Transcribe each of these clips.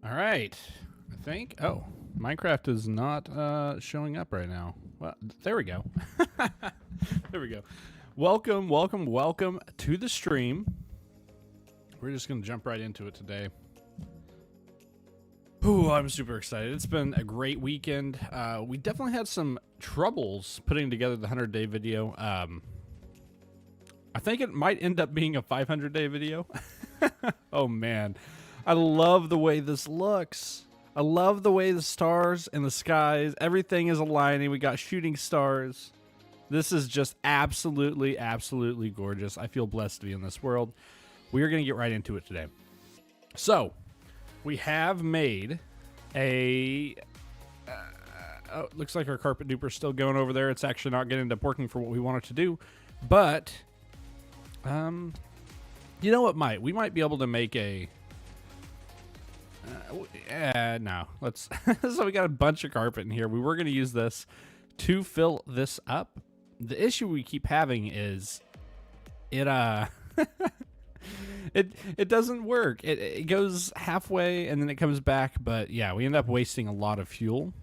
All right. I think. Oh, Minecraft is not showing up right now. Well, there we go. There we go. Welcome, welcome, welcome to the stream. We're just going to jump right into it today. Ooh, I'm super excited. It's been a great weekend. We definitely had some troubles putting together the 100-day video. I think it might end up being a 500-day video. Oh, man. I love the way this looks. I love the way the stars and the skies, everything is aligning. We got shooting stars. This is just absolutely, absolutely gorgeous. I feel blessed to be in this world. We are going to get right into it today. So, we have made a... oh, looks like our carpet duper's still going over there. It's actually not going to end up working for what we want it to do. But, you know what might? We might be able to make a... no, let's... So we got a bunch of carpet in here. We were going to use this to fill this up. The issue we keep having is it it doesn't work. It goes halfway and then it comes back, but yeah, we end up wasting a lot of fuel.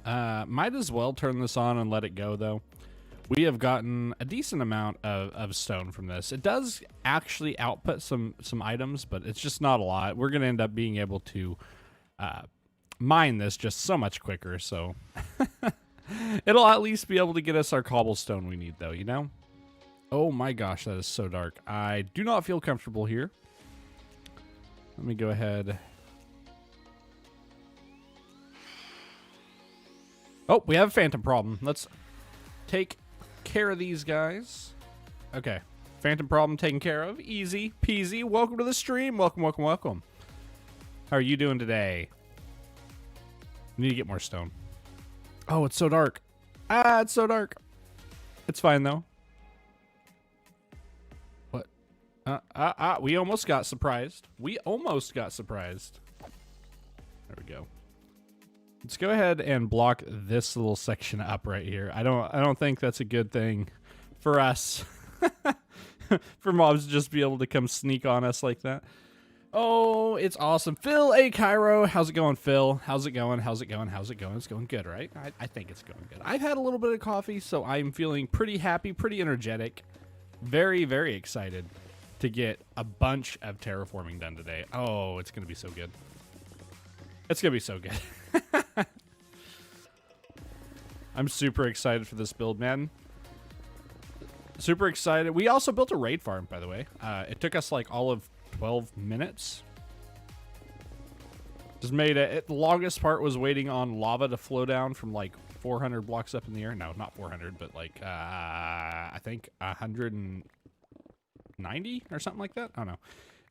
Might as well turn this on and let it go though. We have gotten a decent amount of stone from this. It does actually output some items, but it's just not a lot. We're going to end up being able to mine this just so much quicker, so it'll at least be able to get us our cobblestone we need, though, you know? Oh my gosh, that is so dark. I do not feel comfortable here. Let me go ahead. Oh, we have a phantom problem. Let's take care of these guys. Okay, phantom problem taken care of. Easy peasy. Welcome to the stream. Welcome, welcome, welcome. How are you doing today? We need to get more stone. Oh, it's so dark. Ah, it's so dark. It's fine though. What? We almost got surprised. We almost got surprised. There we go. Let's go ahead and block this little section up right here. I don't think that's a good thing for us. For mobs to just be able to come sneak on us like that. Oh, it's awesome. Phil, hey Kyro. How's it going, Phil? How's it going? How's it going? How's it going? It's going good, right? I think it's going good. I've had a little bit of coffee, so I'm feeling pretty happy, pretty energetic. Very, very excited to get a bunch of terraforming done today. Oh, it's going to be so good. It's going to be so good. I'm super excited for this build, man. Super excited. We also built a raid farm, by the way. It took us like all of 12 minutes. Just made it. The longest part was waiting on lava to flow down from like 400 blocks up in the air. No, not 400, but like I think 190 or something like that. I don't know.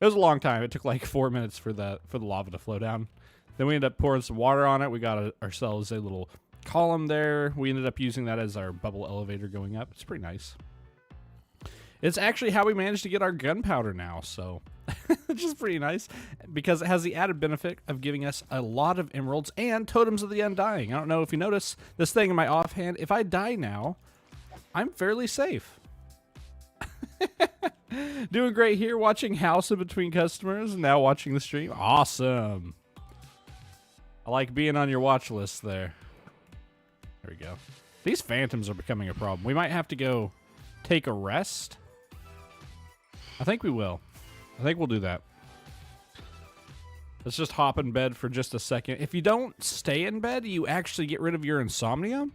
It was a long time. It took like 4 minutes for the lava to flow down. Then we ended up pouring some water on it. We got ourselves a little column there. We ended up using that as our bubble elevator going up. It's pretty nice. It's actually how we managed to get our gunpowder now, so it's just pretty nice because it has the added benefit of giving us a lot of emeralds and totems of the undying. I don't know if you notice this thing in my offhand. If I die now, I'm fairly safe. Doing great here, watching House in between customers, and now watching the stream. Awesome. I like being on your watch list there. There we go. These phantoms are becoming a problem. We might have to go take a rest. I think we will. I think we'll do that. Let's just hop in bed for just a second. If you don't stay in bed, you actually get rid of your insomnia,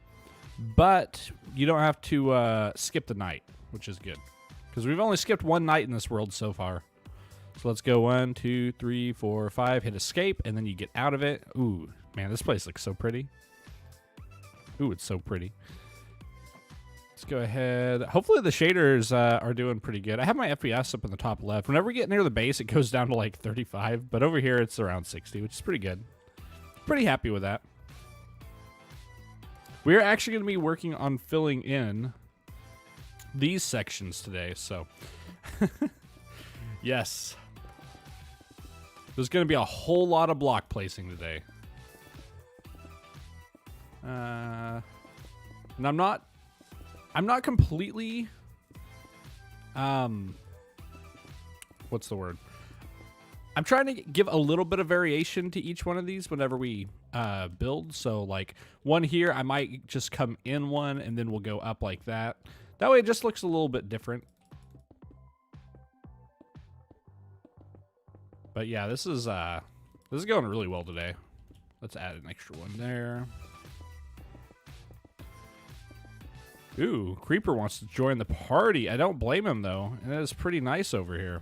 but you don't have to skip the night, which is good. Because we've only skipped one night in this world so far. So let's go 1, 2, 3, 4, 5, hit escape, and then you get out of it. Ooh, man, this place looks so pretty. Ooh, it's so pretty. Let's go ahead. Hopefully the shaders are doing pretty good. I have my FPS up in the top left. Whenever we get near the base, it goes down to like 35, but over here it's around 60, which is pretty good. Pretty happy with that. We're actually going to be working on filling in these sections today, so yes. There's going to be a whole lot of block placing today. And I'm not completely what's the word? I'm trying to give a little bit of variation to each one of these whenever we build. So like one here, I might just come in one and then we'll go up like that. That way it just looks a little bit different. But yeah, this is going really well today. Let's add an extra one there. Ooh, Creeper wants to join the party. I don't blame him though. And it is pretty nice over here.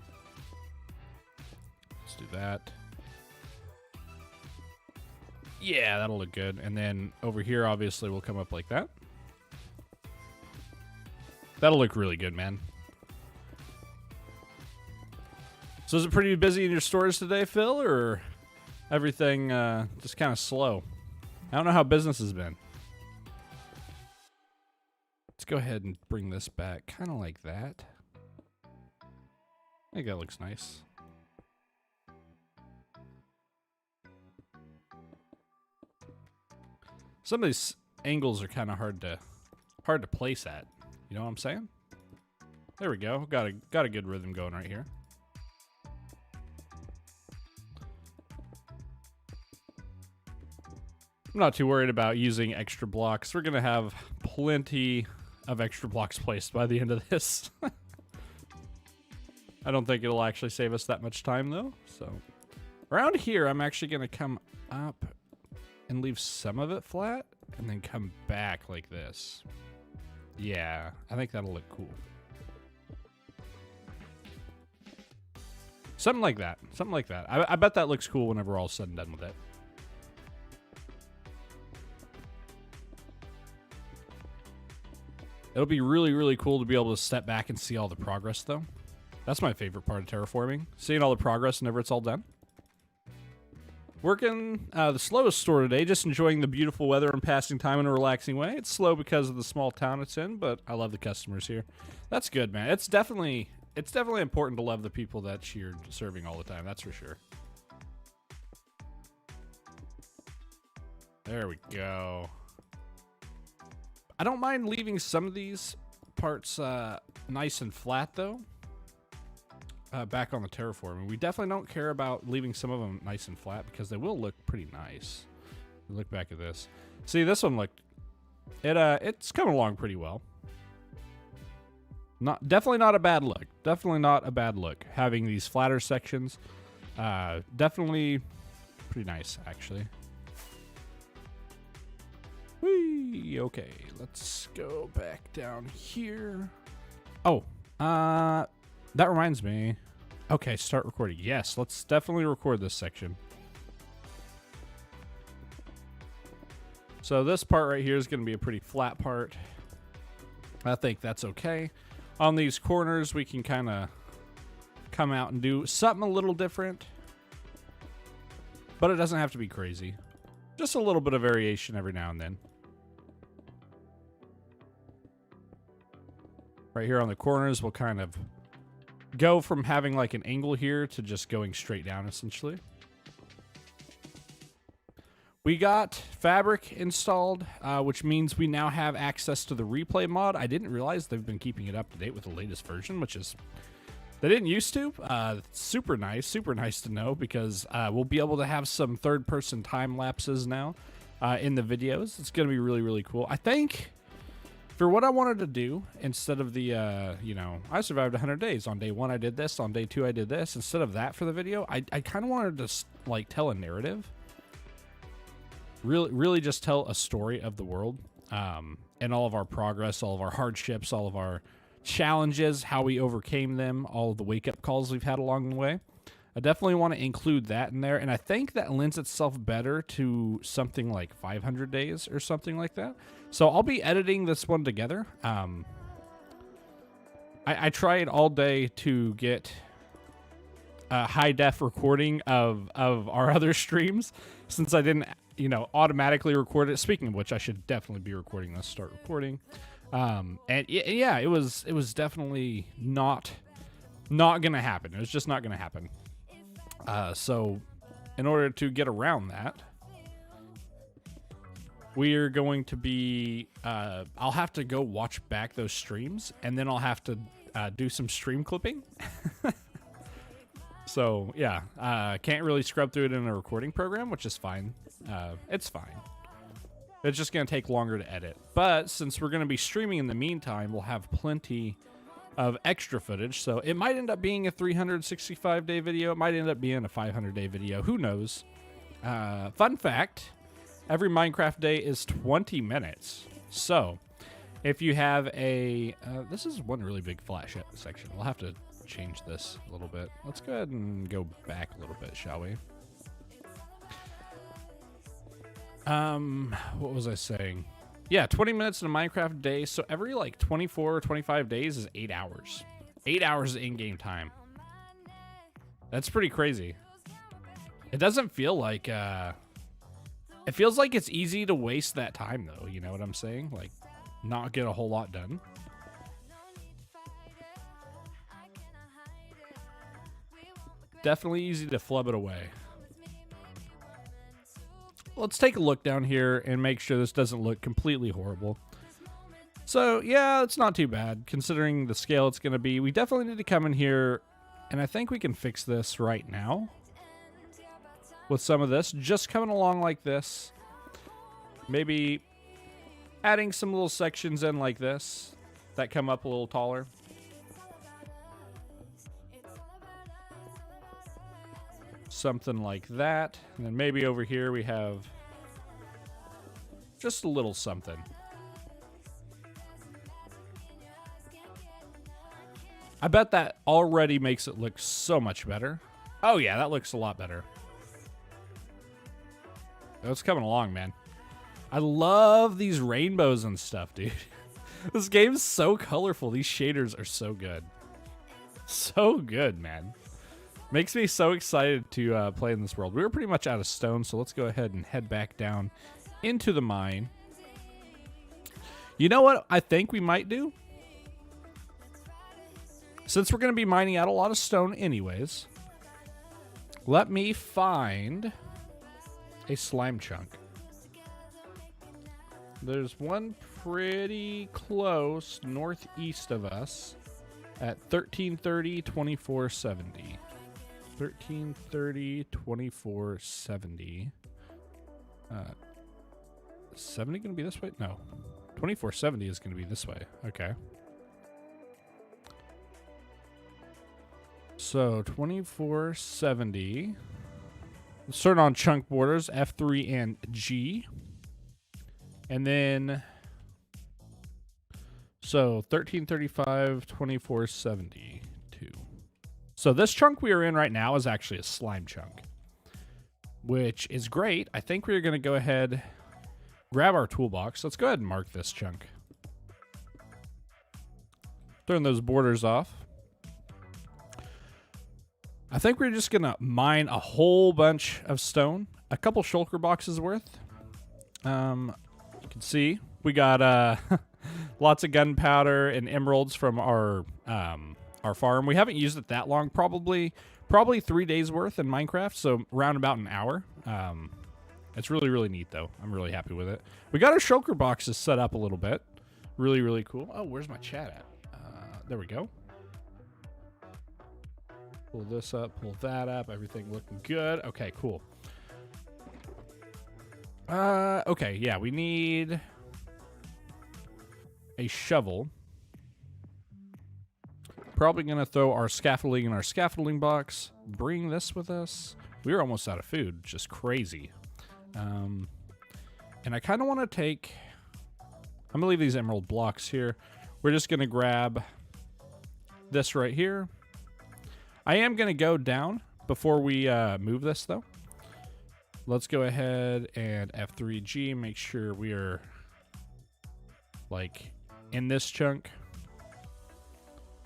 Let's do that. Yeah, that'll look good. And then over here, obviously, we'll come up like that. That'll look really good, man. So is it pretty busy in your stores today, Phil, or everything just kind of slow? I don't know how business has been. Let's go ahead and bring this back kind of like that. I think that looks nice. Some of these angles are kind of hard to place at. You know what I'm saying? There we go. Got a good rhythm going right here. I'm not too worried about using extra blocks. We're gonna have plenty of extra blocks placed by the end of this. I don't think it'll actually save us that much time though. So around here, I'm actually gonna come up and leave some of it flat and then come back like this. Yeah, I think that'll look cool. Something like that. Something like that. I bet that looks cool whenever all said and done with it. It'll be really, really cool to be able to step back and see all the progress, though. That's my favorite part of terraforming. Seeing all the progress whenever it's all done. Working the slowest store today, just enjoying the beautiful weather and passing time in a relaxing way. It's slow because of the small town it's in, but I love the customers here. That's good, man. It's definitely important to love the people that you're serving all the time. That's for sure. There we go. I don't mind leaving some of these parts nice and flat, though. Back on the terraforming. We definitely don't care about leaving some of them nice and flat because they will look pretty nice. Look back at this. See, this one looked... It's coming along pretty well. Definitely not a bad look. Definitely not a bad look. Having these flatter sections. Definitely pretty nice, actually. Whee! Okay, let's go back down here. Oh, that reminds me. Okay, start recording. Yes, let's definitely record this section. So this part right here is going to be a pretty flat part. I think that's okay. On these corners, we can kind of come out and do something a little different. But it doesn't have to be crazy. Just a little bit of variation every now and then. Right here on the corners, we'll kind of go from having like an angle here to just going straight down, essentially. We got fabric installed, which means we now have access to the replay mod. I didn't realize they've been keeping it up to date with the latest version, which is... They didn't used to. Super nice to know, because we'll be able to have some third-person time lapses now in the videos. It's going to be really, really cool. I think... For what I wanted to do, instead of the, you know, I survived 100 days. On day 1, I did this. On day 2, I did this. Instead of that for the video, I kind of wanted to, like, tell a narrative. Really just tell a story of the world. And all of our progress, all of our hardships, all of our challenges, how we overcame them, all of the wake-up calls we've had along the way. I definitely want to include that in there, and I think that lends itself better to something like 500 days or something like that. So I'll be editing this one together. I tried all day to get a high-def recording of our other streams, since I didn't, you know, automatically record it. Speaking of which, I should definitely be recording this. Start recording. And yeah, it was definitely not gonna happen. It was just not gonna happen. So in order to get around that, we are going to be, I'll have to go watch back those streams, and then I'll have to do some stream clipping. So yeah, can't really scrub through it in a recording program, which is fine. It's fine. It's just going to take longer to edit. But since we're going to be streaming in the meantime, we'll have plenty of extra footage. So it might end up being a 365-day video. It might end up being a 500-day video. Who knows? Fun fact, every Minecraft day is 20 minutes. So if you have a... this is one really big flash section. We'll have to change this a little bit. Let's go ahead and go back a little bit, shall we? What was I saying? Yeah, 20 minutes in a Minecraft day. So every like 24 or 25 days is 8 hours. 8 hours of in-game time. That's pretty crazy. It doesn't feel like, it feels like it's easy to waste that time though. You know what I'm saying? Like not get a whole lot done. Definitely easy to flub it away. Let's take a look down here and make sure this doesn't look completely horrible. So yeah, it's not too bad considering the scale it's going to be. We definitely need to come in here, and I think we can fix this right now with some of this. Just coming along like this. Maybe adding some little sections in like this that come up a little taller. Something like that. And then maybe over here we have just a little something. I bet that already makes it look so much better. Oh yeah, that looks a lot better. It's coming along, man. I love these rainbows and stuff, dude. This game's so colorful. These shaders are so good. So good, man. Makes me so excited to play in this world. We were pretty much out of stone, so let's go ahead and head back down into the mine. You know what I think we might do? Since we're going to be mining out a lot of stone anyways, let me find a slime chunk. There's one pretty close northeast of us at 1330 2470. 1330 2470. 70 gonna be this way? No. 2470 is gonna be this way. Okay. So 2470. Let's turn on chunk borders, F3 and G. And then so 1335 2472. So this chunk we are in right now is actually a slime chunk, which is great. I think we're going to go ahead, grab our toolbox. Let's go ahead and mark this chunk. Turn those borders off. I think we're just going to mine a whole bunch of stone, a couple shulker boxes worth. You can see we got lots of gunpowder and emeralds from our farm. We haven't used it that long, probably 3 days worth in Minecraft, so around about an hour. It's really, really neat though. I'm really happy with it. We got our shulker boxes set up a little bit. Really, really cool. Oh, where's my chat at? There we go. Pull this up, pull that up. Everything looking good. Okay, cool. Okay, yeah, we need a shovel. Probably going to throw our scaffolding in our scaffolding box. Bring this with us. We were almost out of food. Just crazy. And I kind of want to take... I'm going to leave these emerald blocks here. We're just going to grab this right here. I am going to go down before we move this, though. Let's go ahead and F3G. Make sure we are, like, in this chunk.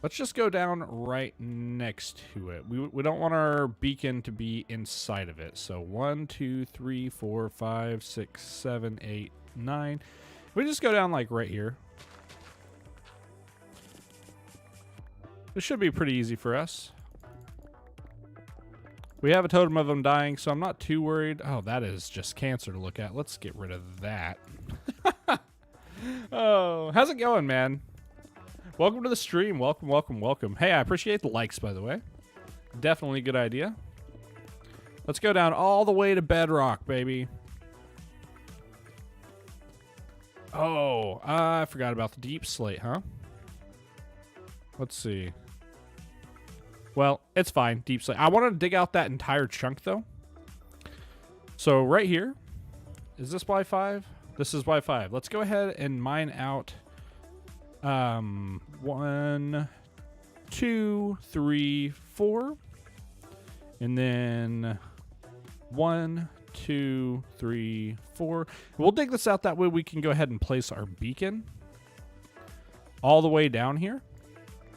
Let's just go down right next to it. We don't want our beacon to be inside of it. So 1, 2, 3, 4, 5, 6, 7, 8, 9. We just go down like right here. This should be pretty easy for us. We have a totem of them dying, so I'm not too worried. Oh, that is just cancer to look at. Let's get rid of that. Oh, how's it going, man? Welcome to the stream. Welcome, welcome, welcome. Hey, I appreciate the likes, by the way. Definitely a good idea. Let's go down all the way to bedrock, baby. Oh, I forgot about the deep slate, huh? Let's see. Well, it's fine, deep slate. I want to dig out that entire chunk, though. So right here, is this Y5? This is Y5. Let's go ahead and mine out 1, 2, 3, 4. And then 1, 2, 3, 4. We'll dig this out. That way we can go ahead and place our beacon all the way down here.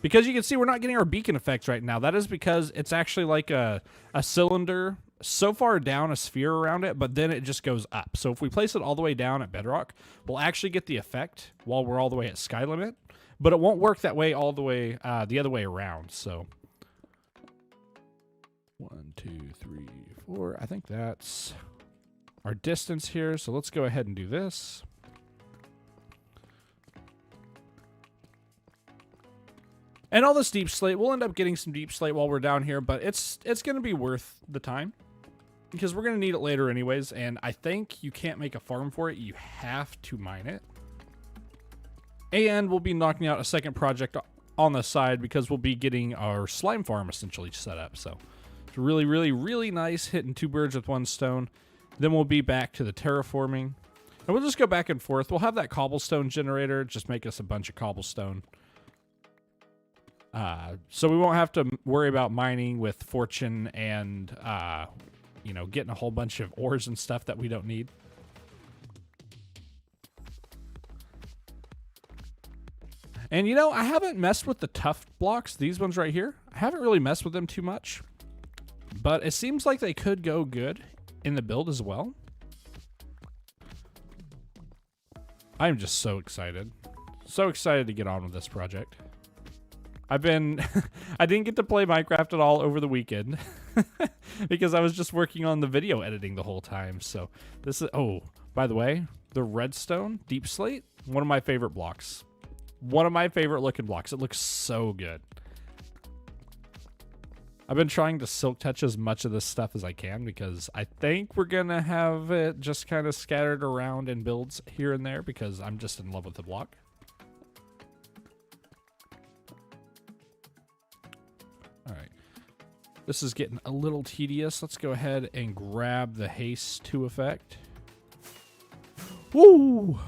Because you can see we're not getting our beacon effects right now. That is because it's actually like a cylinder so far down, a sphere around it, but then it just goes up. So if we place it all the way down at bedrock, we'll actually get the effect while we're all the way at sky limit. But it won't work that way all the way the other way around. So 1, 2, 3, 4. I think that's our distance here. So let's go ahead and do this. And all this deep slate, we'll end up getting some deep slate while we're down here, but it's going to be worth the time because we're going to need it later anyways. And I think you can't make a farm for it. You have to mine it. And we'll be knocking out a second project on the side because we'll be getting our slime farm essentially set up. So it's really, really, really nice hitting 2 birds with 1 stone. Then we'll be back to the terraforming. And we'll just go back and forth. We'll have that cobblestone generator just make us a bunch of cobblestone. So we won't have to worry about mining with fortune and, you know, getting a whole bunch of ores and stuff that we don't need. And, you know, I haven't messed with the tough blocks, these ones right here. I haven't really messed with them too much. But it seems like they could go good in the build as well. I'm just so excited. So excited to get on with this project. I didn't get to play Minecraft at all over the weekend because I was just working on the video editing the whole time. So this is, oh, by the way, the redstone deep slate, one of my favorite blocks. One of my favorite looking blocks. It looks so good. I've been trying to silk touch as much of this stuff as I can because I think we're going to have it just kind of scattered around in builds here and there because I'm just in love with the block. All right. This is getting a little tedious. Let's go ahead and grab the haste 2 effect. Woo!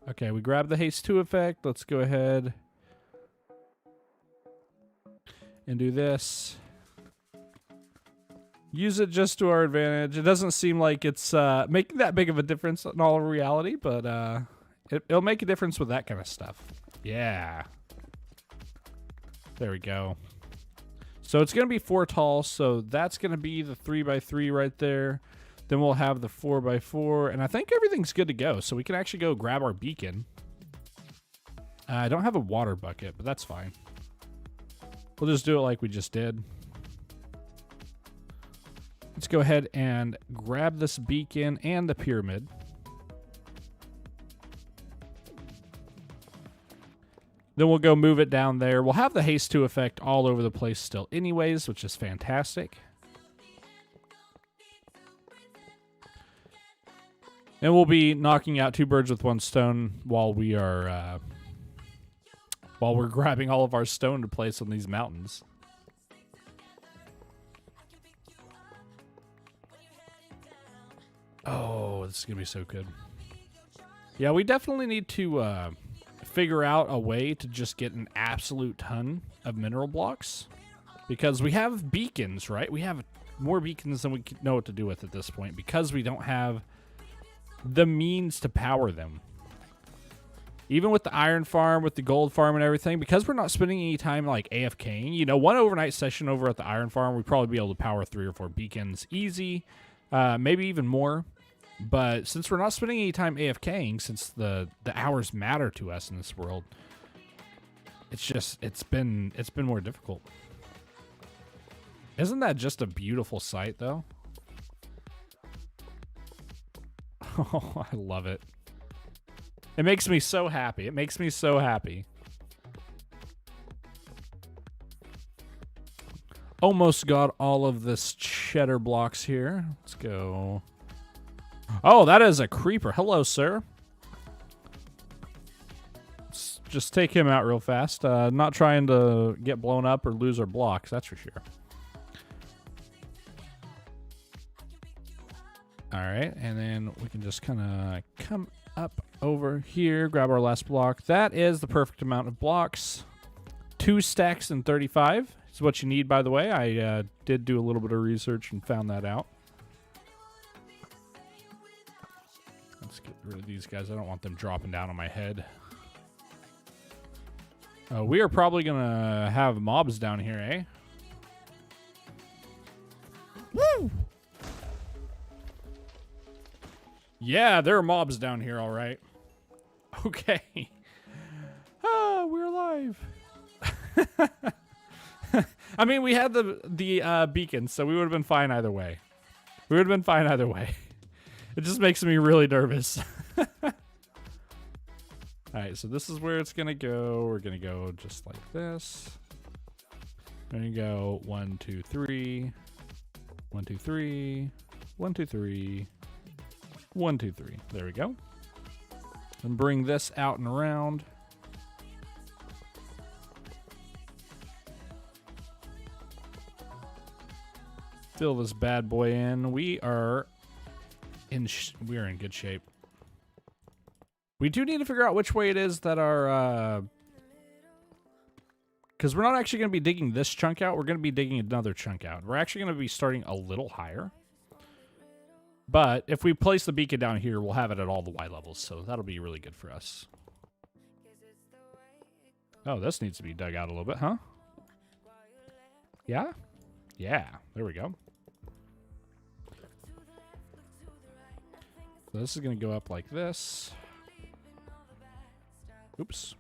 Okay, we grab the haste 2 effect. Let's go ahead and do this. Use it just to our advantage. It doesn't seem like it's making that big of a difference in all reality, but it'll make a difference with that kind of stuff. Yeah. There we go. So it's going to be 4 tall, so that's going to be the 3x3 right there. Then we'll have the 4x4, and I think everything's good to go. So we can actually go grab our beacon. I don't have a water bucket, but that's fine. We'll just do it like we just did. Let's go ahead and grab this beacon and the pyramid. Then we'll go move it down there. We'll have the haste 2 effect all over the place still anyways, which is fantastic. And we'll be knocking out 2 birds with 1 stone while we are while we're grabbing all of our stone to place on these mountains. Oh, this is gonna be so good. Yeah, we definitely need to figure out a way to just get an absolute ton of mineral blocks because we have beacons, right? We have more beacons than we know what to do with at this point because we don't have the means to power them. Even with the iron farm, with the gold farm and everything, because we're not spending any time like AFKing, you know, one overnight session over at the iron farm, we'd probably be able to power 3 or 4 beacons easy, maybe even more. But since we're not spending any time AFKing, since the hours matter to us in this world, it's been more difficult. Isn't that just a beautiful sight, though? Oh, I love it. It makes me so happy. It makes me so happy. Almost got all of this cheddar blocks here. Let's go. Oh, that is a creeper. Hello, sir. Let's just take him out real fast. Not trying to get blown up or lose our blocks, that's for sure. All right, and then we can just kind of come up over here, grab our last block. That is the perfect amount of blocks. 2 stacks and 35 is what you need, by the way. I did do a little bit of research and found that out. Let's get rid of these guys. I don't want them dropping down on my head. We are probably going to have mobs down here, eh? Woo! Yeah, there are mobs down here, all right. Okay. Ah, we're alive. I mean, we had the beacon, so we would have been fine either way. We would have been fine either way. It just makes me really nervous. All right, so this is where it's going to go. We're going to go just like this. We're going to go 1, 2, 3. 1, 2, 3. 1, 2, 3. 1, 2, 3. There we go. And bring this out and around. Fill this bad boy in. We are in good shape. We do need to figure out which way it is that our because we're not actually going to be digging this chunk out. We're going to be digging another chunk out. We're actually going to be starting a little higher. But if we place the beacon down here, we'll have it at all the Y levels, so that'll be really good for us. Oh, this needs to be dug out a little bit, huh? Yeah? Yeah, there we go. So this is going to go up like this. Oops.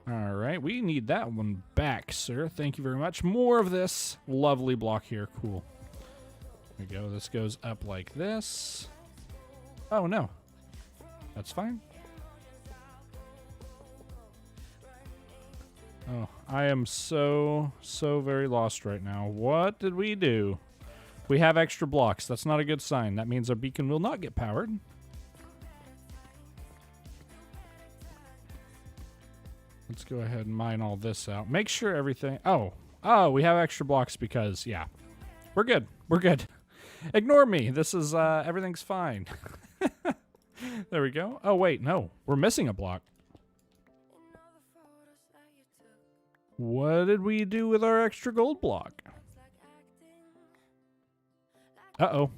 All right, we need that one back, sir. Thank you very much. More of this lovely block here. Cool. There we go. This goes up like this. Oh, no. That's fine. Oh, I am so very lost right now. What did we do? We have extra blocks. That's not a good sign. That means our beacon will not get powered. Let's go ahead and mine all this out. Make sure everything... Oh, we have extra blocks because, yeah. We're good. We're good. Ignore me. This is, everything's fine. There we go. Oh, wait, no. We're missing a block. What did we do with our extra gold block? Uh-oh.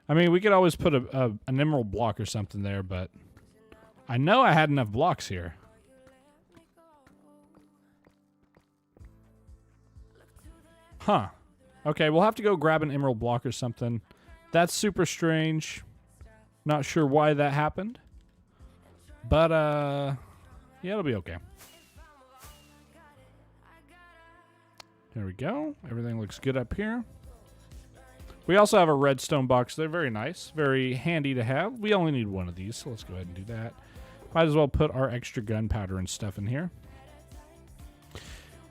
I mean, we could always put an emerald block or something there, but I know I had enough blocks here. Huh. Okay, we'll have to go grab an emerald block or something. That's super strange. Not sure why that happened. But, yeah, it'll be okay. There we go. Everything looks good up here. We also have a redstone box. They're very nice. Very handy to have. We only need one of these, so let's go ahead and do that. Might as well put our extra gunpowder and stuff in here.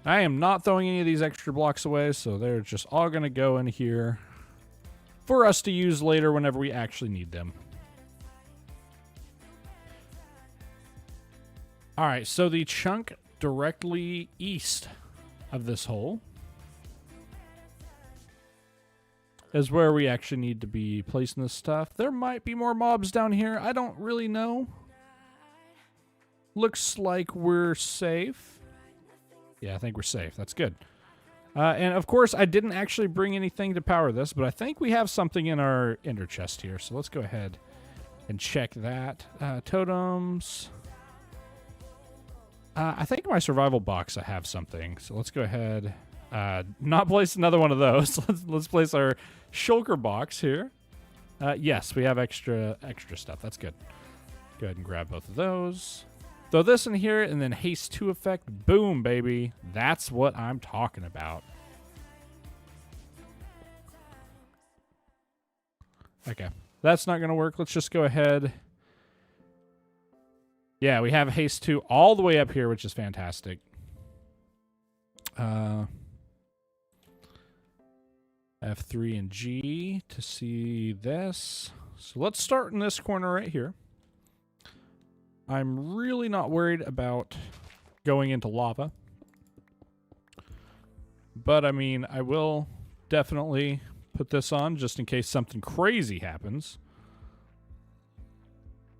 I am not throwing any of these extra blocks away, so they're just all going to go in here for us to use later whenever we actually need them. All right, so the chunk directly east of this hole is where we actually need to be placing this stuff. There might be more mobs down here. I don't really know. Looks like we're safe. Yeah, I think we're safe. That's good. And, of course, I didn't actually bring anything to power this, but I think we have something in our ender chest here. So let's go ahead and check that. Totems. I think in my survival box I have something. So let's go ahead. Not place another one of those. Let's place our shulker box here. Yes, we have extra stuff. That's good. Go ahead and grab both of those. Throw this in here, and then haste 2 effect. Boom, baby. That's what I'm talking about. Okay. That's not going to work. Let's just go ahead. Yeah, we have haste 2 all the way up here, which is fantastic. F3 and G to see this. So let's start in this corner right here. I'm really not worried about going into lava. But, I mean, I will definitely put this on just in case something crazy happens.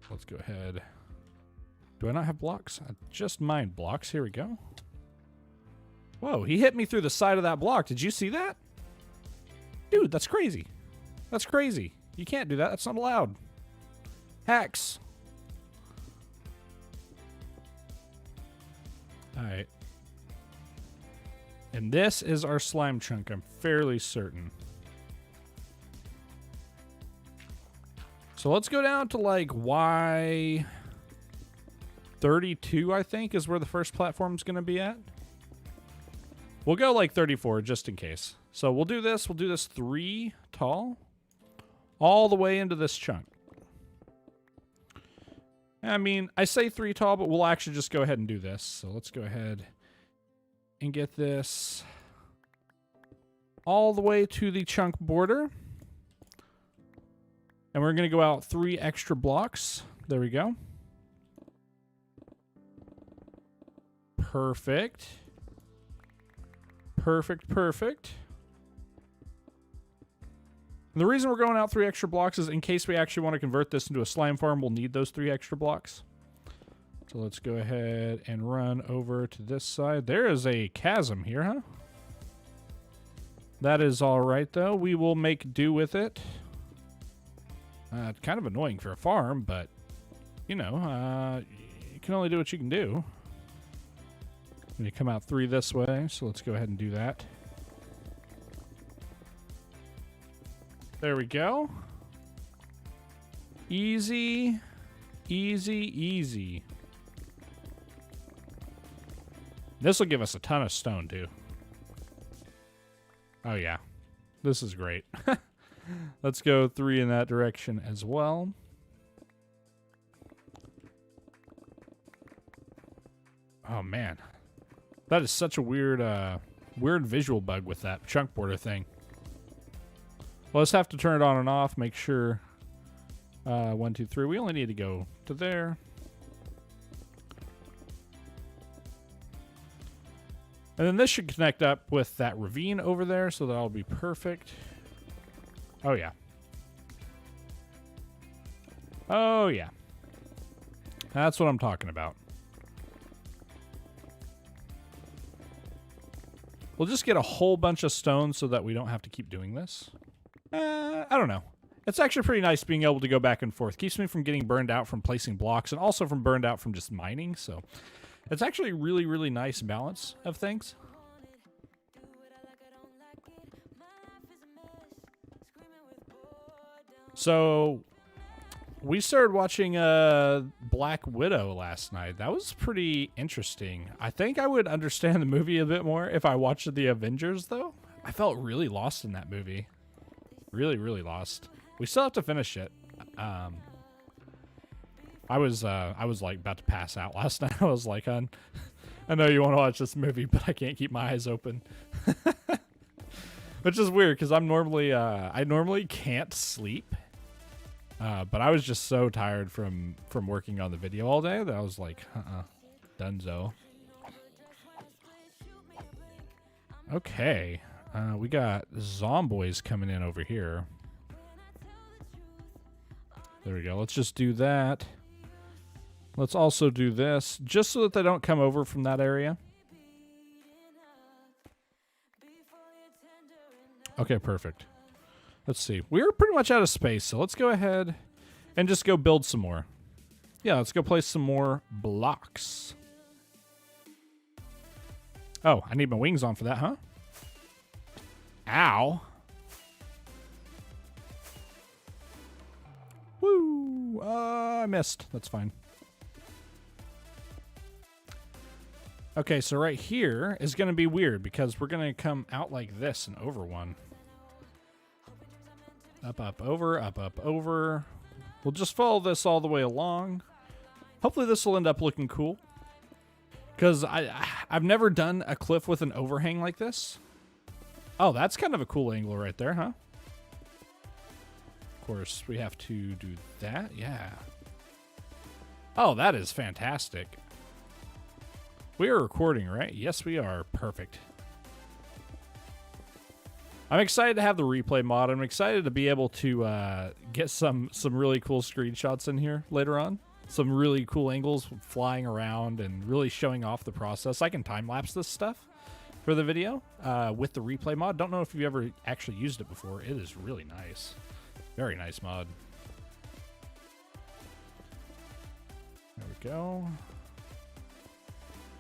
Let's go ahead. Do I not have blocks? I just mined blocks. Here we go. Whoa, he hit me through the side of that block. Did you see that? Dude, that's crazy. That's crazy. You can't do that. That's not allowed. Hacks. Alright. And this is our slime chunk, I'm fairly certain. So let's go down to like Y32, I think, is where the first platform's going to be at. We'll go like 34 just in case. So we'll do this 3 tall all the way into this chunk. I mean, I say 3 tall, but we'll actually just go ahead and do this. So let's go ahead and get this all the way to the chunk border. And we're going to go out 3 extra blocks. There we go. Perfect. Perfect, perfect. And the reason we're going out 3 extra blocks is in case we actually want to convert this into a slime farm, we'll need those 3 extra blocks. So let's go ahead and run over to this side. There is a chasm here, huh? That is all right, though. We will make do with it. It's kind of annoying for a farm, but, you know, you can only do what you can do. When you come out 3 this way, so let's go ahead and do that. There we go. Easy, easy, easy. This will give us a ton of stone, too. Oh, yeah. This is great. Let's go 3 in that direction as well. Oh, man. That is such a weird visual bug with that chunk border thing. Well, let's have to turn it on and off, make sure. 1, 2, 3. We only need to go to there. And then this should connect up with that ravine over there, so that'll be perfect. Oh, yeah. Oh, yeah. That's what I'm talking about. We'll just get a whole bunch of stones so that we don't have to keep doing this. I don't know. It's actually pretty nice being able to go back and forth. Keeps me from getting burned out from placing blocks and also from burned out from just mining. So it's actually a really, really nice balance of things. So we started watching Black Widow last night. That was pretty interesting. I think I would understand the movie a bit more if I watched the Avengers, though. I felt really lost in that movie. Really, really lost. We still have to finish it. I was like about to pass out last night. I was like, hon, I know you want to watch this movie, but I can't keep my eyes open. Which is weird because I'm normally I normally can't sleep. But I was just so tired from working on the video all day that I was like, dunzo. Okay. We got zomboys coming in over here. There we go. Let's just do that. Let's also do this, just so that they don't come over from that area. Okay, perfect. Let's see. We're pretty much out of space, so let's go ahead and just go build some more. Yeah, let's go place some more blocks. Oh, I need my wings on for that, huh? Ow. Woo! I missed. That's fine. Okay, so right here is going to be weird because we're going to come out like this and over one. Up, up, over, up, up, over. We'll just follow this all the way along. Hopefully this will end up looking cool. Because I've never done a cliff with an overhang like this. Oh, that's kind of a cool angle right there, huh? Of course, we have to do that. Yeah. Oh, that is fantastic. We are recording, right? Yes, we are. Perfect. I'm excited to have the replay mod. I'm excited to be able to get some really cool screenshots in here later on. Some really cool angles flying around and really showing off the process. I can time-lapse this stuff for the video with the replay mod. Don't know if you've ever actually used it before. It is really nice. Very nice mod. There we go.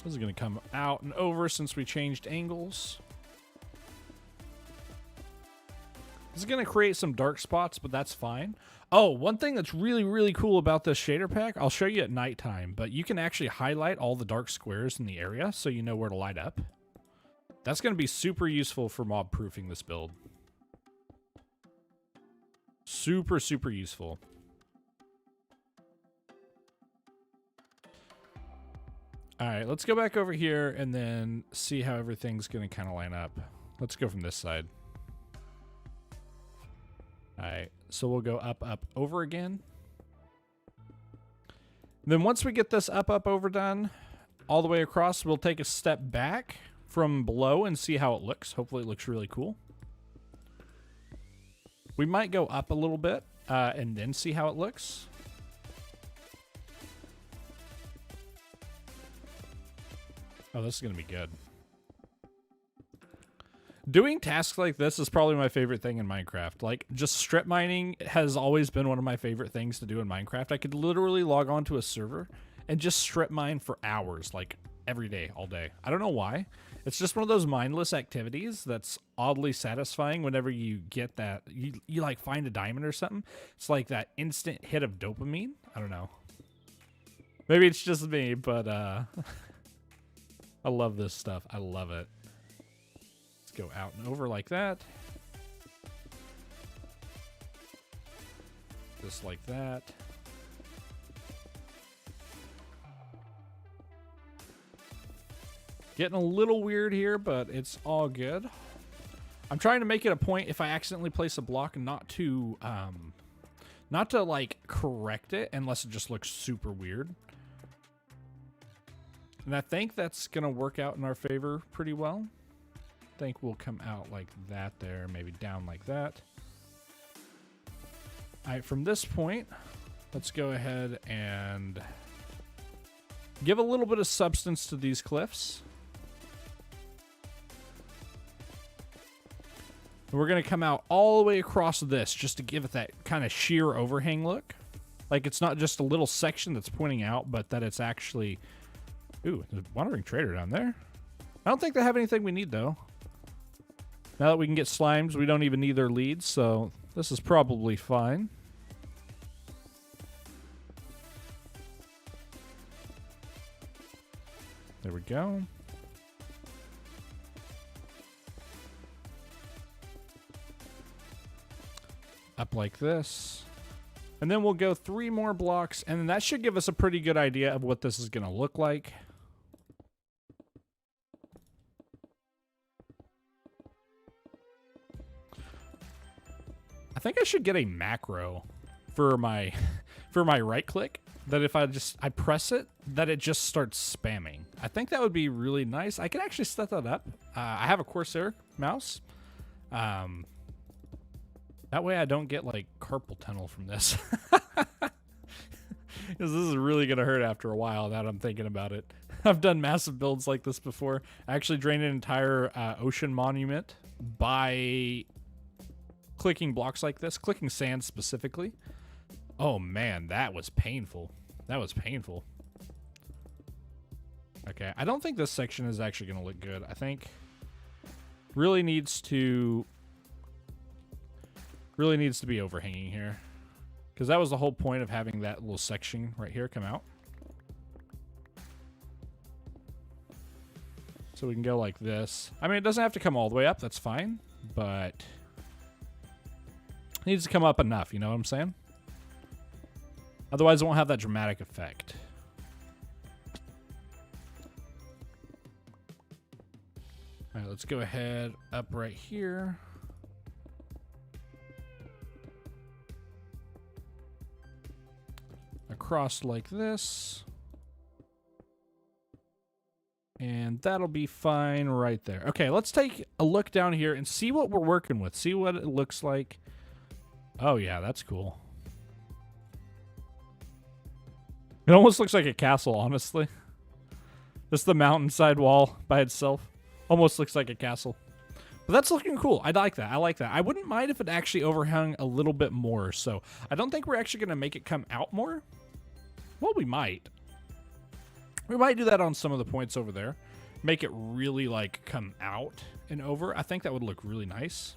This is going to come out and over since we changed angles. This is going to create some dark spots, but that's fine. Oh, one thing that's really cool about this shader pack, I'll show you at nighttime, but you can actually highlight all the dark squares in the area so you know where to light up. That's going to be super useful for mob proofing this build. Super useful. All right, let's go back over here and then see how everything's going to kind of line up. Let's go from this side. All right, so we'll go up, over again. And then once we get this up, over done, all the way across, we'll take a step back from below and see how it looks. Hopefully it looks really cool. We might go up a little bit and then see how it looks. Oh, this is going to be good. Doing tasks like this is probably my favorite thing in Minecraft. Like, just strip mining has always been one of my favorite things to do in Minecraft. I could literally log on to a server and just strip mine for hours, like every day, all day. I don't know why. It's just one of those mindless activities that's oddly satisfying whenever you get that. You like find a diamond or something. It's like that instant hit of dopamine. I don't know. Maybe it's just me, but I love this stuff. I love it. Go out and over like that. Just like that. Getting a little weird here, but it's all good. I'm trying to make it a point if I accidentally place a block not to like correct it unless it just looks super weird. And I think that's gonna work out in our favor pretty well. I think we'll come out like that there, maybe down like that. All right, from this point, let's go ahead and give a little bit of substance to these cliffs. And we're going to come out all the way across this just to give it that kind of sheer overhang look. Like it's not just a little section that's pointing out, but that it's actually... Ooh, there's a wandering trader down there. I don't think they have anything we need, though. Now that we can get slimes, we don't even need their leads, so this is probably fine. There we go. Up like this. And then we'll go 3 more blocks, and that should give us a pretty good idea of what this is going to look like. I think I should get a macro for my right click that if I press it, that it just starts spamming. I think that would be really nice. I can actually set that up. I have a Corsair mouse. That way I don't get like carpal tunnel from this. Because this is really going to hurt after a while now that I'm thinking about it. I've done massive builds like this before. I actually drained an entire ocean monument by clicking blocks like this, clicking sand specifically. Oh man, that was painful. That was painful. Okay, I don't think this section is actually going to look good. I think really needs to be overhanging here, because that was the whole point of having that little section right here come out. So we can go like this. I mean, it doesn't have to come all the way up. That's fine, but it needs to come up enough. You know what I'm saying? Otherwise, it won't have that dramatic effect. let's go ahead up right here. Across like this. And that'll be fine right there. Okay, let's take a look down here and see what we're working with. See what it looks like. Oh, yeah, that's cool. It almost looks like a castle, honestly. Just the mountainside wall by itself. Almost looks like a castle. But that's looking cool. I like that. I like that. I wouldn't mind if it actually overhung a little bit more. So I don't think we're actually going to make it come out more. Well, we might. We might do that on some of the points over there. Make it really, like, come out and over. I think that would look really nice.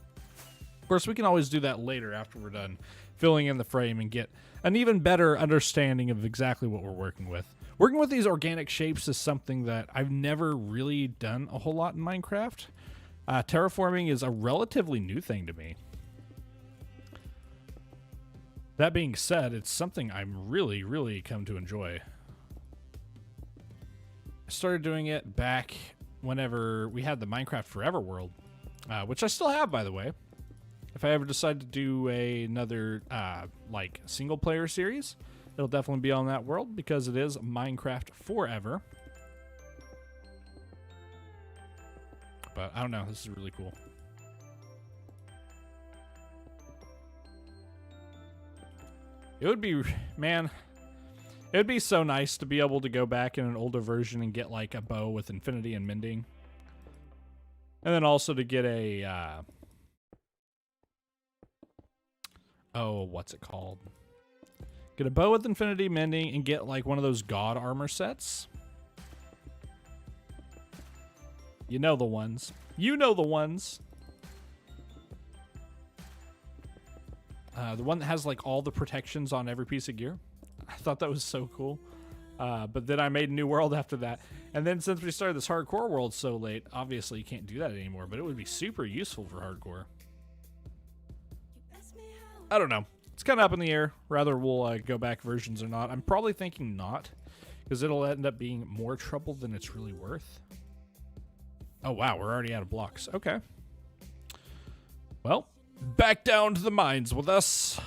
Of course, we can always do that later after we're done filling in the frame and get an even better understanding of exactly what we're working with. Working with these organic shapes is something that I've never really done a whole lot in Minecraft. Terraforming is a relatively new thing to me. That being said, it's something I'm really, really come to enjoy. I started doing it back whenever we had the Minecraft Forever world, which I still have, by the way. If I ever decide to do another like single player series, it'll definitely be on that world because it is Minecraft Forever. But I don't know, this is really cool. It would be, man, it would be so nice to be able to go back in an older version and get like a bow with infinity and mending. And then also to get a, oh, what's it called? Get a bow with infinity mending and get like one of those god armor sets. You know the ones. You know the ones. The one that has like all the protections on every piece of gear. I thought that was so cool. But then I made a new world after that. And then since we started this hardcore world so late, obviously you can't do that anymore, but it would be super useful for hardcore. I don't know. It's kind of up in the air. Rather we'll go back versions or not. I'm probably thinking not, because it'll end up being more trouble than it's really worth. Oh, wow. We're already out of blocks. Okay. Well, back down to the mines with us.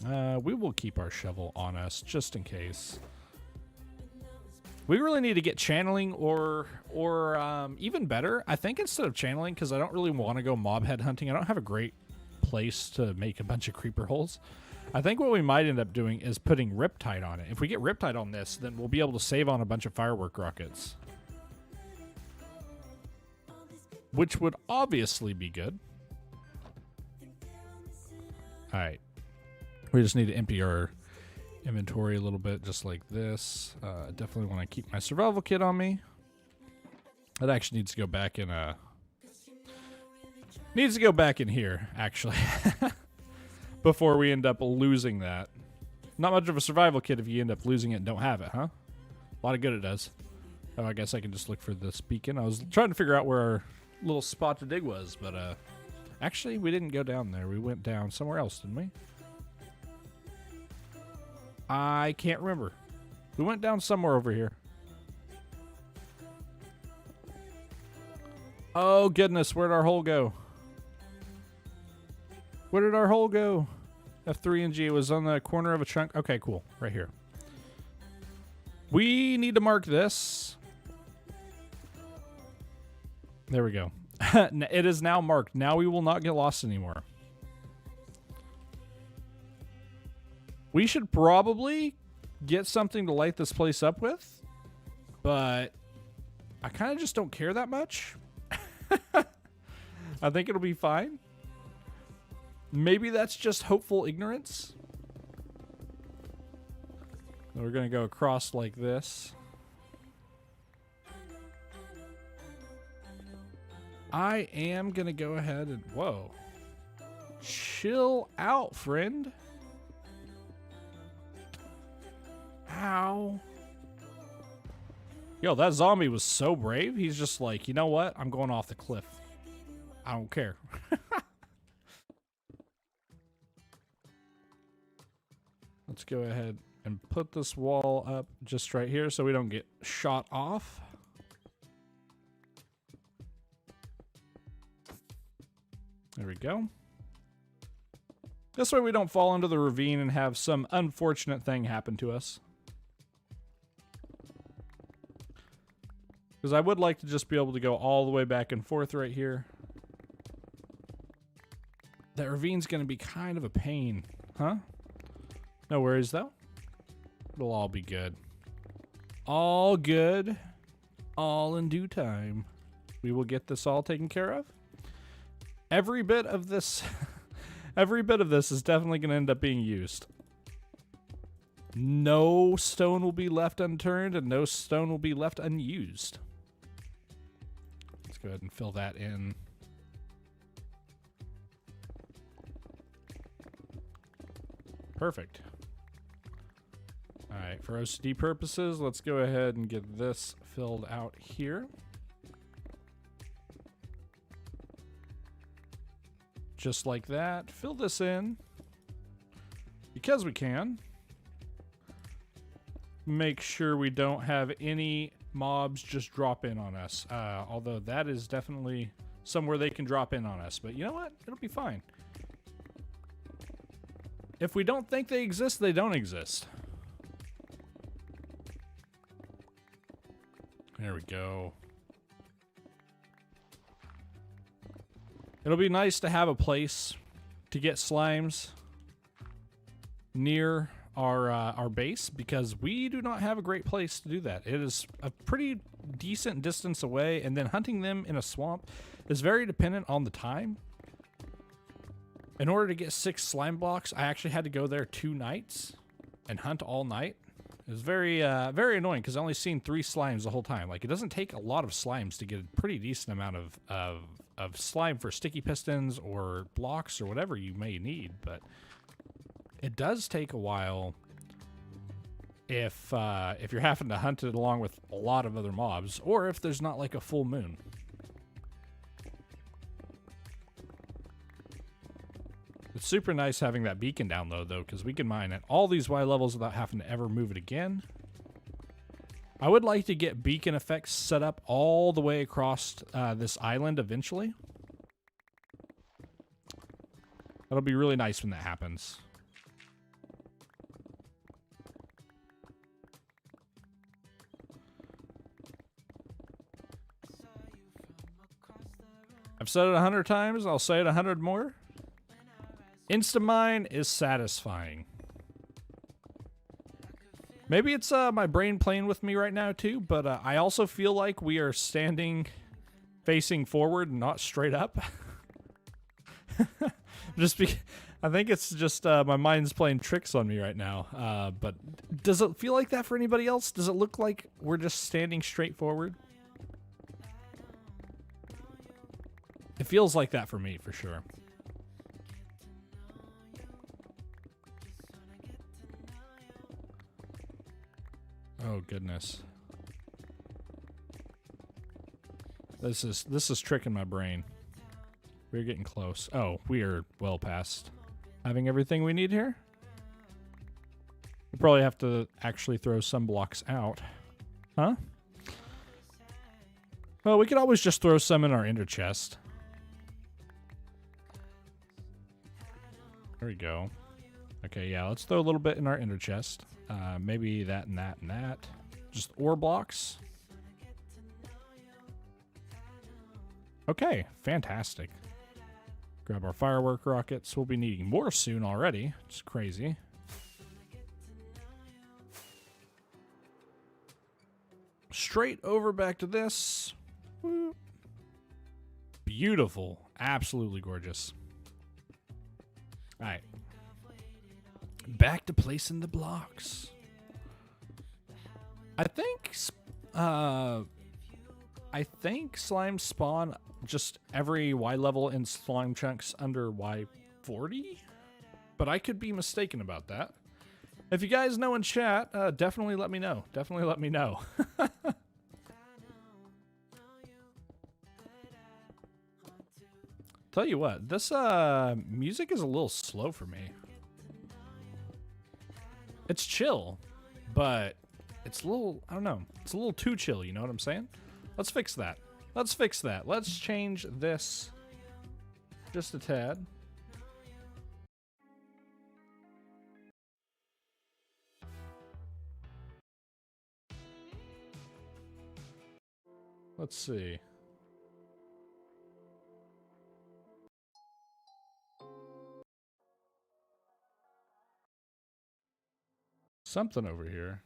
We will keep our shovel on us just in case. We really need to get channeling or even better, I think instead of channeling, because I don't really want to go mob head hunting. I don't have a great place to make a bunch of creeper holes. I think what we might end up doing is putting Riptide on it. If we get Riptide on this, then we'll be able to save on a bunch of firework rockets. Which would obviously be good. Alright. We just need to empty our inventory a little bit, just like this. I definitely want to keep my survival kit on me. It actually needs to go back in needs to go back in here, actually. Before we end up losing that. Not much of a survival kit if you end up losing it and don't have it, huh? A lot of good it does. Oh, I guess I can just look for this beacon. I was trying to figure out where our little spot to dig was, but actually we didn't go down there. We went down somewhere else, didn't we? I can't remember. We went down somewhere over here. Oh goodness, where'd our hole go? Where did our hole go? F3 and G. It was on the corner of a chunk. Okay, cool. Right here. We need to mark this. There we go. It is now marked. Now we will not get lost anymore. We should probably get something to light this place up with, but I kind of just don't care that much. I think it'll be fine. Maybe that's just hopeful ignorance. We're going to go across like this. I am going to go ahead and... Whoa. Chill out, friend. Ow. Yo, that zombie was so brave. He's just like, you know what? I'm going off the cliff. I don't care. Let's go ahead and put this wall up just right here so we don't get shot off. There we go. This way we don't fall into the ravine and have some unfortunate thing happen to us. Because I would like to just be able to go all the way back and forth right here. That ravine's going to be kind of a pain, huh? No worries, though. It'll all be good. All good. All in due time. We will get this all taken care of. Every bit of this... every bit of this is definitely going to end up being used. No stone will be left unturned, and no stone will be left unused. Let's go ahead and fill that in. Perfect. Alright, for OCD purposes, let's go ahead and get this filled out here. Just like that. Fill this in. Because we can. Make sure we don't have any mobs just drop in on us. Although that is definitely somewhere they can drop in on us. But you know what? It'll be fine. If we don't think they exist, they don't exist. There we go. It'll be nice to have a place to get slimes near our base, because we do not have a great place to do that. It is a pretty decent distance away, and then hunting them in a swamp is very dependent on the time. In order to get 6 slime blocks, I actually had to go there 2 nights and hunt all night. It was very annoying because I only seen 3 slimes the whole time. Like, it doesn't take a lot of slimes to get a pretty decent amount of slime for sticky pistons or blocks or whatever you may need, but it does take a while if you're having to hunt it along with a lot of other mobs, or if there's not like a full moon. It's super nice having that beacon down low, though, because we can mine at all these Y levels without having to ever move it again. I would like to get beacon effects set up all the way across this island eventually. That'll be really nice when that happens. I've said it 100 times, I'll say it 100 more. Instamine is satisfying. Maybe it's my brain playing with me right now too, but I also feel like we are standing facing forward, not straight up. I think it's just my mind's playing tricks on me right now. But does it feel like that for anybody else? Does it look like we're just standing straight forward? It feels like that for me, for sure. Oh goodness. This is tricking my brain. We're getting close. Oh, we are well past having everything we need here. We probably have to actually throw some blocks out. Huh? Well, we could always just throw some in our ender chest. There we go. Okay, yeah, let's throw a little bit in our ender chest. Maybe that and that and that. Just ore blocks. Okay, fantastic. Grab our firework rockets. We'll be needing more soon already. It's crazy. Straight over back to this. Woo. Beautiful. Absolutely gorgeous. All right. Back to placing the blocks. I think slimes spawn just every Y level in slime chunks under Y40, but I could be mistaken about that. If you guys know in chat, definitely let me know. Definitely let me know. Tell you what, this music is a little slow for me. It's chill, but it's a little, I don't know, it's a little too chill, you know what I'm saying? Let's fix that. Let's fix that. Let's change this just a tad. Let's see. Something over here.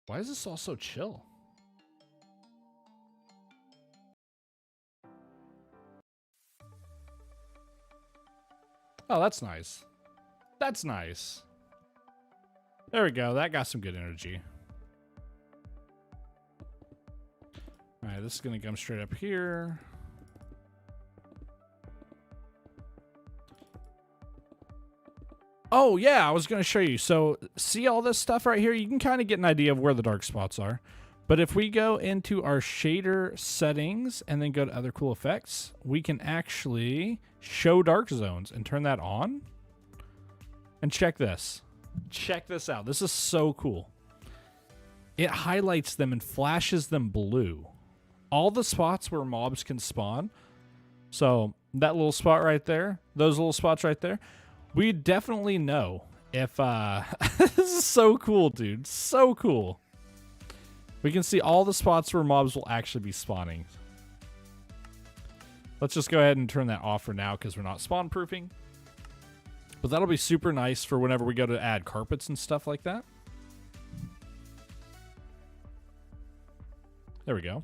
Why is this all so chill? Oh, that's nice. That's nice. There we go. That got some good energy. All right, this is going to come straight up here. Oh, yeah, I was going to show you. So, see all this stuff right here? You can kind of get an idea of where the dark spots are. But if we go into our shader settings and then go to other cool effects, we can actually show dark zones and turn that on. And check this. Check this out. This is so cool. It highlights them and flashes them blue. All the spots where mobs can spawn. So that little spot right there, those little spots right there, we definitely know if this is so cool, dude. So cool. We can see all the spots where mobs will actually be spawning. Let's just go ahead and turn that off for now because we're not spawn proofing. But that'll be super nice for whenever we go to add carpets and stuff like that. There we go.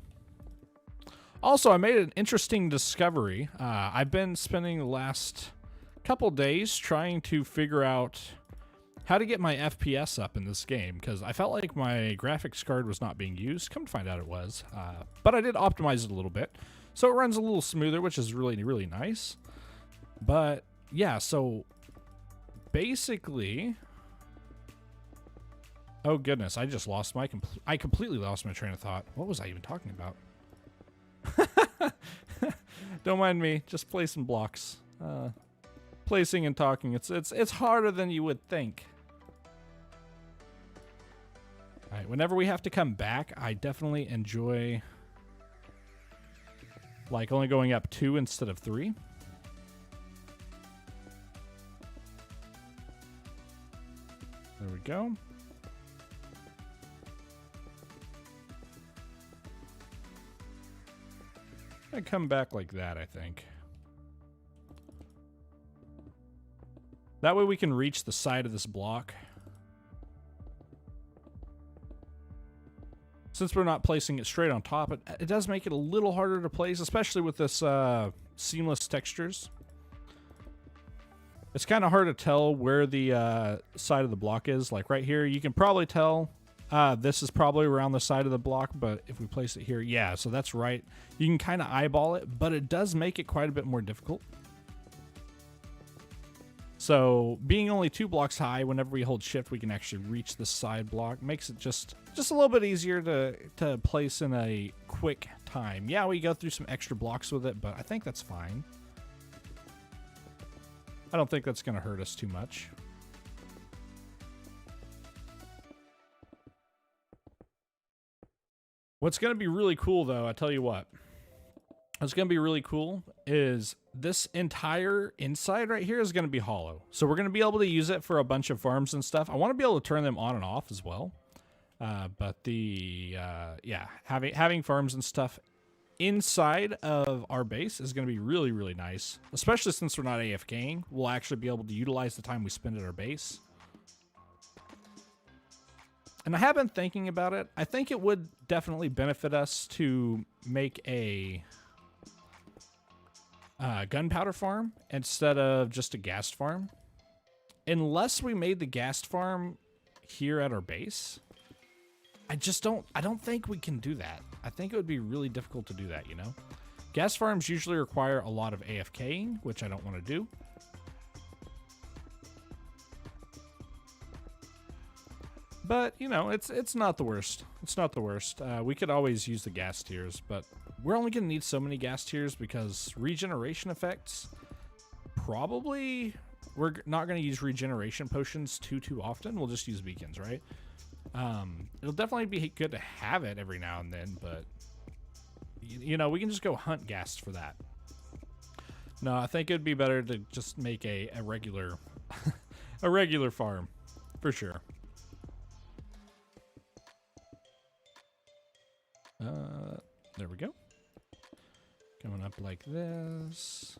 Also, I made an interesting discovery. I've been spending the last couple days trying to figure out how to get my FPS up in this game, because I felt like my graphics card was not being used. Come to find out it was. But I did optimize it a little bit, so it runs a little smoother, which is really, really nice. But yeah, so basically... Oh goodness, I just lost my... I completely lost my train of thought. What was I even talking about? Don't mind me, just placing blocks. Placing and talking, it's harder than you would think. All right, whenever we have to come back, I definitely enjoy like only going up 2 instead of 3. There we go. I come back like that, I think. That way we can reach the side of this block. Since we're not placing it straight on top, it does make it a little harder to place, especially with this seamless textures. It's kind of hard to tell where the side of the block is. Like right here, you can probably tell this is probably around the side of the block, but if we place it here, yeah, so that's right. You can kind of eyeball it, but it does make it quite a bit more difficult. So being only 2 blocks high, whenever we hold shift, we can actually reach the side block. Makes it just a little bit easier to place in a quick time. Yeah, we go through some extra blocks with it, but I think that's fine. I don't think that's going to hurt us too much. What's going to be really cool, though, I tell you what. What's going to be really cool is this entire inside right here is going to be hollow. So we're going to be able to use it for a bunch of farms and stuff. I want to be able to turn them on and off as well. But yeah, having farms and stuff inside of our base is going to be really, really nice. Especially since we're not AFKing. We'll actually be able to utilize the time we spend at our base. And I have been thinking about it. I think it would definitely benefit us to make a gunpowder farm instead of just a ghast farm. Unless we made the ghast farm here at our base. I don't think we can do that. I think it would be really difficult to do that, you know? Ghast farms usually require a lot of AFKing, which I don't want to do. But, you know, it's not the worst. It's not the worst. We could always use the gas tiers, but we're only going to need so many gas tiers because regeneration effects, probably we're not going to use regeneration potions too often. We'll just use beacons, right? It'll definitely be good to have it every now and then, but, you know, we can just go hunt ghast for that. No, I think it'd be better to just make a regular, a regular farm, for sure. There we go. Going up like this.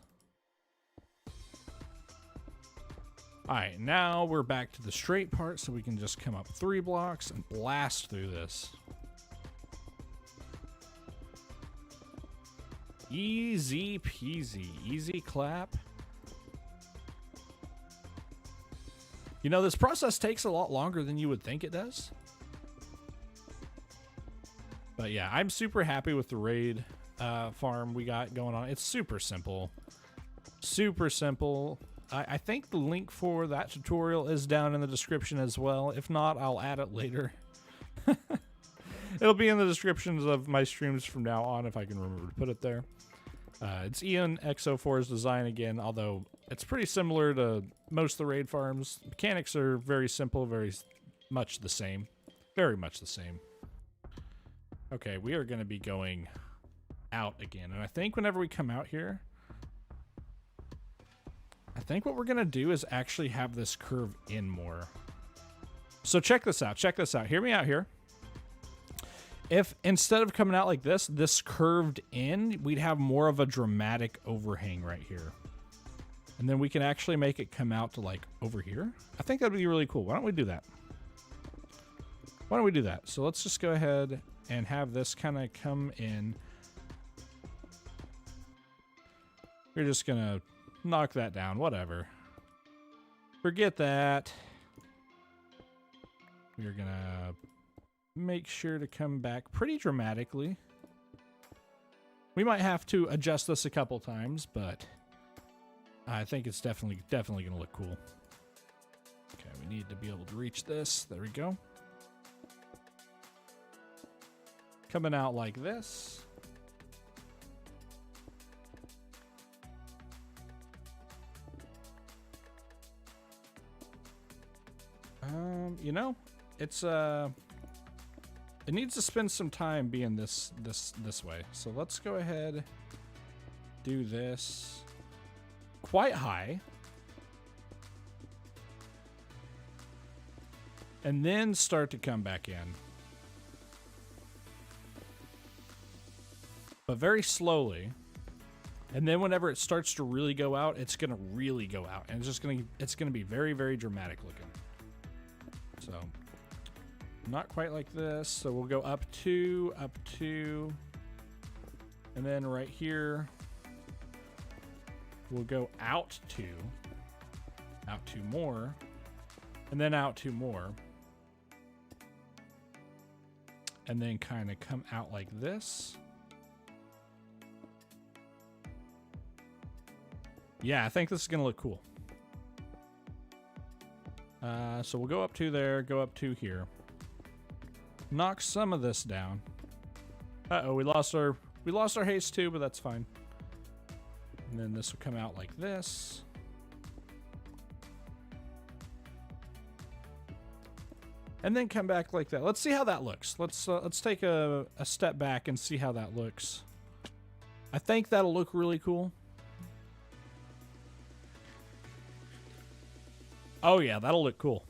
All right, now we're back to the straight part, so we can just come up 3 blocks and blast through this. Easy peasy, easy clap. You know, this process takes a lot longer than you would think it does. But yeah, I'm super happy with the raid farm we got going on. It's super simple. Super simple. I think the link for that tutorial is down in the description as well. If not, I'll add it later. It'll be in the descriptions of my streams from now on if I can remember to put it there. It's Ian X04's design again, although it's pretty similar to most of the raid farms. Mechanics are very simple, very much the same. Very much the same. Okay, we are going to be going out again. And I think whenever we come out here, I think what we're going to do is actually have this curve in more. So check this out. Check this out. Hear me out here. If instead of coming out like this curved in, we'd have more of a dramatic overhang right here. And then we can actually make it come out to like over here. I think that'd be really cool. Why don't we do that? Why don't we do that? So let's just go ahead and have this kind of come in. We're just going to knock that down. Whatever. Forget that. We're going to make sure to come back pretty dramatically. We might have to adjust this a couple times, but I think it's definitely going to look cool. Okay, we need to be able to reach this. There we go. Coming out like this. You know, it's it needs to spend some time being this way. So let's go ahead, do this quite high, and then start to come back in, but very slowly. And then whenever it starts to really go out, it's gonna really go out, and it's gonna be very, very dramatic looking. So not quite like this. So we'll go up two, and then right here we'll go out two more, and then out 2 more, and then kind of come out like this. Yeah, I think this is gonna look cool. So we'll go up 2 there, go up 2 here. Knock some of this down. Uh-oh, we lost our haste too, but that's fine. And then this will come out like this. And then come back like that. Let's see how that looks. Let's take a step back and see how that looks. I think that'll look really cool. Oh yeah, that'll look cool.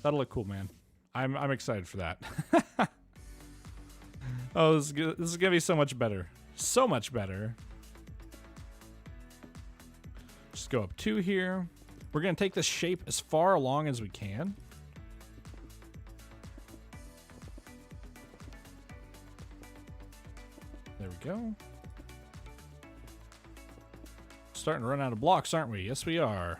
That'll look cool, man. I'm excited for that. Oh, this is gonna be so much better. So much better. Just go up 2 here. We're gonna take this shape as far along as we can. There we go. Starting to run out of blocks, aren't we? Yes, we are.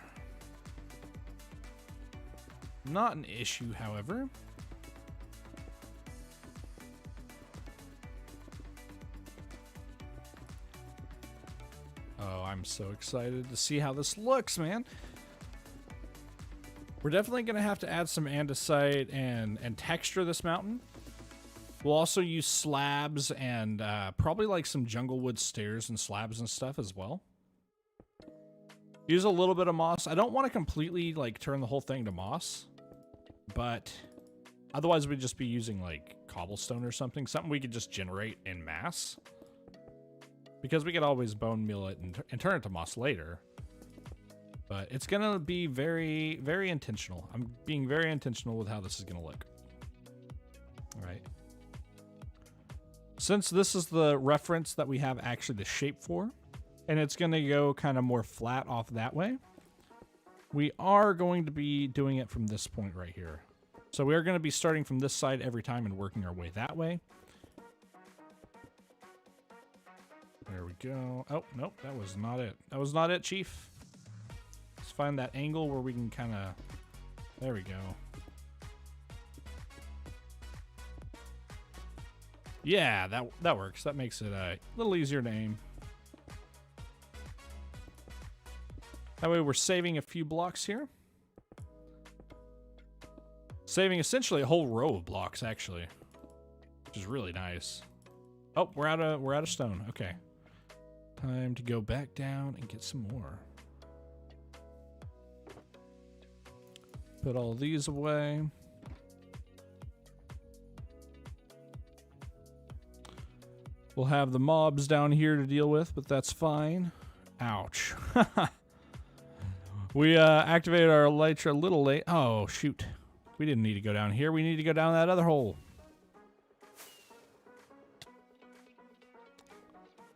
Not an issue, however. Oh, I'm so excited to see how this looks, man. We're definitely going to have to add some andesite and texture this mountain. We'll also use slabs and probably like some jungle wood stairs and slabs and stuff as well. Use a little bit of moss. I don't want to completely like turn the whole thing to moss, but otherwise we'd just be using like cobblestone or something we could just generate en masse. because we could always bone meal it and turn it to moss later. But it's going to be very, very intentional. I'm being very intentional with how this is going to look. All right. Since this is the reference that we have actually the shape for, and it's going to go kind of more flat off that way, we are going to be doing it from this point right here. So we are going to be starting from this side every time and working our way that way. There we go. Oh, nope, that was not it. That was not it, Chief. Let's find that angle where we can kind of... There we go. Yeah, that works. That makes it a little easier to aim. That way we're saving a few blocks here. Saving essentially a whole row of blocks, actually. Which is really nice. Oh, we're out of stone. Okay. Time to go back down and get some more. Put all these away. We'll have the mobs down here to deal with, but that's fine. Ouch. We activated our elytra a little late. Oh, shoot. We didn't need to go down here. We need to go down that other hole.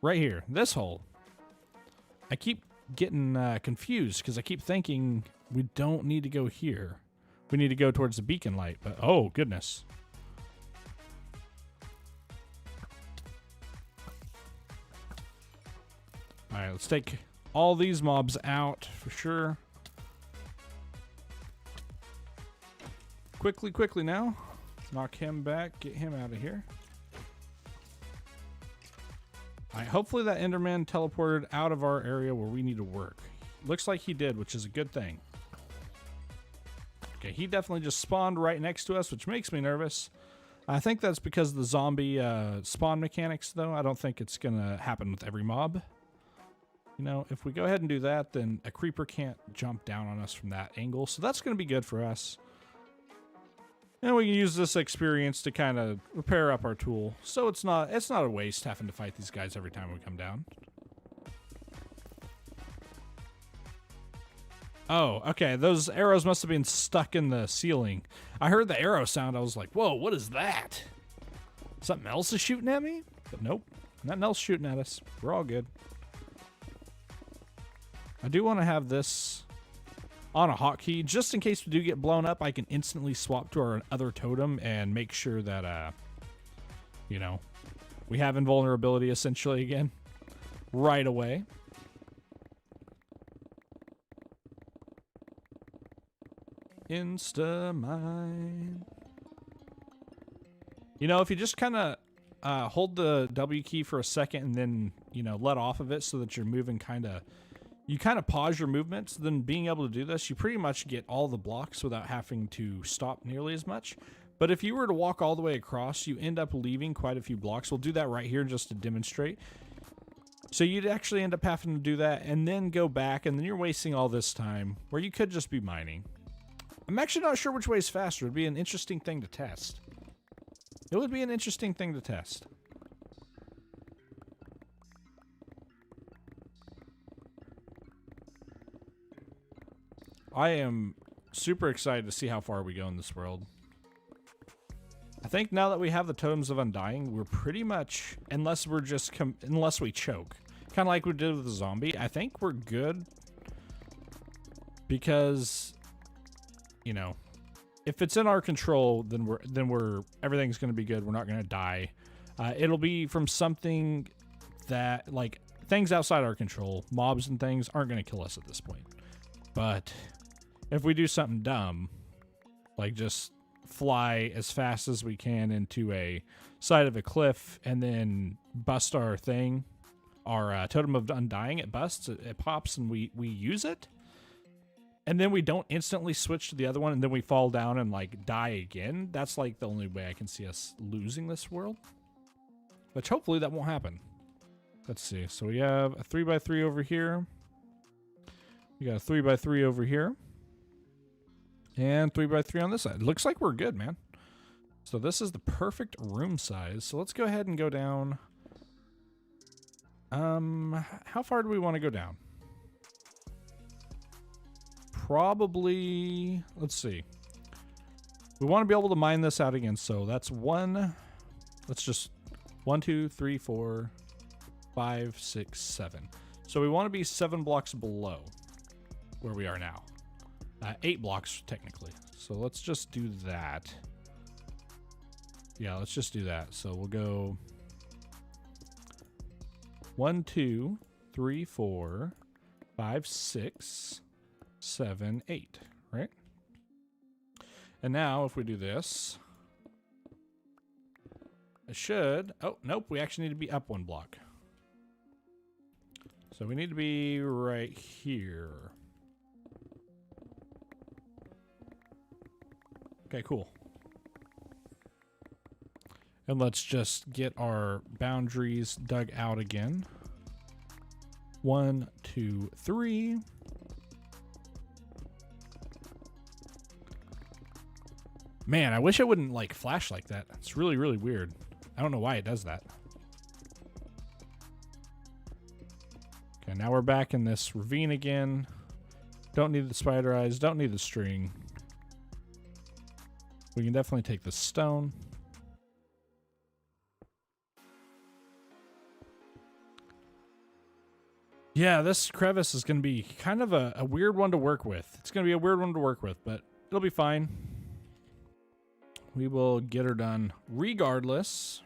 Right here. This hole. I keep getting confused because I keep thinking we don't need to go here. We need to go towards the beacon light, but oh, goodness. All right, let's take all these mobs out for sure. Quickly now. Knock him back. Get him out of here. All right, hopefully that Enderman teleported out of our area where we need to work. Looks like he did, which is a good thing. Okay, he definitely just spawned right next to us, which makes me nervous. I think that's because of the zombie spawn mechanics, though. I don't think it's going to happen with every mob. You know, if we go ahead and do that, then a creeper can't jump down on us from that angle. So that's going to be good for us. And we can use this experience to kind of repair up our tool. So it's not a waste having to fight these guys every time we come down. Oh, okay. Those arrows must have been stuck in the ceiling. I heard the arrow sound. I was like, whoa, what is that? Something else is shooting at me? But nope. Nothing else shooting at us. We're all good. I do want to have this on a hotkey, just in case we do get blown up. I can instantly swap to our other totem and make sure that, you know, we have invulnerability essentially again right away. Insta-mine. You know, if you just kind of hold the W key for a second and then, you know, let off of it so that you're moving you kind of pause your movements, then being able to do this, you pretty much get all the blocks without having to stop nearly as much. But if you were to walk all the way across, you end up leaving quite a few blocks. We'll do that right here just to demonstrate. So you'd actually end up having to do that and then go back, and then you're wasting all this time where you could just be mining. I'm actually not sure which way is faster. It would be an interesting thing to test. It would be an interesting thing to test. I am super excited to see how far we go in this world. I think now that we have the Totems of Undying, we're pretty much, unless we choke, kind of like we did with the zombie, I think we're good. Because, you know, if it's in our control, then everything's going to be good. We're not going to die. It'll be from something that, like, things outside our control, mobs and things aren't going to kill us at this point. But if we do something dumb, like just fly as fast as we can into a side of a cliff and then bust our thing, our Totem of Undying, it busts, it pops, and we use it, and then we don't instantly switch to the other one, and then we fall down and like die again, that's like the only way I can see us losing this world, which hopefully that won't happen. Let's see. So we have a 3x3 over here. We got a 3x3 over here. And 3x3 on this side. Looks like we're good, man. So this is the perfect room size. So let's go ahead and go down How far do we want to go down? Probably, let's see. We want to be able to mine this out again, so that's one. Let's just 1, 2, 3, 4, 5, 6, 7. So we want to be 7 blocks below where we are now. 8 blocks technically. So let's just do that. Yeah, let's just do that. So we'll go 1, 2, 3, 4, 5, 6, 7, 8, right? And now if we do this, it should, oh, nope, we actually need to be up 1 block. So we need to be right here. Okay, cool. And let's just get our boundaries dug out again. 1, 2, 3. Man, I wish it wouldn't like flash like that. It's really, really weird. I don't know why it does that. Okay, now we're back in this ravine again. Don't need the spider eyes, don't need the string. We can definitely take the stone. Yeah, this crevice is going to be kind of a weird one to work with. It's going to be a weird one to work with, but it'll be fine. We will get her done regardless.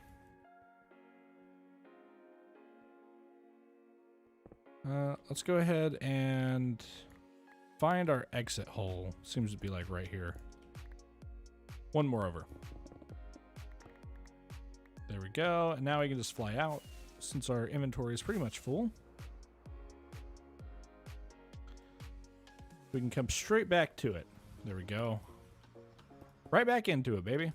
Let's go ahead and find our exit hole. Seems to be like right here. One more over. There we go. And now we can just fly out since our inventory is pretty much full. We can come straight back to it. There we go. Right back into it, baby.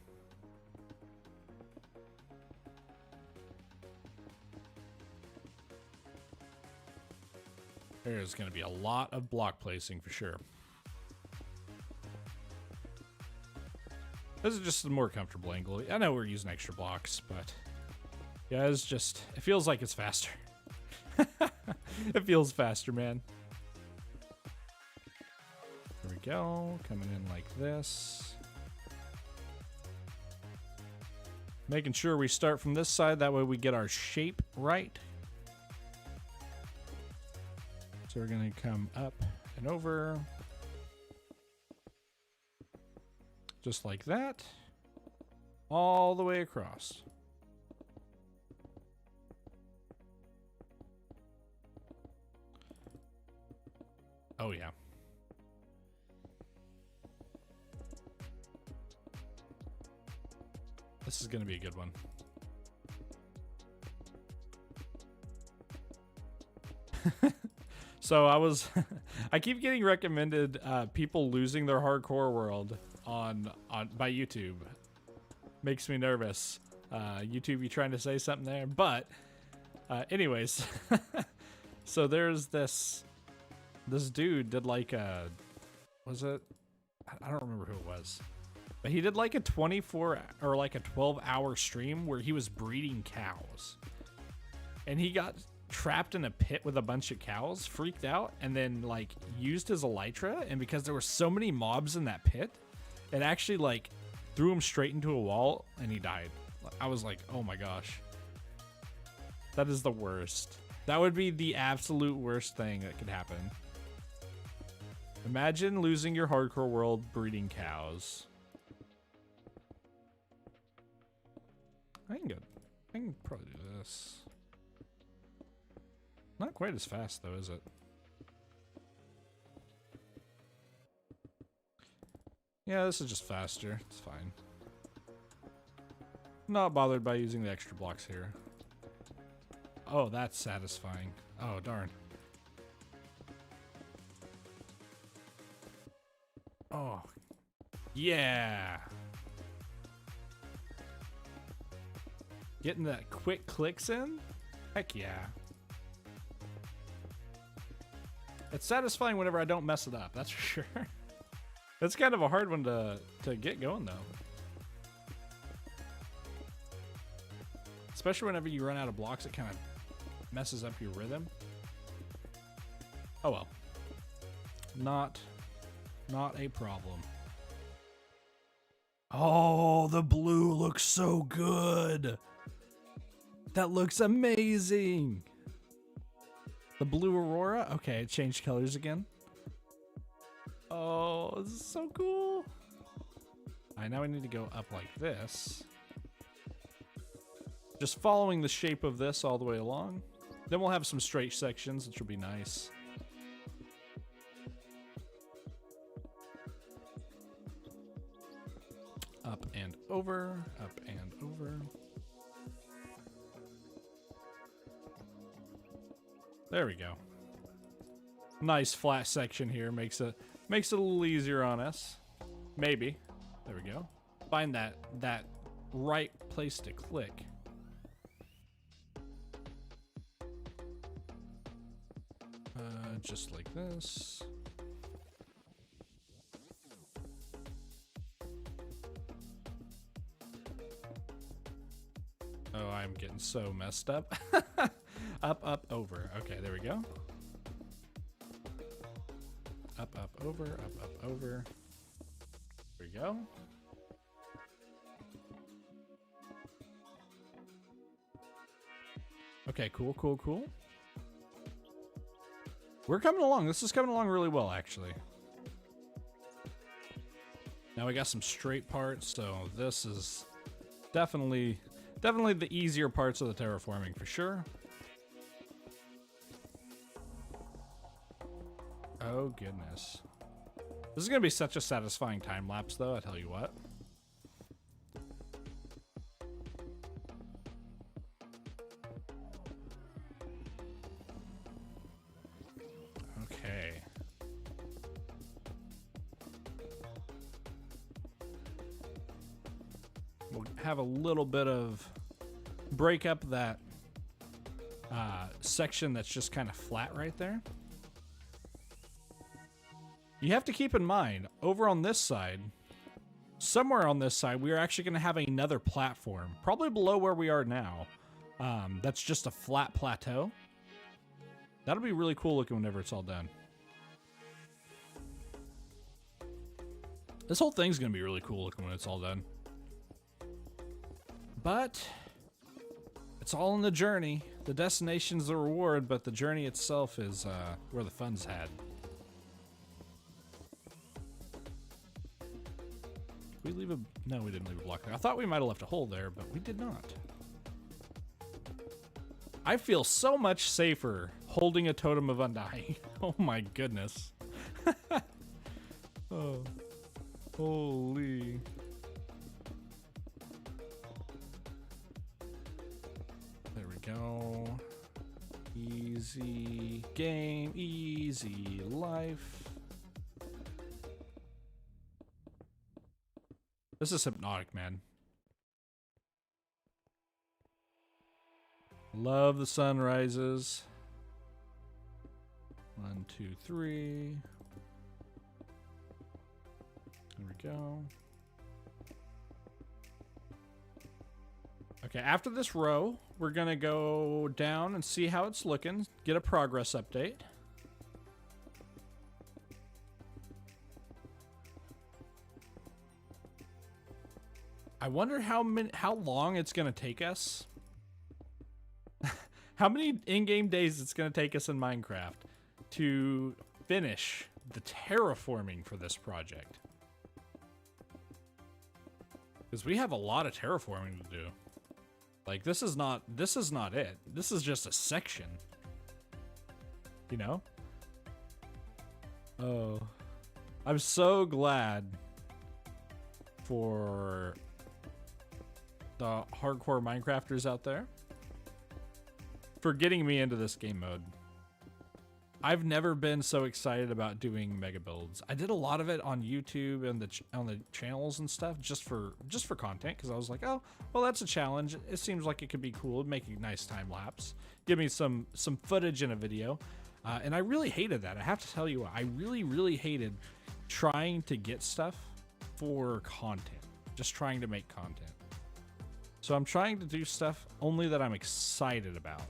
There's going to be a lot of block placing for sure. This is just a more comfortable angle. I know we're using extra blocks, but yeah, it's just, it feels like it's faster. It feels faster, man. There we go. Coming in like this. Making sure we start from this side, that way we get our shape right. So we're going to come up and over. Just like that. All the way across. Oh yeah. This is going to be a good one. So I keep getting recommended people losing their hardcore world on by YouTube. Makes me nervous. YouTube, you trying to say something there? But anyways, so there's this dude did like a, was it? I don't remember who it was. But he did like a 24 or like a 12-hour stream where he was breeding cows. And he got trapped in a pit with a bunch of cows, freaked out, and then like used his elytra. And because there were so many mobs in that pit, it actually like threw him straight into a wall and he died. I was like, oh my gosh. That is the worst. That would be the absolute worst thing that could happen. Imagine losing your hardcore world breeding cows. I can probably do this. Not quite as fast though, is it? Yeah, this is just faster. It's fine. Not bothered by using the extra blocks here. Oh, that's satisfying. Oh, darn. Oh, yeah. Getting that quick clicks in? Heck yeah. It's satisfying whenever I don't mess it up, that's for sure. That's kind of a hard one to get going though. Especially whenever you run out of blocks, it kind of messes up your rhythm. Oh well. Not a problem. Oh, the blue looks so good. That looks amazing. The blue aurora? Okay, it changed colors again. Oh, this is so cool. All right, now we need to go up like this. Just following the shape of this all the way along. Then we'll have some straight sections, which will be nice. Up and over, up and over. There we go. Nice flat section here. Makes it a little easier on us. Maybe. There we go. Find that right place to click. Just like this. Oh, I'm getting so messed up. Up, up, over. Okay, there we go. Up, up, over, up, up, over. There we go. Okay, cool, cool, cool. We're coming along. This is coming along really well, actually. Now we got some straight parts, so this is definitely the easier parts of the terraforming for sure. Oh goodness. This is gonna be such a satisfying time lapse though, I tell you what. Okay. We'll have a little bit of break up that section that's just kind of flat right there. You have to keep in mind, over on this side, somewhere on this side, we are actually going to have another platform, probably below where we are now. That's just a flat plateau. That'll be really cool looking whenever it's all done. This whole thing's going to be really cool looking when it's all done. But it's all in the journey. The destination's the reward, but the journey itself is where the fun's had. We leave a... No, we didn't leave a block there. I thought we might have left a hole there, but we did not. I feel so much safer holding a totem of undying. Oh my goodness. Oh. Holy. There we go. Easy game, easy life. This is hypnotic, man. Love the sunrises. 1, 2, 3. There we go. Okay, after this row, we're gonna go down and see how it's looking. Get a progress update. I wonder how long it's gonna take us. How many in-game days it's gonna take us in Minecraft to finish the terraforming for this project. Because we have a lot of terraforming to do. Like this is not it. This is just a section. You know? Oh. I'm so glad for the hardcore Minecrafters out there for getting me into this game mode. I've never been so excited about doing mega builds. I did a lot of it on YouTube and on the channels and stuff just for content, because I was like, oh, well, that's a challenge. It seems like it could be cool, make a nice time lapse, give me some footage in a video, and I really hated that. I have to tell you what, I really hated trying to get stuff for content, just trying to make content. So I'm trying to do stuff only that I'm excited about.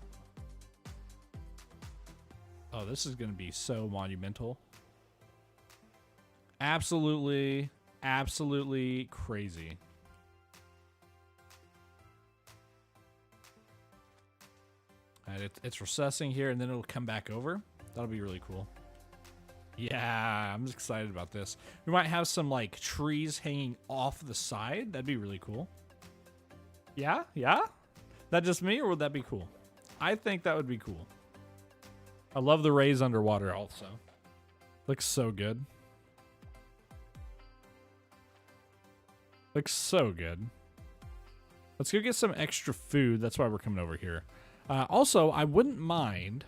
Oh, this is going to be so monumental. Absolutely, absolutely crazy. And it's recessing here, and then it'll come back over. That'll be really cool. Yeah, I'm just excited about this. We might have some, like, trees hanging off the side. That'd be really cool. Yeah? Yeah? That just me, or would that be cool? I think that would be cool. I love the rays underwater also. Looks so good. Looks so good. Let's go get some extra food. That's why we're coming over here. Also, I wouldn't mind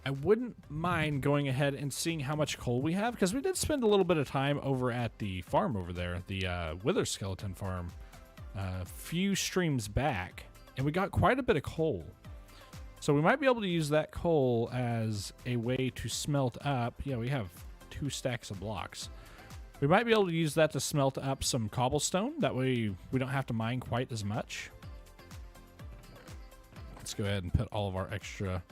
going ahead and seeing how much coal we have, because we did spend a little bit of time over at the farm over there, the Wither Skeleton farm, a few streams back, and we got quite a bit of coal. So we might be able to use that coal as a way to smelt up. Yeah, we have 2 stacks of blocks. We might be able to use that to smelt up some cobblestone. That way we don't have to mine quite as much. Let's go ahead and put all of our extra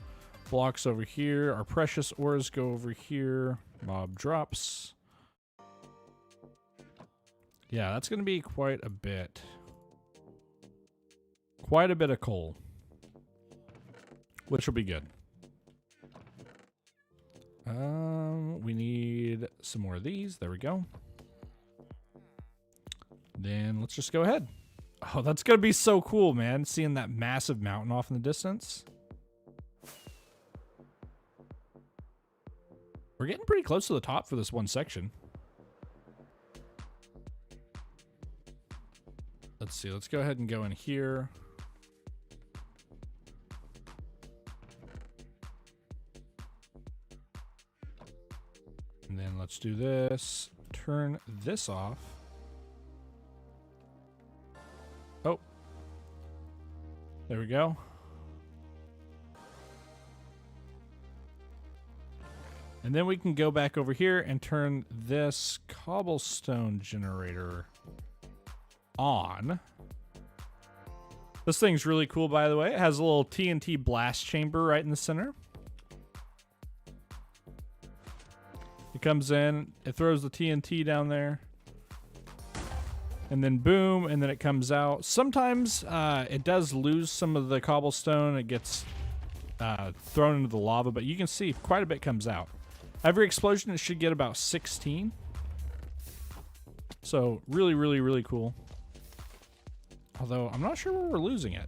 blocks over here. Our precious ores go over here. Mob drops. Yeah, that's going to be quite a bit. Quite a bit of coal. Which will be good. We need some more of these. There we go. Then let's just go ahead. Oh, that's going to be so cool, man. Seeing that massive mountain off in the distance. We're getting pretty close to the top for this one section. Let's see. Let's go ahead and go in here. And then let's do this. Turn this off. Oh. There we go. And then we can go back over here and turn this cobblestone generator on. This thing's really cool, by the way. It has a little TNT blast chamber right in the center. It comes in, it throws the TNT down there. And then boom, and then it comes out. Sometimes it does lose some of the cobblestone. It gets thrown into the lava, but you can see quite a bit comes out. Every explosion, it should get about 16. So really, really, really cool. Although I'm not sure where we're losing it.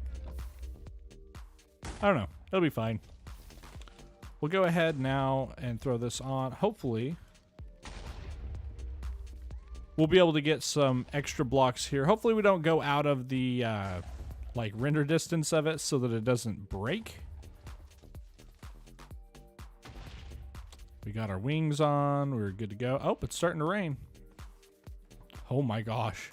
I don't know. It'll be fine. We'll go ahead now and throw this on. Hopefully, we'll be able to get some extra blocks here. Hopefully we don't go out of the like render distance of it so that it doesn't break. We got our wings on. We're good to go. Oh, it's starting to rain. Oh my gosh.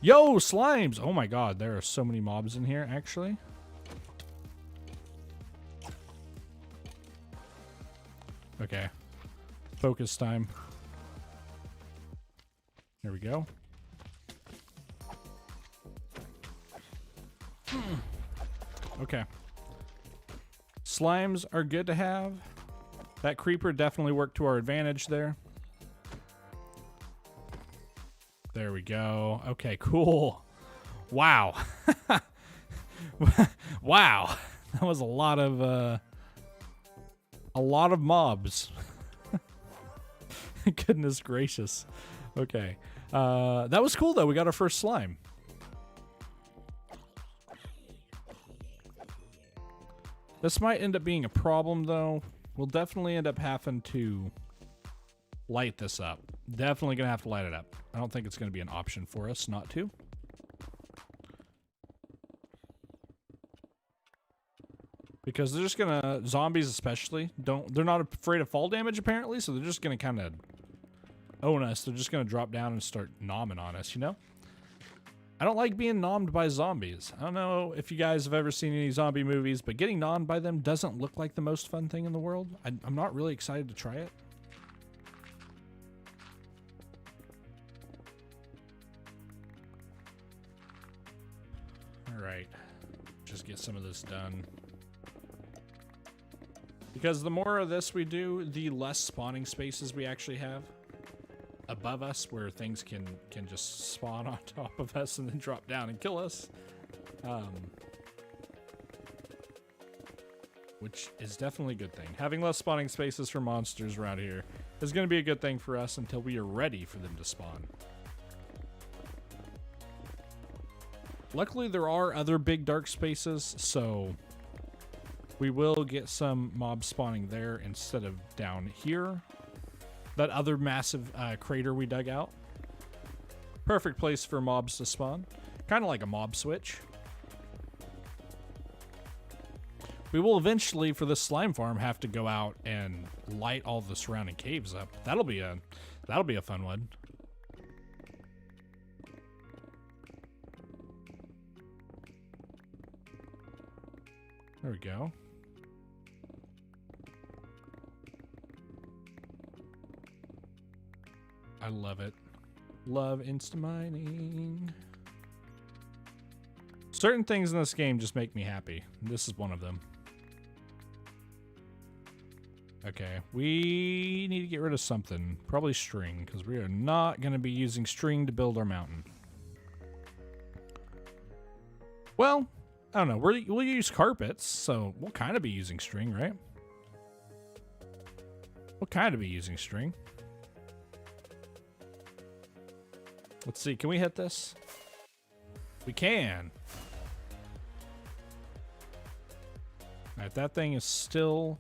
Yo, slimes. Oh my god, there are so many mobs in here, actually. Okay. Focus time. There we go. Okay. Slimes are good to have. That creeper definitely worked to our advantage there. There we go. Okay, cool. Wow. Wow. That was a lot of mobs. Goodness gracious. Okay. That was cool though. We got our first slime. This might end up being a problem though. We'll definitely end up having to light this up. Definitely gonna have to light it up. I don't think it's gonna be an option for us not to. Because they're just gonna, zombies especially, they're not afraid of fall damage apparently, so they're just gonna kind of own us. They're just gonna drop down and start nomming on us, you know? I don't like being nommed by zombies. I don't know if you guys have ever seen any zombie movies, but getting nommed by them doesn't look like the most fun thing in the world. I'm not really excited to try it. All right, just get some of this done. Because the more of this we do, the less spawning spaces we actually have above us, where things can just spawn on top of us and then drop down and kill us. Which is definitely a good thing. Having less spawning spaces for monsters around here is going to be a good thing for us until we are ready for them to spawn. Luckily, there are other big dark spaces, so we will get some mobs spawning there instead of down here. That other massive crater we dug out. Perfect place for mobs to spawn. Kind of like a mob switch. We will eventually, for this slime farm, have to go out and light all the surrounding caves up. That'll be a fun one. There we go. I love it. Love insta-mining. Certain things in this game just make me happy. This is one of them. Okay, we need to get rid of something. Probably string, because we are not going to be using string to build our mountain. Well, I don't know. We'll use carpets, so we'll kind of be using string, right? We'll kind of be using string. Let's see. Can we hit this? We can. All right, that thing is still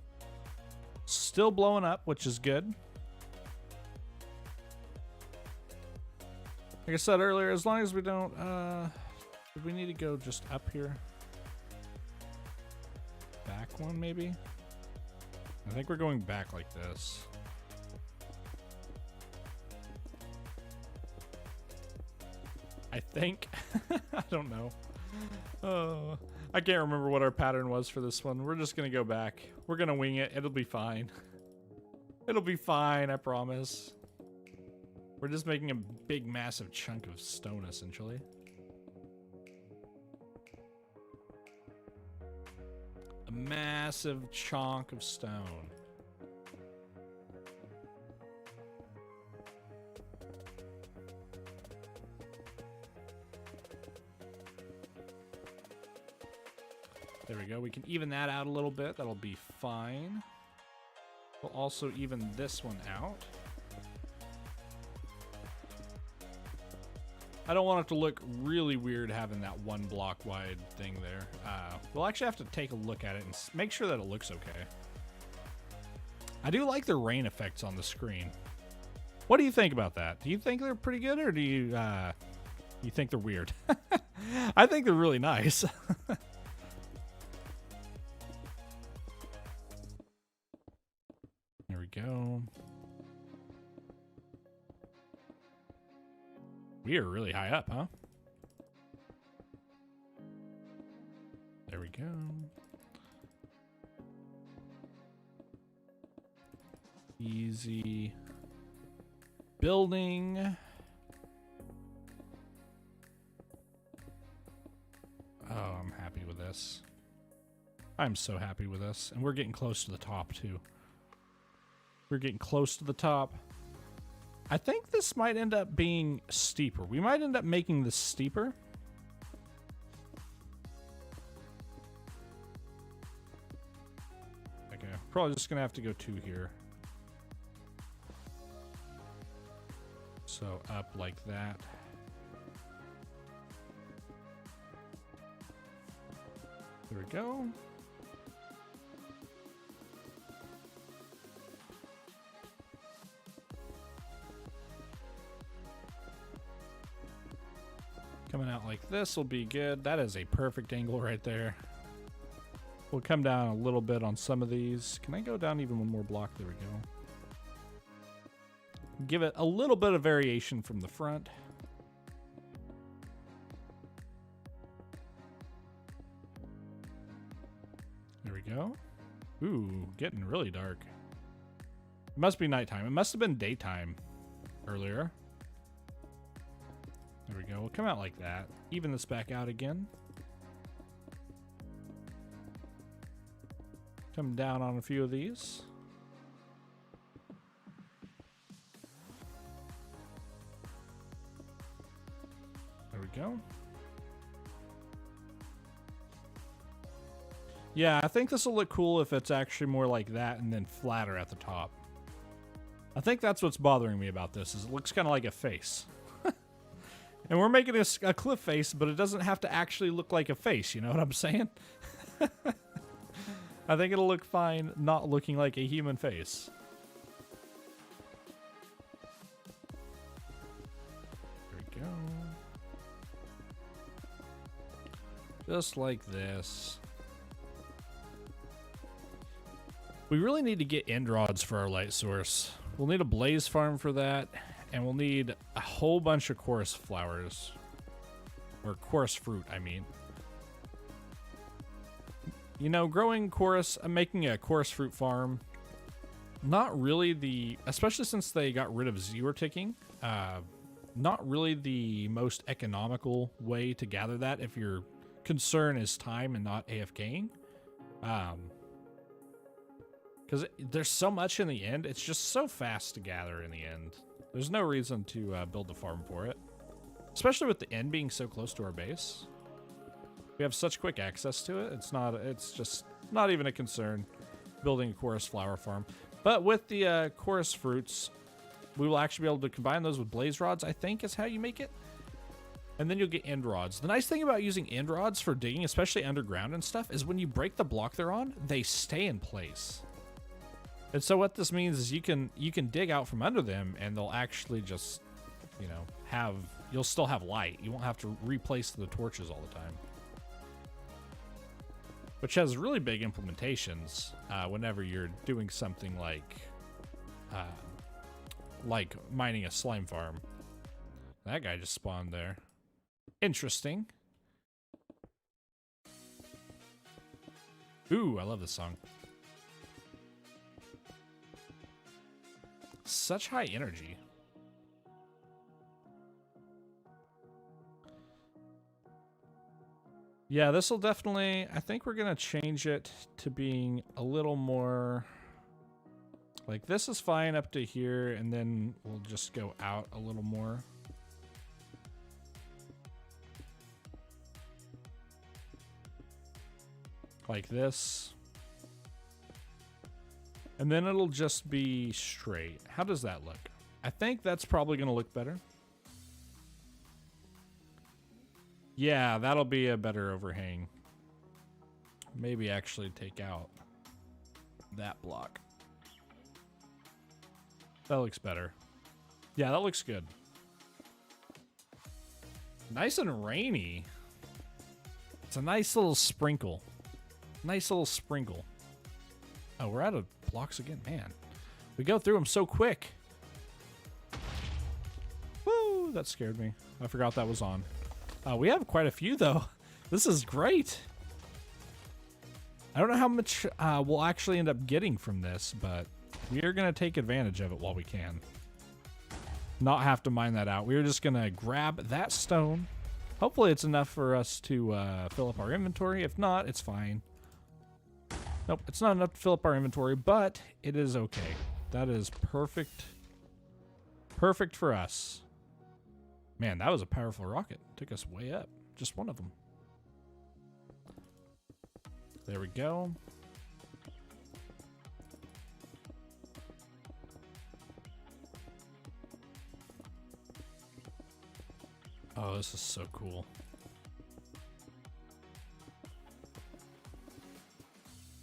blowing up, which is good. Like I said earlier, as long as we don't, do we need to go just up here? Back one, maybe? I think we're going back like this. I think. I don't know. Oh, I can't remember what our pattern was for this one. We're just going to go back. We're going to wing it. It'll be fine. It'll be fine, I promise. We're just making a big, massive chunk of stone, essentially. A massive chunk of stone. There we go. We can even that out a little bit. That'll be fine. We'll also even this one out. I don't want it to look really weird having that one block wide thing there. We'll actually have to take a look at it and make sure that it looks okay. I do like the rain effects on the screen. What do you think about that? Do you think they're pretty good, or do you think they're weird? I think they're really nice. There we go. We are really high up, huh? There we go. Easy building. Oh, I'm happy with this. I'm so happy with this. And we're getting close to the top, too. We're getting close to the top. I think this might end up being steeper. We might end up making this steeper. Okay, probably just gonna have to go 2 here. So up like that. There we go. Coming out like this will be good. That is a perfect angle right there. We'll come down a little bit on some of these. Can I go down even one more block? There we go. Give it a little bit of variation from the front. There we go. Ooh, getting really dark. It must be nighttime. It must have been daytime earlier. There we go. We'll come out like that. Even this back out again. Come down on a few of these. There we go. Yeah, I think this will look cool if it's actually more like that and then flatter at the top. I think that's what's bothering me about this, is it looks kind of like a face. And we're making a cliff face, but it doesn't have to actually look like a face, you know what I'm saying? I think it'll look fine not looking like a human face. There we go. Just like this. We really need to get end rods for our light source. We'll need a blaze farm for that, and we'll need a whole bunch of chorus flowers. Or chorus fruit, I mean. You know, growing chorus, making a chorus fruit farm, not really especially since they got rid of zero ticking, not really the most economical way to gather that if your concern is time and not AFKing. Because there's so much in the end, it's just so fast to gather in the end. There's no reason to build the farm for it. Especially with the end being so close to our base. We have such quick access to it, it's just not even a concern building a chorus flower farm. But with the chorus fruits, we will actually be able to combine those with blaze rods, I think is how you make it. And then you'll get end rods. The nice thing about using end rods for digging, especially underground and stuff, is when you break the block they're on, they stay in place. And so what this means is you can dig out from under them and they'll actually just, you know, you'll still have light. You won't have to replace the torches all the time. Which has really big implementations whenever you're doing something like mining a slime farm. That guy just spawned there. Interesting. Ooh, I love this song. Such high energy. Yeah, this will definitely, I think we're going to change it to being a little more, like this is fine up to here, and then we'll just go out a little more. Like this. And then it'll just be straight. How does that look? I think that's probably going to look better. Yeah, that'll be a better overhang. Maybe actually take out that block. That looks better. Yeah, that looks good. Nice and rainy. It's a nice little sprinkle. Nice little sprinkle. Oh, we're out of blocks again. Man, we go through them so quick. Woo, that scared me. I forgot that was on. We have quite a few, though. This is great. I don't know how much we'll actually end up getting from this, but we are going to take advantage of it while we can. Not have to mine that out. We're just going to grab that stone. Hopefully it's enough for us to fill up our inventory. If not, it's fine. Nope, it's not enough to fill up our inventory, but it is okay. That is perfect. Perfect for us. Man, that was a powerful rocket. Took us way up. Just one of them. There we go. Oh, this is so cool.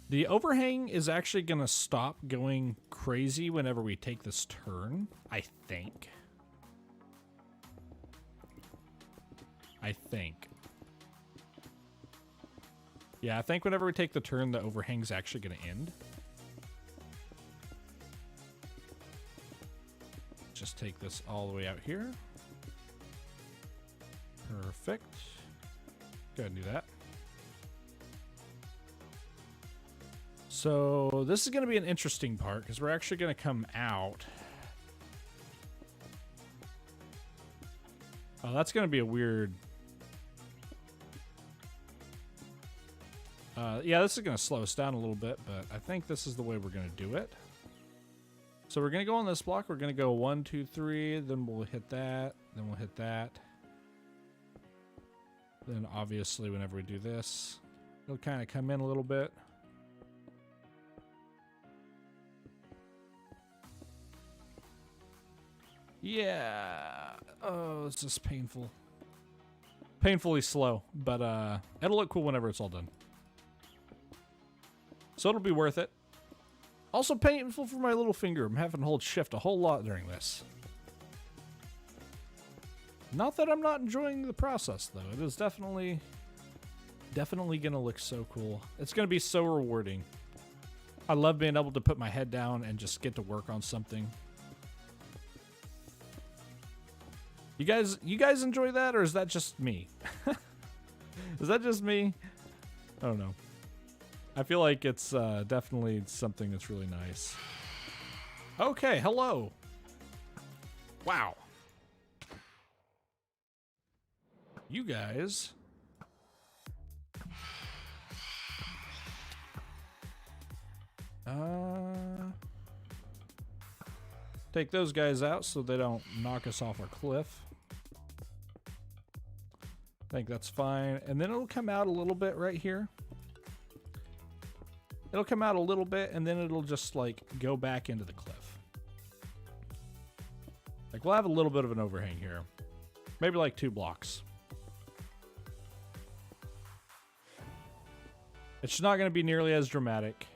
The overhang is actually going to stop going crazy whenever we take this turn, I think. Yeah, I think whenever we take the turn, the overhang's actually going to end. Just take this all the way out here. Perfect. Go ahead and do that. So this is going to be an interesting part because we're actually going to come out. Oh, that's going to be a weird. Yeah, this is going to slow us down a little bit, but I think this is the way we're going to do it. So we're going to go on this block. We're going to go 1, 2, 3. Then we'll hit that. Then we'll hit that. Then obviously whenever we do this, it'll kind of come in a little bit. Yeah. Oh, it's just painful. Painfully slow, but it'll look cool whenever it's all done. So it'll be worth it. Also painful for my little finger. I'm having to hold shift a whole lot during this. Not that I'm not enjoying the process, though. It is definitely going to look so cool. It's going to be so rewarding. I love being able to put my head down and just get to work on something. You guys enjoy that, or is that just me? Is that just me? I don't know. I feel like it's definitely something that's really nice. Okay, hello. Wow. You guys. Take those guys out so they don't knock us off our cliff. I think that's fine. And then it'll come out a little bit right here. It'll come out a little bit, and then it'll just, like, go back into the cliff. Like, we'll have a little bit of an overhang here. Maybe, like, 2 blocks. It's not going to be nearly as dramatic.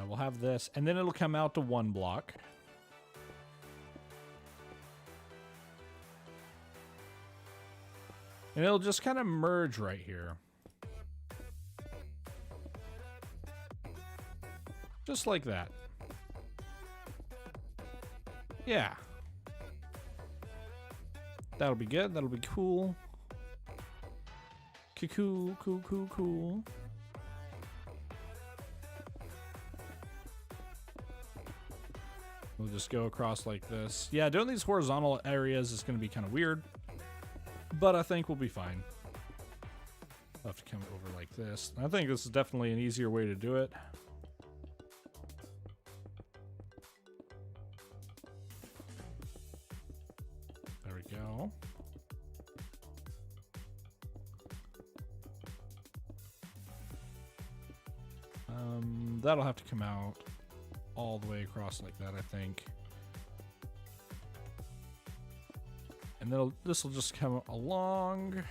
We'll have this, and then it'll come out to 1 block. And it'll just kind of merge right here. Just like that. Yeah. That'll be good. That'll be cool. Cool, cool, cool, cool. We'll just go across like this. Yeah, doing these horizontal areas is going to be kind of weird. But I think we'll be fine. I'll have to come over like this. I think this is definitely an easier way to do it. There we go. That'll have to come out all the way across like that, I think. And this will just come along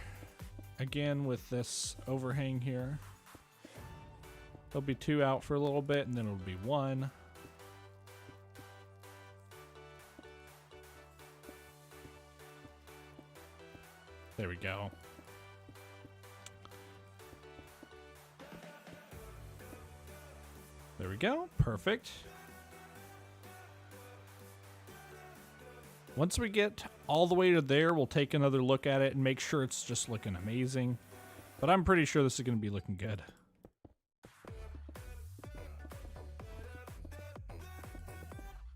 again with this overhang here. There'll be 2 out for a little bit, and then it'll be 1. There we go. There we go. Perfect. Once we get all the way to there, we'll take another look at it and make sure it's just looking amazing. But I'm pretty sure this is going to be looking good.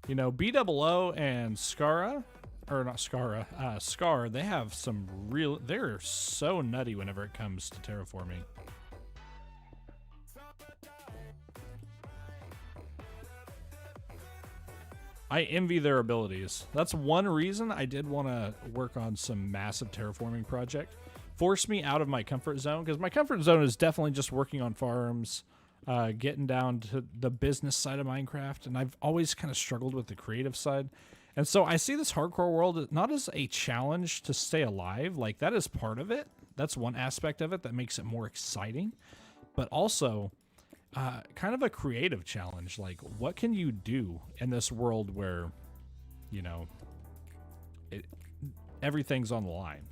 You know, BOO and Skara, or not Skara, Scar, they have some real, they're so nutty whenever it comes to terraforming. I envy their abilities. That's one reason I did want to work on some massive terraforming project. Force me out of my comfort zone, because my comfort zone is definitely just working on farms, getting down to the business side of Minecraft, and I've always kind of struggled with the creative side. And so I see this hardcore world not as a challenge to stay alive, like that is part of it. That's one aspect of it that makes it more exciting, but also kind of a creative challenge. Like, what can you do in this world where, you know, everything's on the line?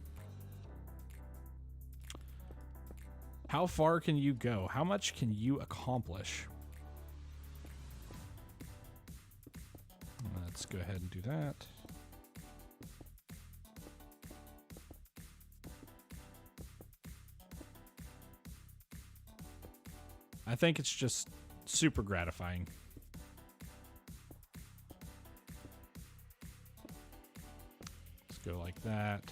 How far can you go? How much can you accomplish? Let's go ahead and do that. I think it's just super gratifying. Let's go like that.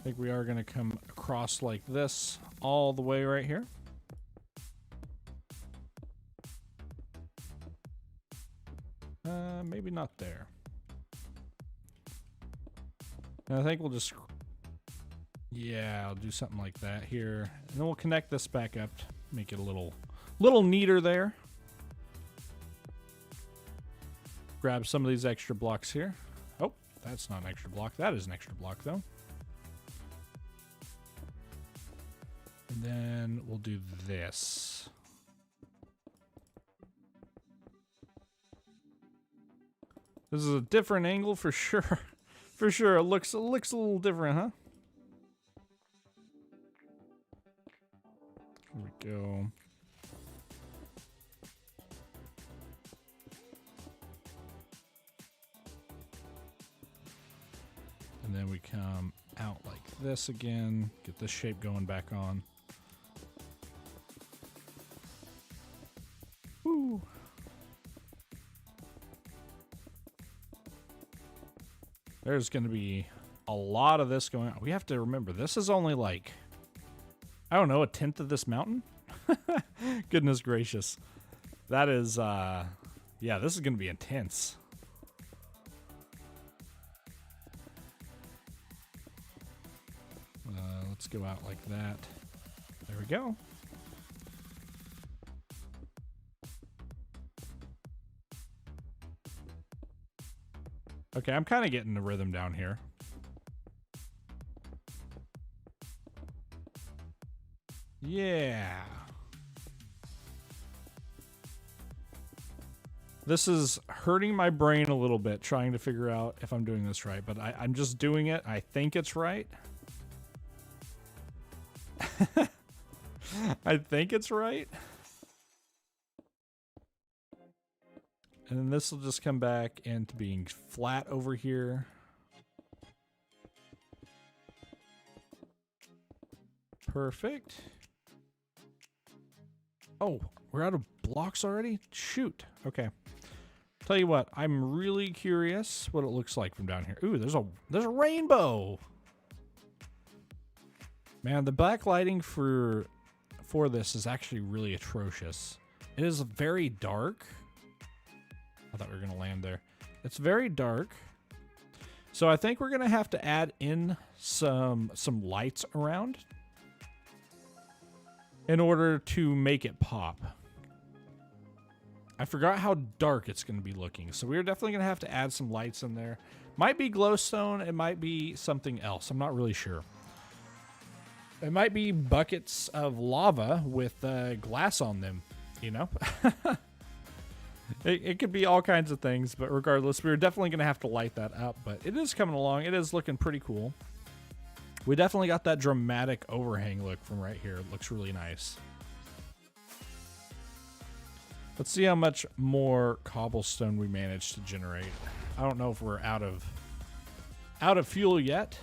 think we are going to come across like this all the way right here. Maybe not there. And I think we'll just, yeah, I'll do something like that here. And then we'll connect this back up to make it a little neater there. Grab some of these extra blocks here. Oh, that's not an extra block. That is an extra block, though. And then we'll do this. This is a different angle for sure. For sure, it looks a little different, huh? Here we go. And then we come out like this again. Get this shape going back on. Woo. There's going to be a lot of this going on. We have to remember, this is only like, I don't know, a tenth of this mountain? Goodness gracious. That is, yeah, this is going to be intense. Let's go out like that. There we go. Okay, I'm kind of getting the rhythm down here. Yeah. This is hurting my brain a little bit, trying to figure out if I'm doing this right, but I'm just doing it. I think it's right. I think it's right. And then this will just come back into being flat over here. Perfect. Oh, we're out of blocks already? Shoot. Okay. Tell you what, I'm really curious what it looks like from down here. Ooh, there's a rainbow. Man, the backlighting for this is actually really atrocious. It is very dark. I thought we were going to land there. It's very dark. So I think we're going to have to add in some lights around in order to make it pop. I forgot how dark it's going to be looking. So we're definitely going to have to add some lights in there. Might be glowstone. It might be something else. I'm not really sure. It might be buckets of lava with glass on them, you know? It could be all kinds of things, but regardless, we're definitely going to have to light that up. But it is coming along. It is looking pretty cool. We definitely got that dramatic overhang look from right here. It looks really nice. Let's see how much more cobblestone we managed to generate. I don't know if we're out of fuel yet.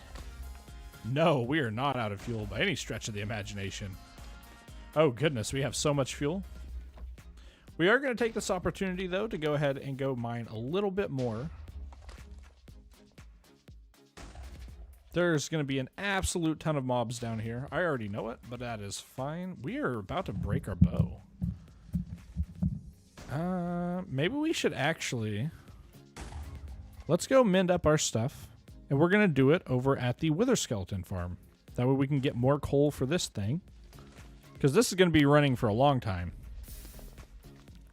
No, we are not out of fuel by any stretch of the imagination. Oh goodness, we have so much fuel. We are going to take this opportunity, though, to go ahead and go mine a little bit more. There's going to be an absolute ton of mobs down here. I already know it, but that is fine. We are about to break our bow. Maybe we should actually... Let's go mend up our stuff. And we're going to do it over at the Wither Skeleton farm. That way we can get more coal for this thing. Because this is going to be running for a long time.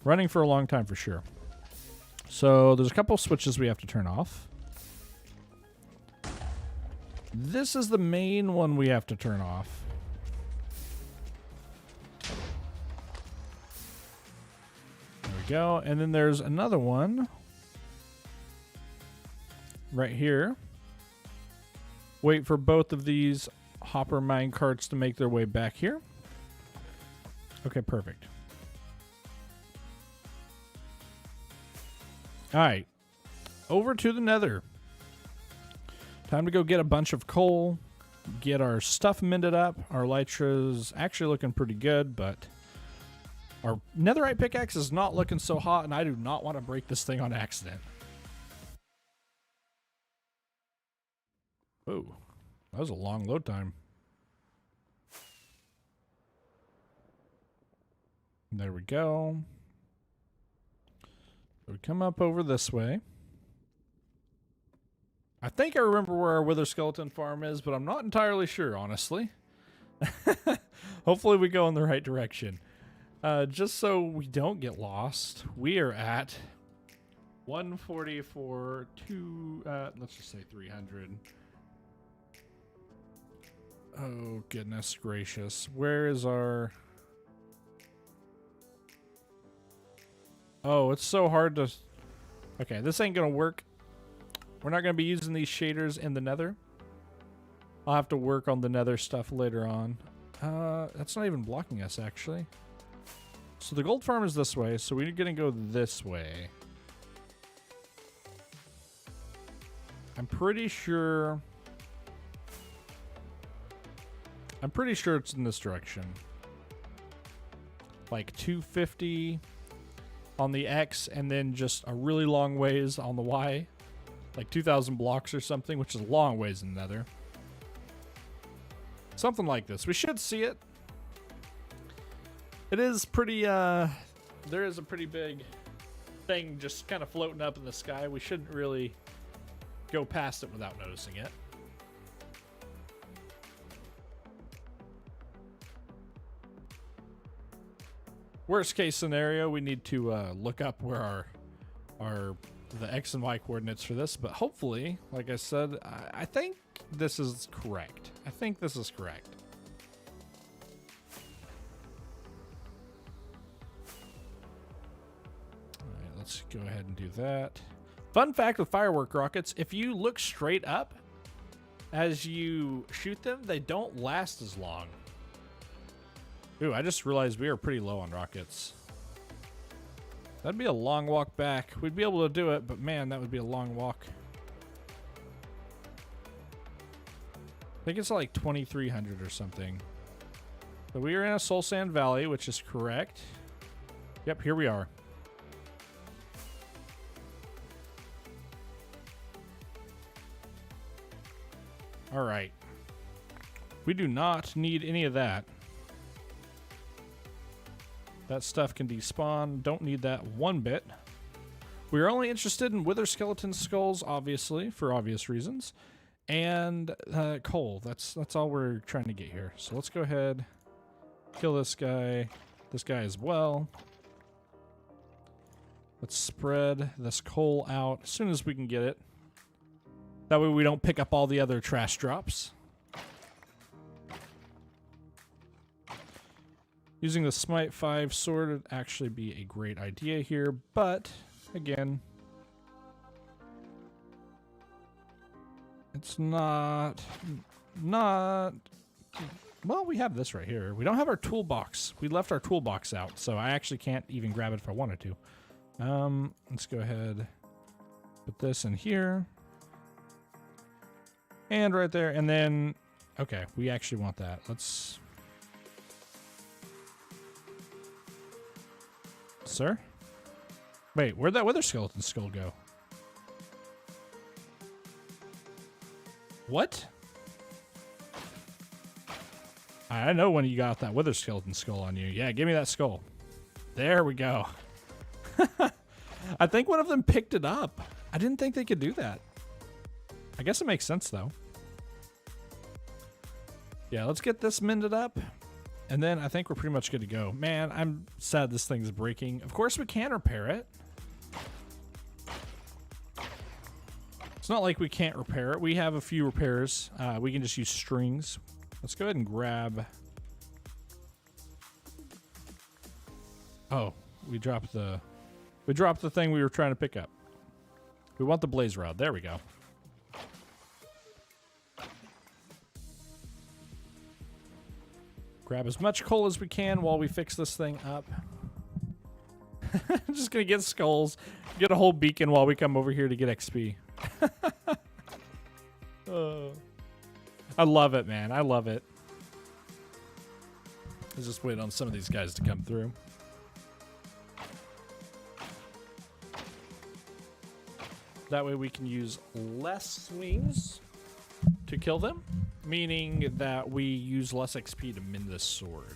Running for a long time for sure. So there's a couple switches we have to turn off. This is the main one we have to turn off. There we go. And then there's another one right here. Wait for both of these hopper mine carts to make their way back here. Okay, perfect. All right, over to the nether. Time to go get a bunch of coal, get our stuff mended up. Our elytra's actually looking pretty good, but our netherite pickaxe is not looking so hot, and I do not want to break this thing on accident. Whoa. That was a long load time. There we go. So we come up over this way. I think I remember where our wither skeleton farm is, but I'm not entirely sure, honestly. Hopefully we go in the right direction. Just so we don't get lost, we are at 144, let's just say 300. Oh, goodness gracious. Where is our... Oh, it's so hard to... Okay, this ain't gonna work. We're not gonna be using these shaders in the nether. I'll have to work on the nether stuff later on. That's not even blocking us, actually. So the gold farm is this way, so we're gonna go this way. I'm pretty sure it's in this direction. Like 250 on the X, and then just a really long ways on the Y. Like 2,000 blocks or something, which is a long ways in the nether. Something like this. We should see it. It is pretty, there is a pretty big thing just kind of floating up in the sky. We shouldn't really go past it without noticing it. Worst case scenario, we need to look up where the X and Y coordinates for this, but hopefully, like I said, I think this is correct. I think this is correct. All right, let's go ahead and do that. Fun fact with firework rockets, if you look straight up as you shoot them, they don't last as long. Ooh, I just realized we are pretty low on rockets. That'd be a long walk back. We'd be able to do it, but man, that would be a long walk. I think it's like 2,300 or something. So we are in a soul sand valley, which is correct. Yep, here we are. All right. We do not need any of that. That stuff can despawn. Don't need that one bit. We're only interested in wither skeleton skulls, obviously, for obvious reasons. And coal. That's all we're trying to get here. So let's go ahead, kill this guy as well. Let's spread this coal out as soon as we can get it. That way we don't pick up all the other trash drops. Using the Smite 5 sword would actually be a great idea here, but again, it's not, well, we have this right here. We don't have our toolbox. We left our toolbox out, so I actually can't even grab it if I wanted to. Let's go ahead, put this in here. And right there, and then, okay, we actually want that. Let's... Sir? Wait, where'd that wither skeleton skull go? What? I know when you got that wither skeleton skull on you. Yeah, give me that skull. There we go. I think one of them picked it up. I didn't think they could do that. I guess it makes sense, though. Yeah, let's get this mended up. And then I think we're pretty much good to go. Man, I'm sad this thing's breaking. Of course we can repair it. It's not like we can't repair it. We have a few repairs. We can just use strings. Let's go ahead and grab... Oh, we dropped the thing we were trying to pick up. We want the blaze rod. There we go. Grab as much coal as we can while we fix this thing up. I'm just gonna get skulls, get a whole beacon while we come over here to get XP. I love it, man. I love it. Let's just wait on some of these guys to come through. That way we can use less swings to kill them. meaning that we use less XP to mend this sword.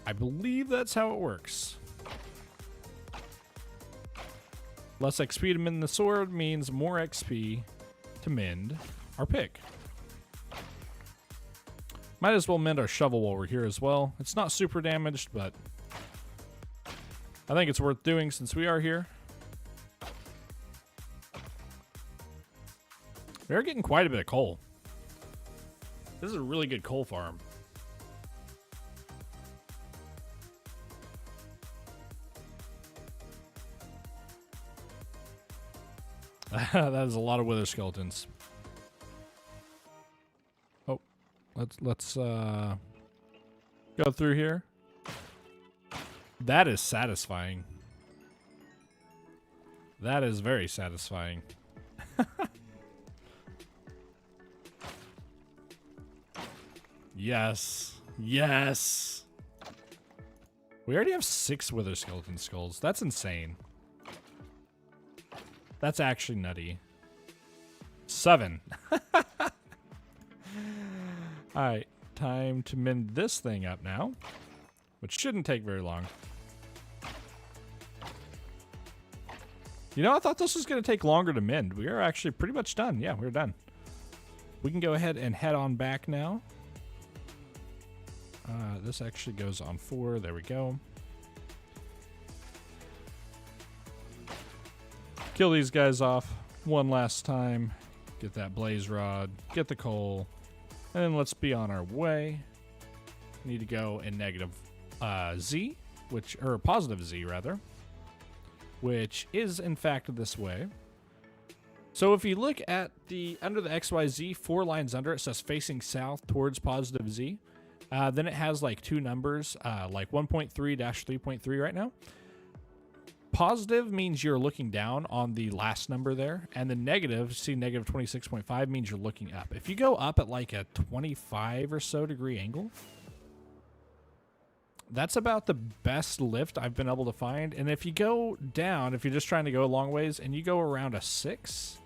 I believe that's how it works. Less XP to mend the sword means more XP to mend our pick. Might as well mend our shovel while we're here as well. It's not super damaged, but I think it's worth doing since we are here. We're getting quite a bit of coal. This is a really good coal farm. That is a lot of wither skeletons. Oh, let's go through here. That is satisfying. That is very satisfying. Yes. Yes. We already have 6 wither skeleton skulls. That's insane. That's actually nutty. 7. Alright, time to mend this thing up now, which shouldn't take very long. You know, I thought this was going to take longer to mend. We are actually pretty much done. Yeah, we're done. We can go ahead and head on back now. This actually goes on 4. There we go. Kill these guys off one last time. Get that blaze rod. Get the coal. And then let's be on our way. Need to go in negative Z, or positive Z rather, which is in fact this way. So if you look at under the XYZ, 4 lines under, it says facing south towards positive Z. Then it has like 2 numbers, like 1.3-3.3 right now. Positive means you're looking down on the last number there, and the negative, see negative 26.5, means you're looking up. If you go up at like a 25 or so degree angle, that's about the best lift I've been able to find. And if you go down, if you're just trying to go a long ways and you go around a 6,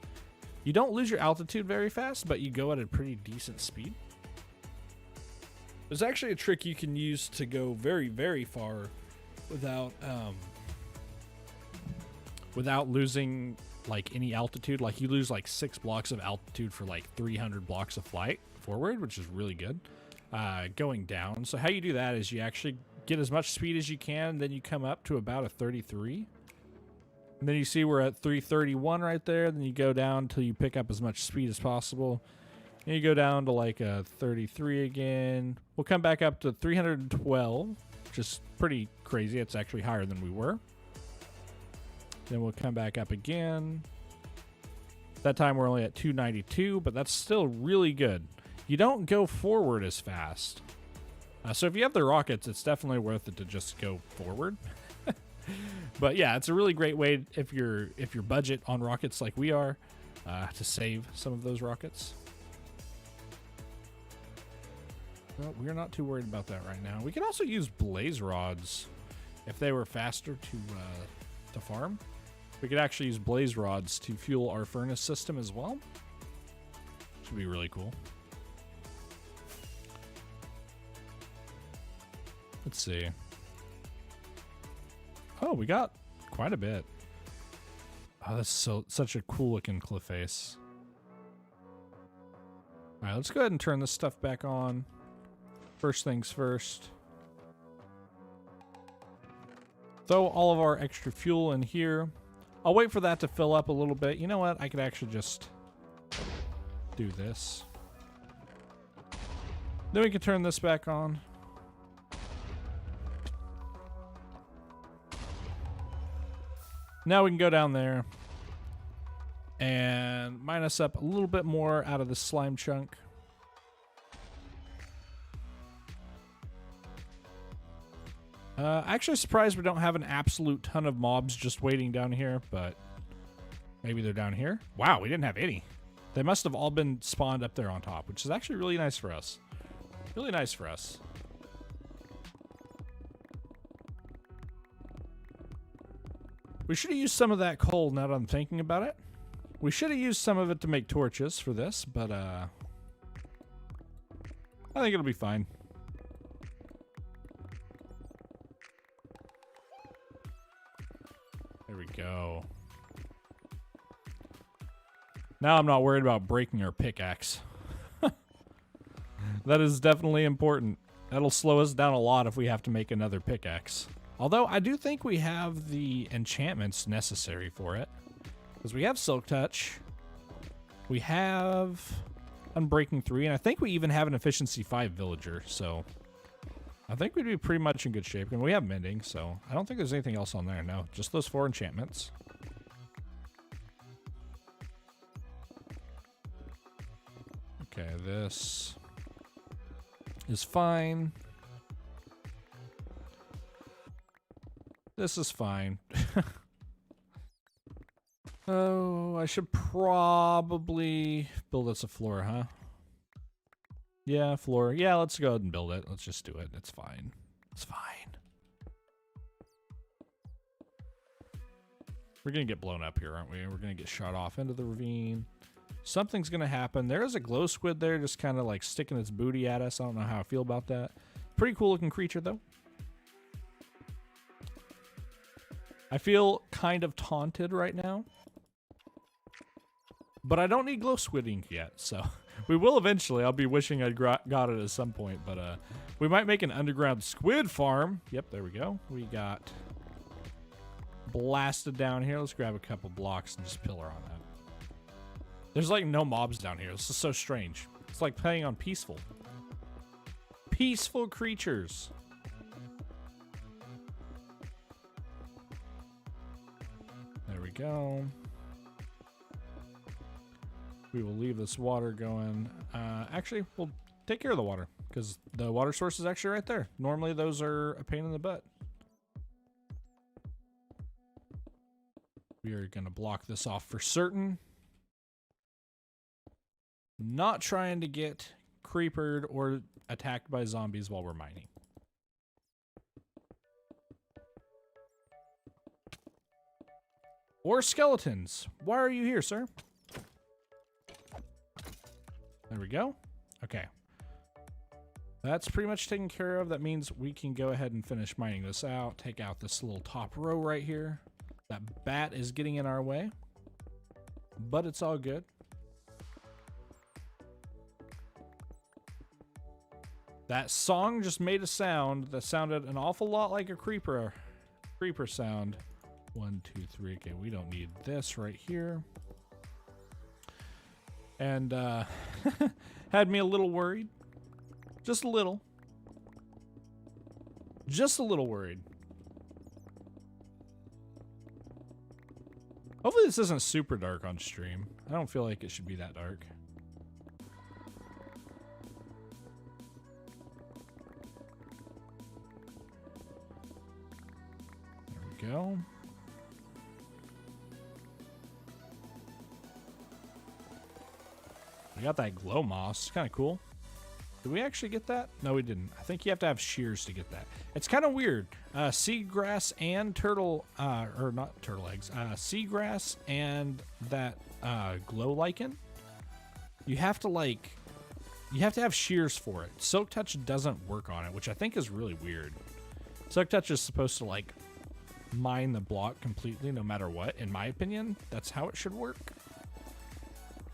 you don't lose your altitude very fast, but you go at a pretty decent speed. There's actually a trick you can use to go very, very far without losing like any altitude. Like you lose like 6 blocks of altitude for like 300 blocks of flight forward, which is really good. Going down. So how you do that is you actually get as much speed as you can, then you come up to about a 33. And then you see we're at 331 right there. Then you go down until you pick up as much speed as possible. And you go down to like a 33 again. We'll come back up to 312, which is pretty crazy. It's actually higher than we were. Then we'll come back up again. That time we're only at 292, but that's still really good. You don't go forward as fast. So if you have the rockets, it's definitely worth it to just go forward. But yeah, it's a really great way if you're budget on rockets like we are, to save some of those rockets. Well, we're not too worried about that right now. We can also use blaze rods if they were faster to farm. We could actually use blaze rods to fuel our furnace system as well. Should be really cool. Let's see. Oh, we got quite a bit. Oh, that's such a cool looking cliff face. All right, let's go ahead and turn this stuff back on. First things first. Throw all of our extra fuel in here. I'll wait for that to fill up a little bit. You know what? I could actually just do this. Then we can turn this back on. Now we can go down there and mine us up a little bit more out of the slime chunk. Actually surprised we don't have an absolute ton of mobs just waiting down here, but maybe they're down here. Wow, we didn't have any. They must have all been spawned up there on top, which is actually really nice for us. Really nice for us. We should have used some of that coal now that I'm thinking about it. We should have used some of it to make torches for this, but I think it'll be fine. There we go. Now I'm not worried about breaking our pickaxe. That is definitely important. That'll slow us down a lot if we have to make another pickaxe. Although I do think we have the enchantments necessary for it. Because we have Silk Touch. We have Unbreaking 3. And I think we even have an Efficiency 5 Villager. So I think we'd be pretty much in good shape. And we have Mending. So I don't think there's anything else on there. No, just those 4 enchantments. Okay, this is fine. This is fine. Oh, I should probably build us a floor, huh? Yeah, floor. Yeah, let's go ahead and build it. Let's just do it. It's fine. It's fine. We're gonna get blown up here, aren't we? We're gonna get shot off into the ravine. Something's gonna happen. There is a glow squid there just kind of like sticking its booty at us. I don't know how I feel about that. Pretty cool looking creature though. I feel kind of taunted right now. But I don't need glow squid ink yet, so we will eventually. I'll be wishing I'd got it at some point, but we might make an underground squid farm. Yep, there we go. We got blasted down here. Let's grab a couple blocks and just pillar on that. There's like no mobs down here. This is so strange. It's like playing on peaceful. Peaceful creatures. There we go. We will leave this water going. Actually, we'll take care of the water because the water source is actually right there. Normally those are a pain in the butt. We are going to block this off for certain. Not trying to get creepered or attacked by zombies while we're mining. Or skeletons. Why are you here, sir? There we go. Okay. That's pretty much taken care of. That means we can go ahead and finish mining this out. Take out this little top row right here. That bat is getting in our way. But it's all good. That song just made a sound that sounded an awful lot like a creeper sound. 1, 2, 3. Okay, we don't need this right here. And had me a little worried. Just a little. Just a little worried. Hopefully this isn't super dark on stream. I don't feel like it should be that dark. There we go. We got that glow moss. Kind of cool. Did we actually get that? No, we didn't. I think you have to have shears to get that. It's kind of weird. Seagrass and turtle, or not turtle eggs. Seagrass and that glow lichen. You have to have shears for it. Silk Touch doesn't work on it, which I think is really weird. Silk Touch is supposed to like mine the block completely, no matter what. In my opinion, that's how it should work.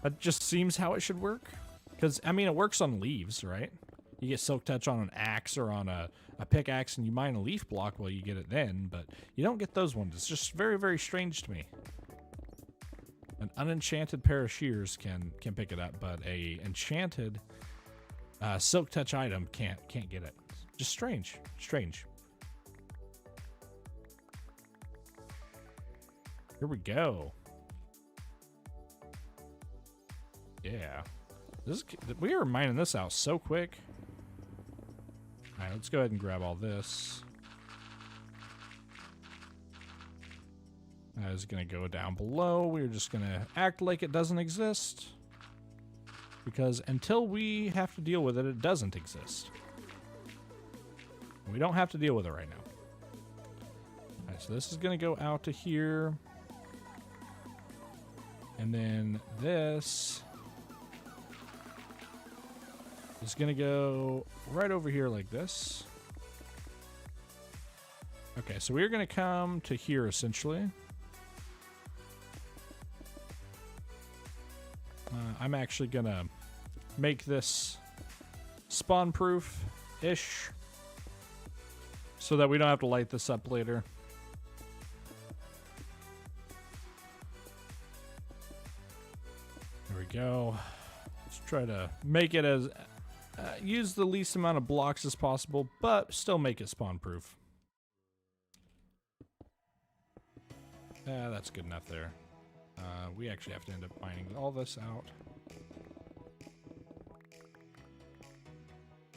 That just seems how it should work. Because, I mean, it works on leaves, right? You get Silk Touch on an axe or on a pickaxe and you mine a leaf block, well, you get it then. But you don't get those ones. It's just very, very strange to me. An unenchanted pair of shears can pick it up, but a enchanted Silk Touch item can't get it. Just strange. Strange. Here we go. Yeah. We are mining this out so quick. All right, let's go ahead and grab all this. That is going to go down below. We're just going to act like it doesn't exist. Because until we have to deal with it, it doesn't exist. We don't have to deal with it right now. All right, so this is going to go out to here. And then this is going to go right over here like this. Okay, so we're going to come to here essentially. I'm actually going to make this spawn proof-ish so that we don't have to light this up later. There we go. Let's try to make it as use the least amount of blocks as possible, but still make it spawn proof. That's good enough there. We actually have to end up mining all this out.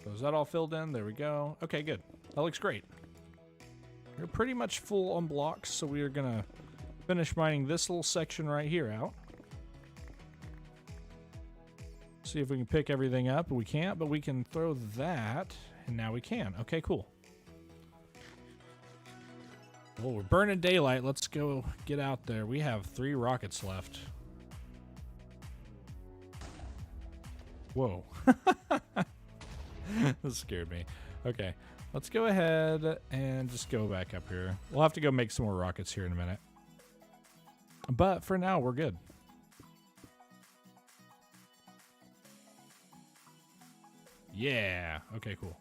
So is that all filled in? There we go. Okay, good. That looks great. We're pretty much full on blocks, so we are gonna finish mining this little section right here out. See if we can pick everything up. We can't, but we can throw that, and now we can. Okay, cool. Well, we're burning daylight. Let's go get out there. We have 3 rockets left. Whoa. That scared me. Okay, let's go ahead and just go back up here. We'll have to go make some more rockets here in a minute. But for now, we're good. Yeah. Okay, cool.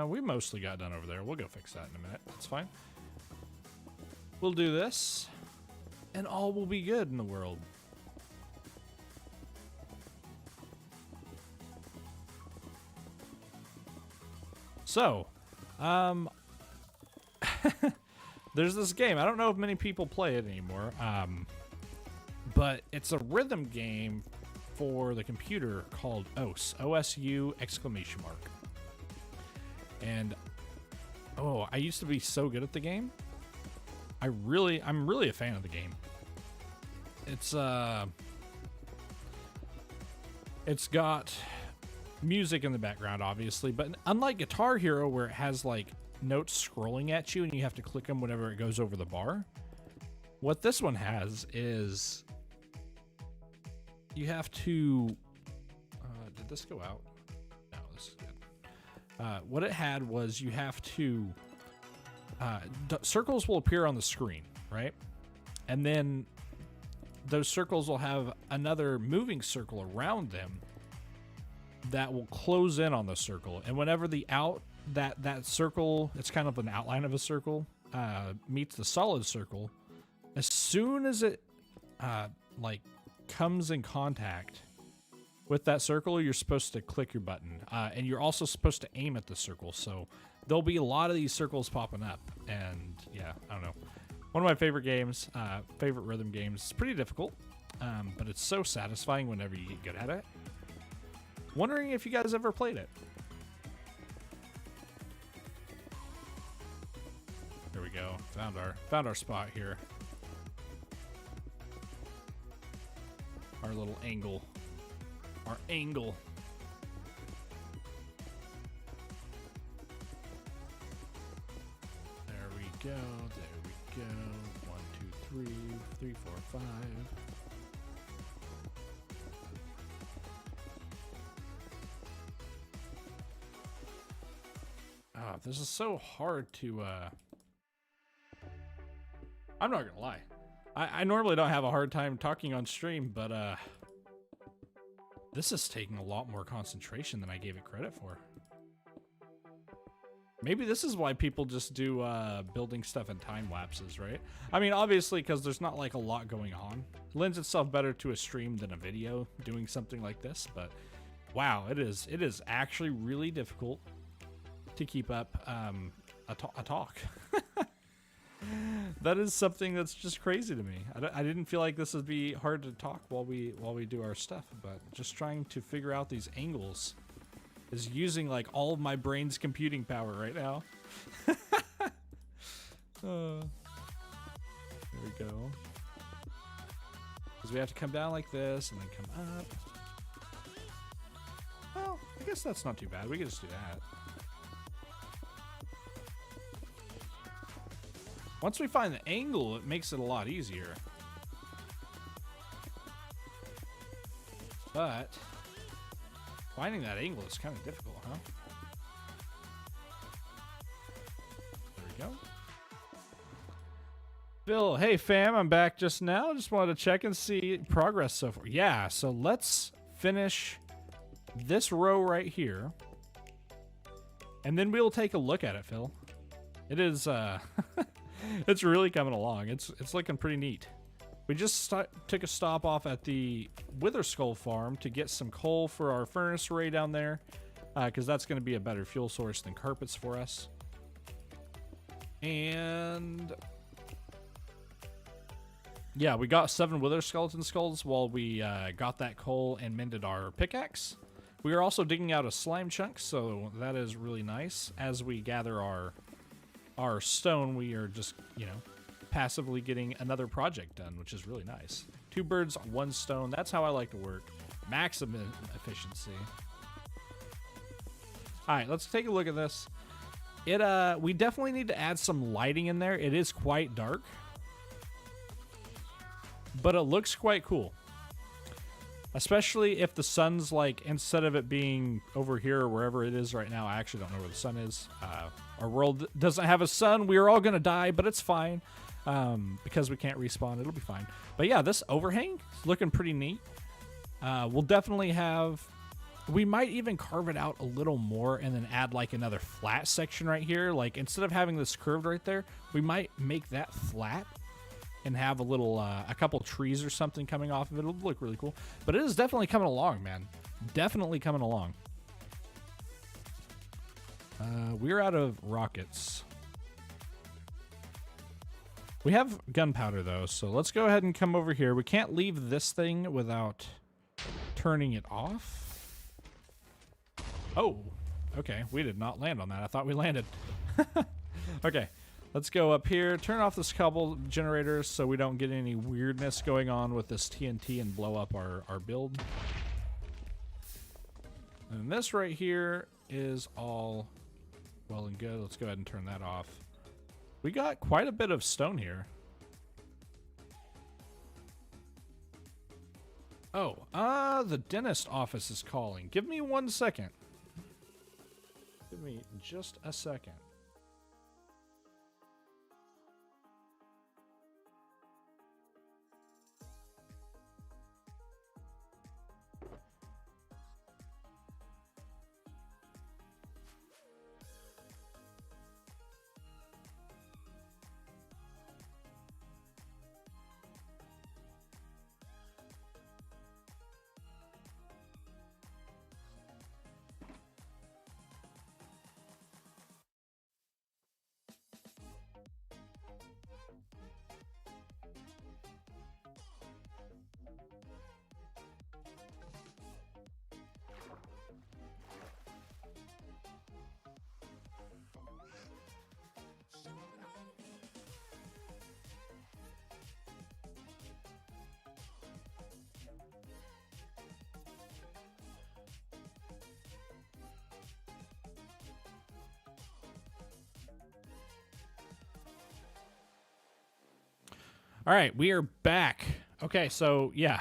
We mostly got done over there. We'll go fix that in a minute. That's fine. We'll do this, and all will be good in the world. So, there's this game. I don't know if many people play it anymore, but it's a rhythm game for the computer called OS, OSU exclamation mark. And oh, I used to be so good at the game. I'm really a fan of the game. It's got music in the background, obviously, but unlike Guitar Hero, where it has like notes scrolling at you and you have to click them whenever it goes over the bar, what this one has is you have to did this go out? No, this is good. What it had was you have to circles will appear on the screen, right? And then those circles will have another moving circle around them that will close in on the circle. And whenever that circle, it's kind of an outline of a circle, meets the solid circle, as soon as it like comes in contact with that circle, you're supposed to click your button, and you're also supposed to aim at the circle. So there'll be a lot of these circles popping up, and yeah, I don't know. One of my favorite games, favorite rhythm games. It's pretty difficult, but it's so satisfying whenever you get good at it. Wondering if you guys ever played it. There we go. Found our spot here. Our little angle. Our angle. There we go. There we go. 1, 2, 3, 3, 4, 5. This is so hard to, I'm not gonna lie. I normally don't have a hard time talking on stream, but, this is taking a lot more concentration than I gave it credit for. Maybe this is why people just do, building stuff in time lapses, right? I mean, obviously, because there's not, like, a lot going on. It lends itself better to a stream than a video doing something like this, but wow, it is actually really difficult to keep up a talk. That is something that's just crazy to me. I didn't feel like this would be hard to talk while we do our stuff, but just trying to figure out these angles is using like all of my brain's computing power right now. There we go. Because we have to come down like this and then come up. Well, I guess that's not too bad. We can just do that. Once we find the angle, it makes it a lot easier. But finding that angle is kind of difficult, huh? There we go. Phil, hey fam, I'm back just now. Just wanted to check and see progress so far. Yeah, so let's finish this row right here. And then we'll take a look at it, Phil. It is, it's really coming along. It's looking pretty neat. We just took a stop off at the Wither Skull farm to get some coal for our furnace array down there, because that's going to be a better fuel source than carpets for us. And yeah, we got 7 Wither Skeleton Skulls while we got that coal and mended our pickaxe. We are also digging out a slime chunk, so that is really nice. As we gather our stone, we are just, you know, passively getting another project done, which is really nice. 2 birds, 1 stone. That's how I like to work. Maximum efficiency. All right, let's take a look at this. We definitely need to add some lighting in there. It is quite dark, but it looks quite cool. Especially if the sun's like, instead of it being over here or wherever it is right now, I actually don't know where the sun is. Our world doesn't have a sun. We are all going to die, but it's fine. Because we can't respawn, it'll be fine. But yeah, this overhang is looking pretty neat. We'll definitely have, we might even carve it out a little more and then add like another flat section right here. Like instead of having this curved right there, we might make that flat and have a little, a couple trees or something coming off of it. It'll look really cool. But it is definitely coming along, man. Definitely coming along. We're out of rockets. We have gunpowder though, so let's go ahead and come over here. We can't leave this thing without turning it off. Oh, okay. We did not land on that. I thought we landed. Okay, let's go up here, turn off this couple generators so we don't get any weirdness going on with this TNT and blow up our build. And this right here is all well and good. Let's go ahead and turn that off. We got quite a bit of stone here. Oh, the dentist office is calling. Give me 1 second. Give me just a second. All right, we are back. Okay, so yeah,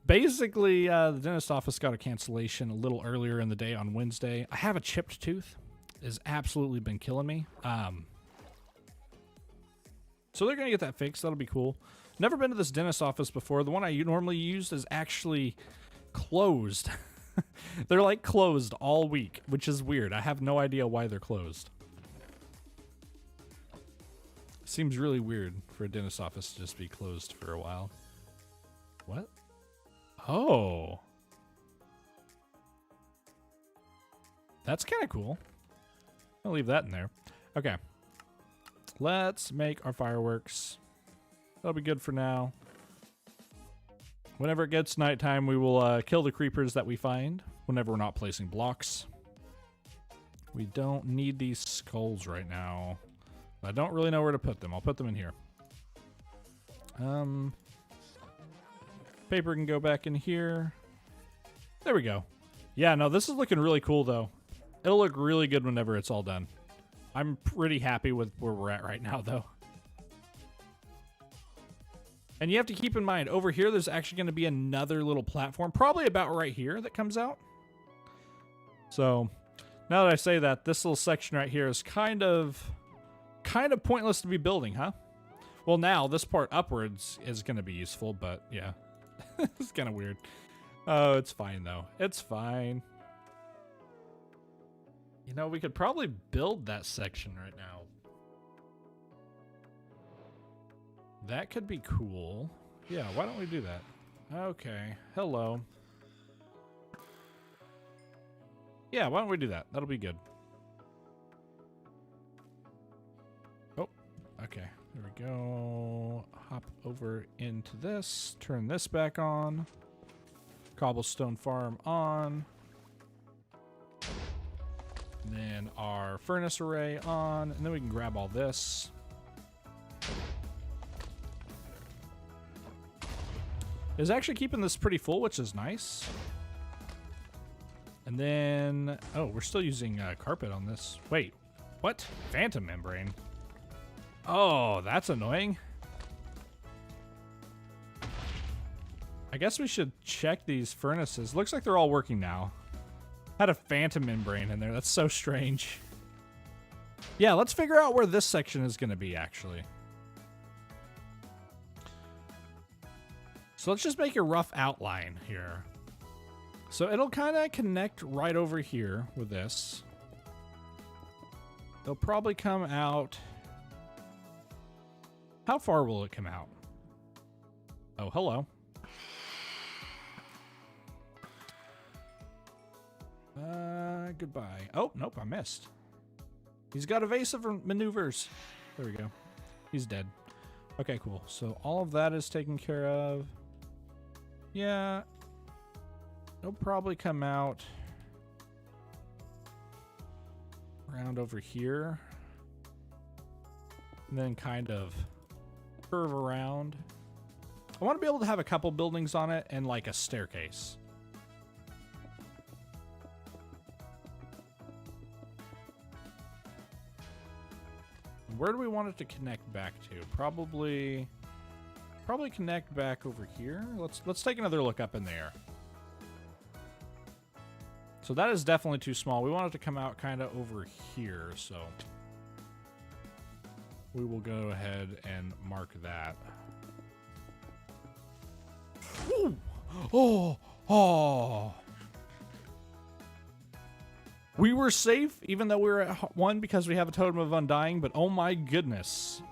basically the dentist office got a cancellation a little earlier in the day on Wednesday. I have a chipped tooth. It has absolutely been killing me. So they're going to get that fixed. That'll be cool. Never been to this dentist office before. The one I normally used is actually closed. They're like closed all week, which is weird. I have no idea why they're closed. Seems really weird for a dentist office to just be closed for a while. What? Oh. That's kind of cool. I'll leave that in there. Okay. Let's make our fireworks. That'll be good for now. Whenever it gets nighttime, we will kill the creepers that we find whenever we're not placing blocks. We don't need these skulls right now. I don't really know where to put them. I'll put them in here. Paper can go back in here. There we go. Yeah, no, this is looking really cool, though. It'll look really good whenever it's all done. I'm pretty happy with where we're at right now, though. And you have to keep in mind, over here, there's actually going to be another little platform, probably about right here, that comes out. So, now that I say that, this little section right here is kind of pointless to be building, huh? Well, now, this part upwards is going to be useful, but yeah. It's kind of weird. Oh, it's fine, though. It's fine. You know, we could probably build that section right now. That could be cool. Yeah, why don't we do that? Okay. Hello. Yeah, why don't we do that? That'll be good. Oh, okay. There we go. Hop over into this. Turn this back on. Cobblestone farm on. Then our furnace array on. And then we can grab all this. It's actually keeping this pretty full, which is nice. And then, oh, we're still using carpet on this. Wait, what? Phantom membrane. Oh, that's annoying. I guess we should check these furnaces. Looks like they're all working now. Had a phantom membrane in there. That's so strange. Yeah, let's figure out where this section is going to be, actually. So let's just make a rough outline here. So it'll kind of connect right over here with this. They'll probably come out. How far will it come out? Oh, hello. Goodbye. Oh, nope, I missed. He's got evasive maneuvers. There we go. He's dead. Okay, cool. So all of that is taken care of. Yeah. They'll probably come out around over here. And then kind of curve around. I want to be able to have a couple buildings on it and like a staircase. Where do we want it to connect back to? Probably connect back over here. Let's take another look up in there. So that is definitely too small. We want it to come out kind of over here, so we will go ahead and mark that. Ooh. Oh. We were safe, even though we were at 1 because we have a totem of undying, but oh my goodness.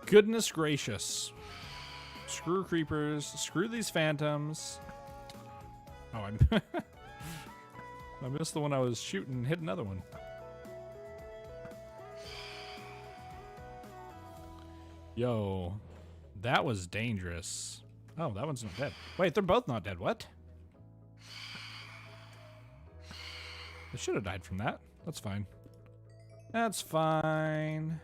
Goodness gracious. Screw creepers. Screw these phantoms. Oh, I missed the one I was shooting and hit another one. Yo, that was dangerous. Oh, that one's not dead. Wait, they're both not dead. What? I should have died from that. That's fine. That's fine.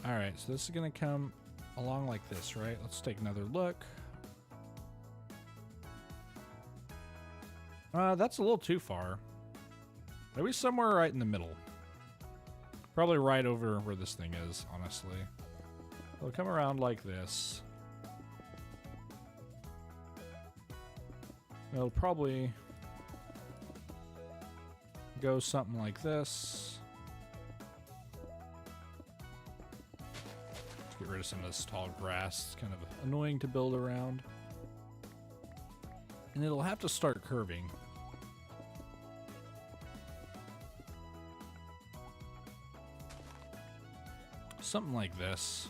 Alright, so this is going to come along like this, right? Let's take another look. That's a little too far. Maybe somewhere right in the middle. Probably right over where this thing is, honestly. It'll come around like this. It'll probably go something like this. Let's get rid of some of this tall grass. It's kind of annoying to build around. And it'll have to start curving. Something like this.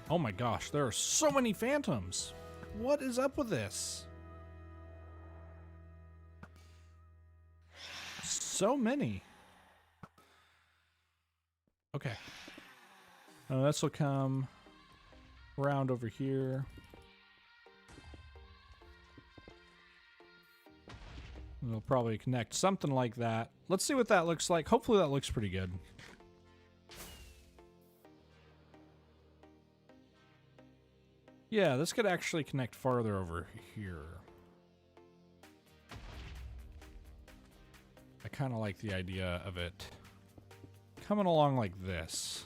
Oh my gosh, there are so many phantoms. What is up with this? So many. Okay. This will come around over here. It'll probably connect something like that. Let's see what that looks like. Hopefully that looks pretty good. Yeah, this could actually connect farther over here. I kind of like the idea of it coming along like this.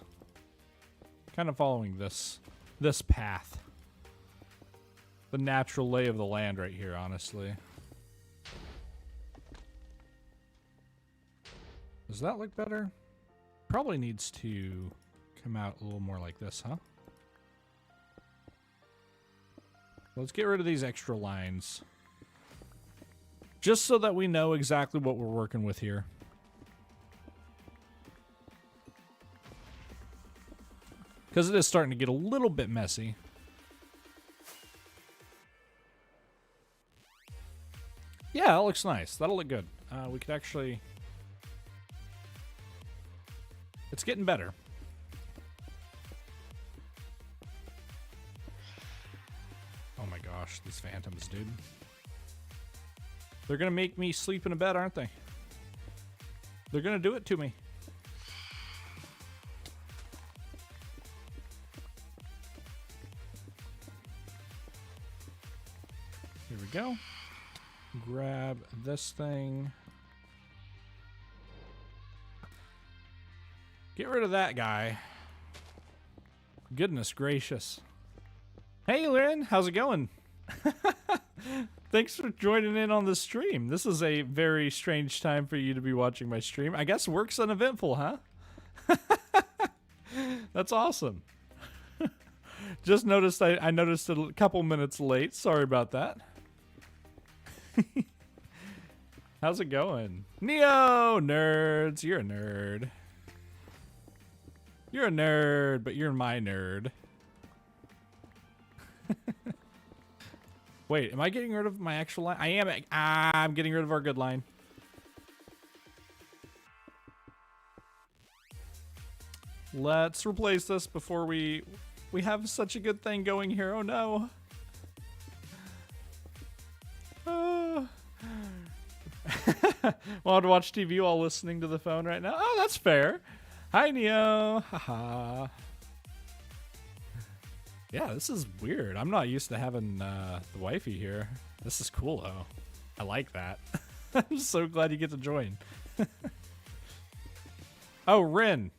Kind of following this path. The natural lay of the land right here, honestly. Does that look better? Probably needs to come out a little more like this, huh? Let's get rid of these extra lines. Just so that we know exactly what we're working with here. Because it is starting to get a little bit messy. Yeah, that looks nice. That'll look good. We could actually... It's getting better. Oh my gosh, these phantoms, dude. They're gonna make me sleep in a bed, aren't they? They're gonna do it to me. Here we go. Grab this thing. Get rid of that guy. Goodness gracious. Hey, Lynn, how's it going? Thanks for joining in on the stream. This is a very strange time for you to be watching my stream. I guess work's uneventful, huh? That's awesome. Just noticed I noticed it a couple minutes late. Sorry about that. How's it going? Neo nerds, you're a nerd. You're a nerd, but you're my nerd. Wait, am I getting rid of my actual line? I am. I'm getting rid of our good line. Let's replace this before we have such a good thing going here. Oh no. Want to watch TV while listening to the phone right now? Oh, that's fair. Hi, Neo. Haha. Yeah, this is weird. I'm not used to having the wifey here. This is cool, though. I like that. I'm so glad you get to join. Oh, Rin.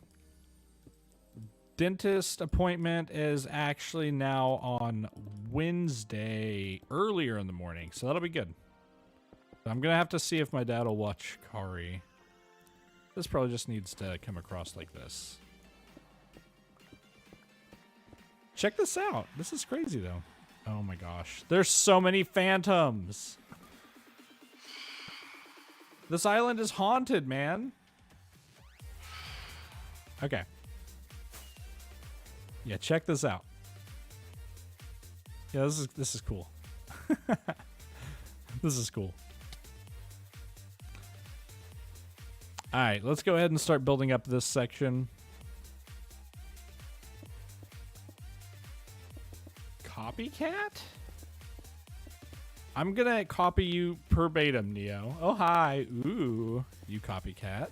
Dentist appointment is actually now on Wednesday, earlier in the morning, so that'll be good. I'm going to have to see if my dad will watch Kari. This probably just needs to come across like this. Check this out. This is crazy, though. Oh my gosh. There's so many phantoms. This island is haunted, man. Okay. Yeah, check this out. Yeah, this is cool. This is cool. All right, let's go ahead and start building up this section. Copycat? I'm gonna copy you verbatim, Neo. Oh, hi. Ooh, you copycat.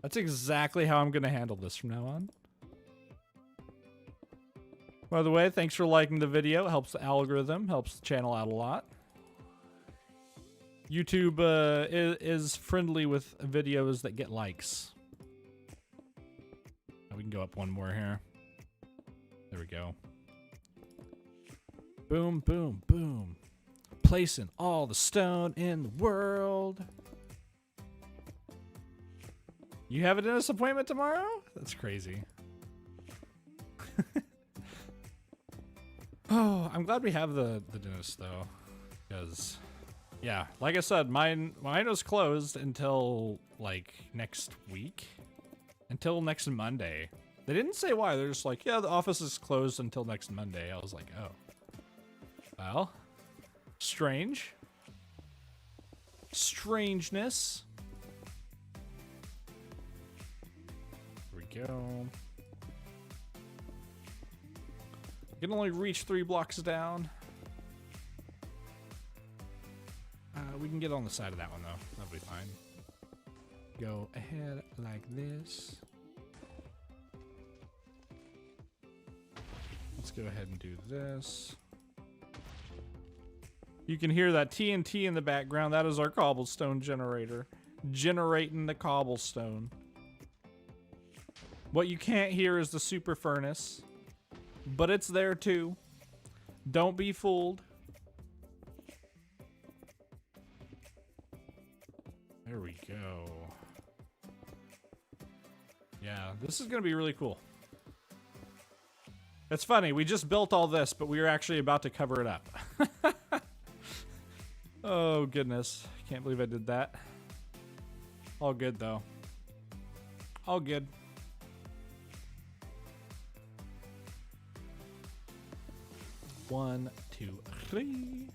That's exactly how I'm gonna handle this from now on. By the way, thanks for liking the video. It helps the algorithm, helps the channel out a lot. YouTube is friendly with videos that get likes. We can go up one more here. There we go. Boom, boom, boom. Placing all the stone in the world. You have a dentist appointment tomorrow? That's crazy. Oh, I'm glad we have the dentist though, because yeah, like I said, mine was closed until like next week, until next Monday. They didn't say why. They're just like, yeah, the office is closed until next Monday. I was like, oh, well, strange, strangeness. Here we go. You can only reach 3 blocks down. We can get on the side of that one, though. That'll be fine. Go ahead like this. Let's go ahead and do this. You can hear that TNT in the background. That is our cobblestone generator. Generating the cobblestone. What you can't hear is the super furnace. But it's there too. Don't be fooled. There we go. Yeah, this is going to be really cool. It's funny, we just built all this, but we were actually about to cover it up. Oh, goodness. Can't believe I did that. All good, though. All good. One, two, three.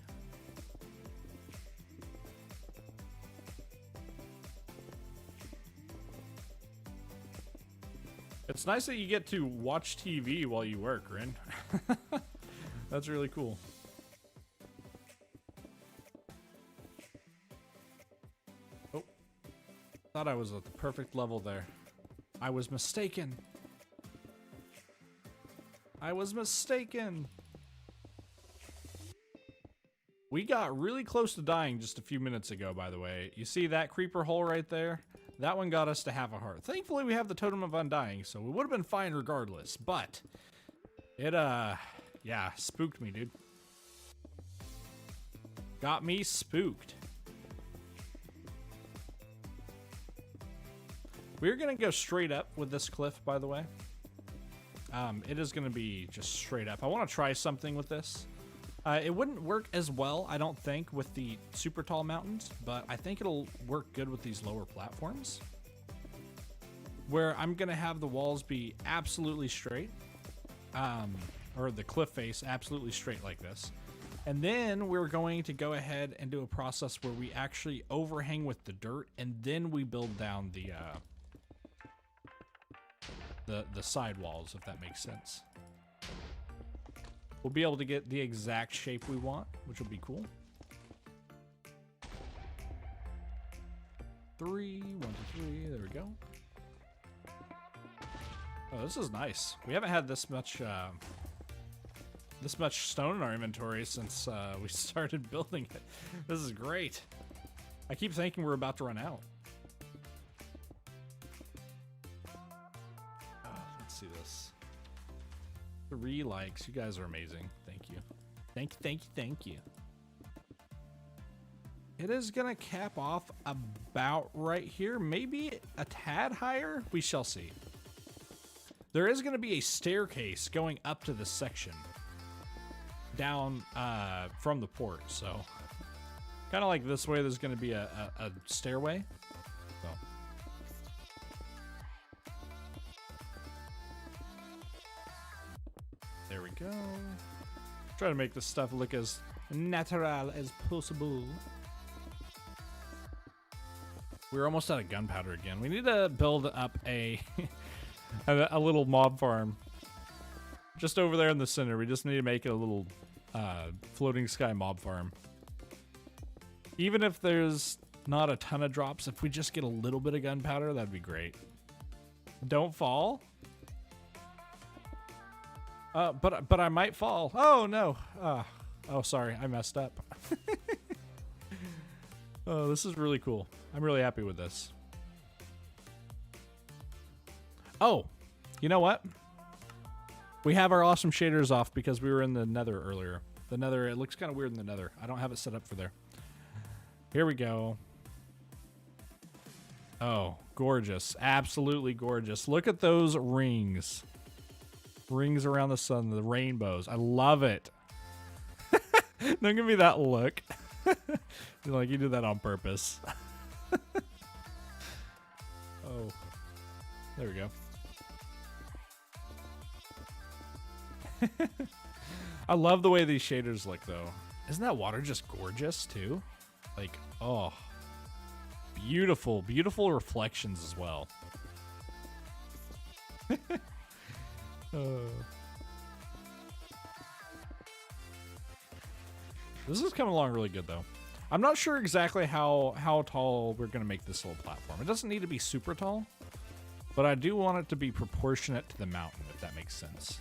It's nice that you get to watch TV while you work, Rin. That's really cool. Oh. Thought I was at the perfect level there. I was mistaken. I was mistaken. We got really close to dying just a few minutes ago, by the way. You see that creeper hole right there? That one got us to half a heart. Thankfully, we have the Totem of Undying, so we would have been fine regardless. But it, yeah, spooked me, dude. Got me spooked. We're gonna go straight up with this cliff, by the way. It is gonna be just straight up. I want to try something with this. It wouldn't work as well, I don't think, with the super tall mountains, but I think it'll work good with these lower platforms, where I'm going to have the walls be absolutely straight, or the cliff face absolutely straight like this. And then we're going to go ahead and do a process where we actually overhang with the dirt, and then we build down the side walls, if that makes sense. We'll be able to get the exact shape we want, which will be cool. 3, 1, 2, 3, there we go. Oh, this is nice. We haven't had this much stone in our inventory since we started building it. This is great. I keep thinking we're about to run out. Let's see this. 3 likes. You guys are amazing. Thank you. Thank you. It is gonna cap off about right here. Maybe a tad higher. We shall see. There is gonna be a staircase going up to this section. Down from the port, so. Kind of like this way, there's gonna be a stairway. So. There we go. Try to make this stuff look as natural as possible. We're almost out of gunpowder again. We need to build up a a little mob farm just over there in the center. We just need to make it a little floating sky mob farm. Even if there's not a ton of drops, if we just get a little bit of gunpowder, that'd be great. Don't fall. But I might fall. Oh no. Oh, sorry, I messed up. Oh, this is really cool. I'm really happy with this. Oh, you know what? We have our awesome shaders off because we were in the nether earlier. The nether, it looks kind of weird in the nether. I don't have it set up for there. Here we go. Oh, gorgeous. Absolutely gorgeous. Look at those rings. Rings around the sun, the rainbows. I love it. Don't give me that look. Like you did that on purpose. Oh, there we go. I love the way these shaders look, though. Isn't that water just gorgeous, too? Like, oh. Beautiful, beautiful reflections as well. This is coming along really good, though. I'm not sure exactly how tall we're going to make this little platform. It doesn't need to be super tall, but I do want it to be proportionate to the mountain, if that makes sense.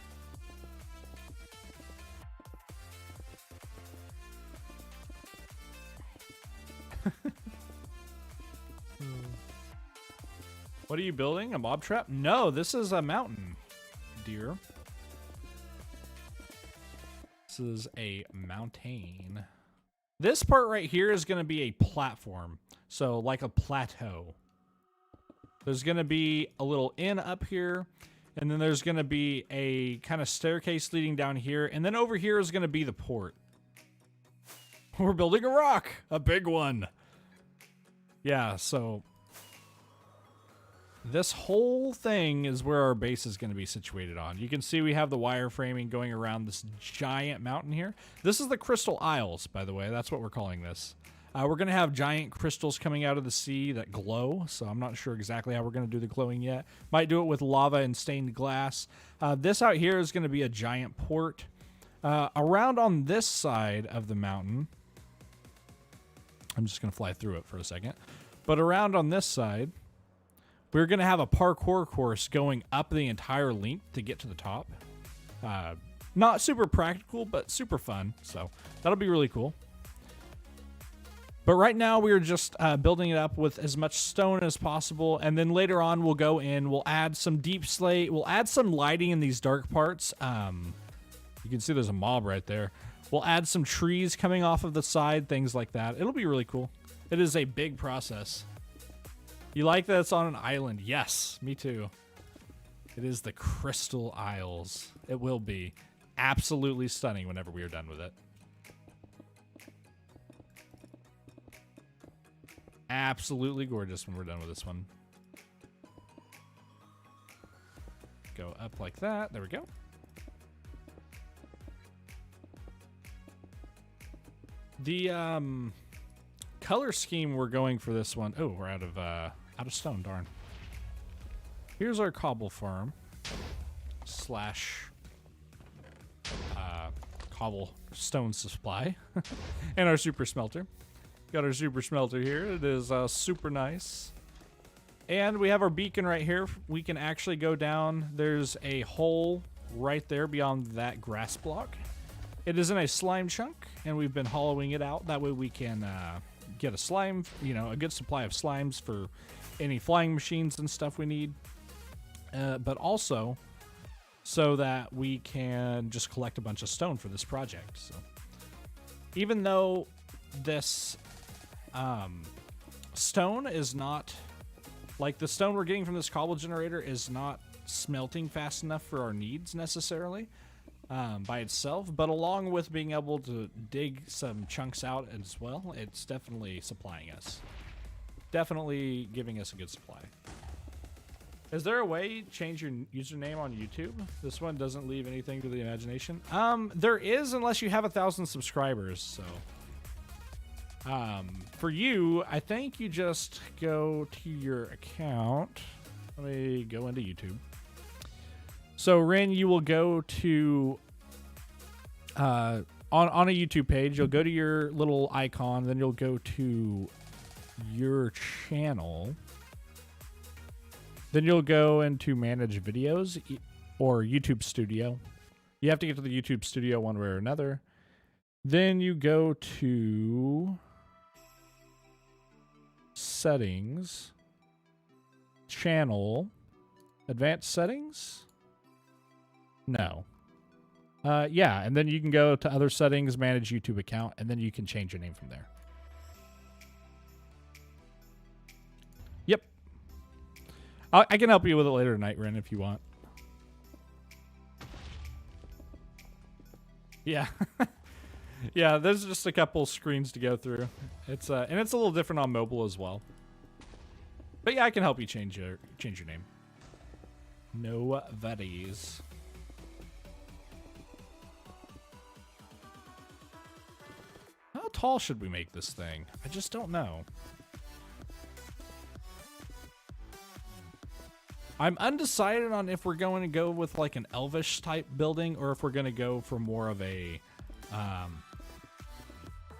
What are you building? A mob trap? No, this is a mountain, dear. This is a mountain. This part right here is going to be a platform. So like a plateau. There's going to be a little inn up here. And then there's going to be a kind of staircase leading down here. And then over here is going to be the port. We're building a rock. A big one. Yeah, so this whole thing is where our base is going to be situated on. You can see we have the wireframing going around this giant mountain here. This is the Crystal Isles, by the way. That's what we're calling this. We're going to have giant crystals coming out of the sea that glow, so I'm not sure exactly how we're going to do the glowing yet. Might do it with lava and stained glass. This out here is going to be a giant port. Around on this side of the mountain, I'm just going to fly through it for a second. But around on this side, we're going to have a parkour course going up the entire length to get to the top. Not super practical, but super fun, so that'll be really cool. But right now we're just building it up with as much stone as possible, and then later on we'll go in, we'll add some deep slate, we'll add some lighting in these dark parts. You can see there's a mob right there. We'll add some trees coming off of the side, things like that. It'll be really cool. It is a big process. You like that it's on an island? Yes, me too. It is the Crystal Isles. It will be absolutely stunning whenever we are done with it. Absolutely gorgeous when we're done with this one. Go up like that. There we go. The color scheme we're going for this one. Oh, we're out of stone. Darn. Here's our cobble farm slash cobblestone supply and our super smelter. Got our super smelter here. It is super nice. And we have our beacon right here. We can actually go down. There's a hole right there beyond that grass block. It is in a slime chunk, and we've been hollowing it out. That way we can get a slime, a good supply of slimes for any flying machines and stuff we need. But also so that we can just collect a bunch of stone for this project. So even though this stone is not, like the stone we're getting from this cobble generator is not smelting fast enough for our needs necessarily by itself, but along with being able to dig some chunks out as well, it's definitely supplying us. Definitely giving us a good supply. Is there a way to change your username on YouTube? This one doesn't leave anything to the imagination. There is, unless you have 1,000 subscribers, so. For you, I think you just go to your account. Let me go into YouTube. So, Ren, you will go to, on a YouTube page, you'll go to your little icon, then you'll go to your channel. Then you'll go into manage videos or YouTube Studio. You have to get to the YouTube Studio one way or another. Then you go to settings, channel, advanced settings. No. Yeah, and then you can go to other settings, manage YouTube account, and then you can change your name from there. Yep. I can help you with it later tonight, Ren, if you want. Yeah. Yeah, there's just a couple screens to go through. It's and it's a little different on mobile as well. But yeah, I can help you change your name. No worries. How tall should we make this thing? I just don't know. I'm undecided on if we're going to go with like an elvish type building or if we're going to go for more of a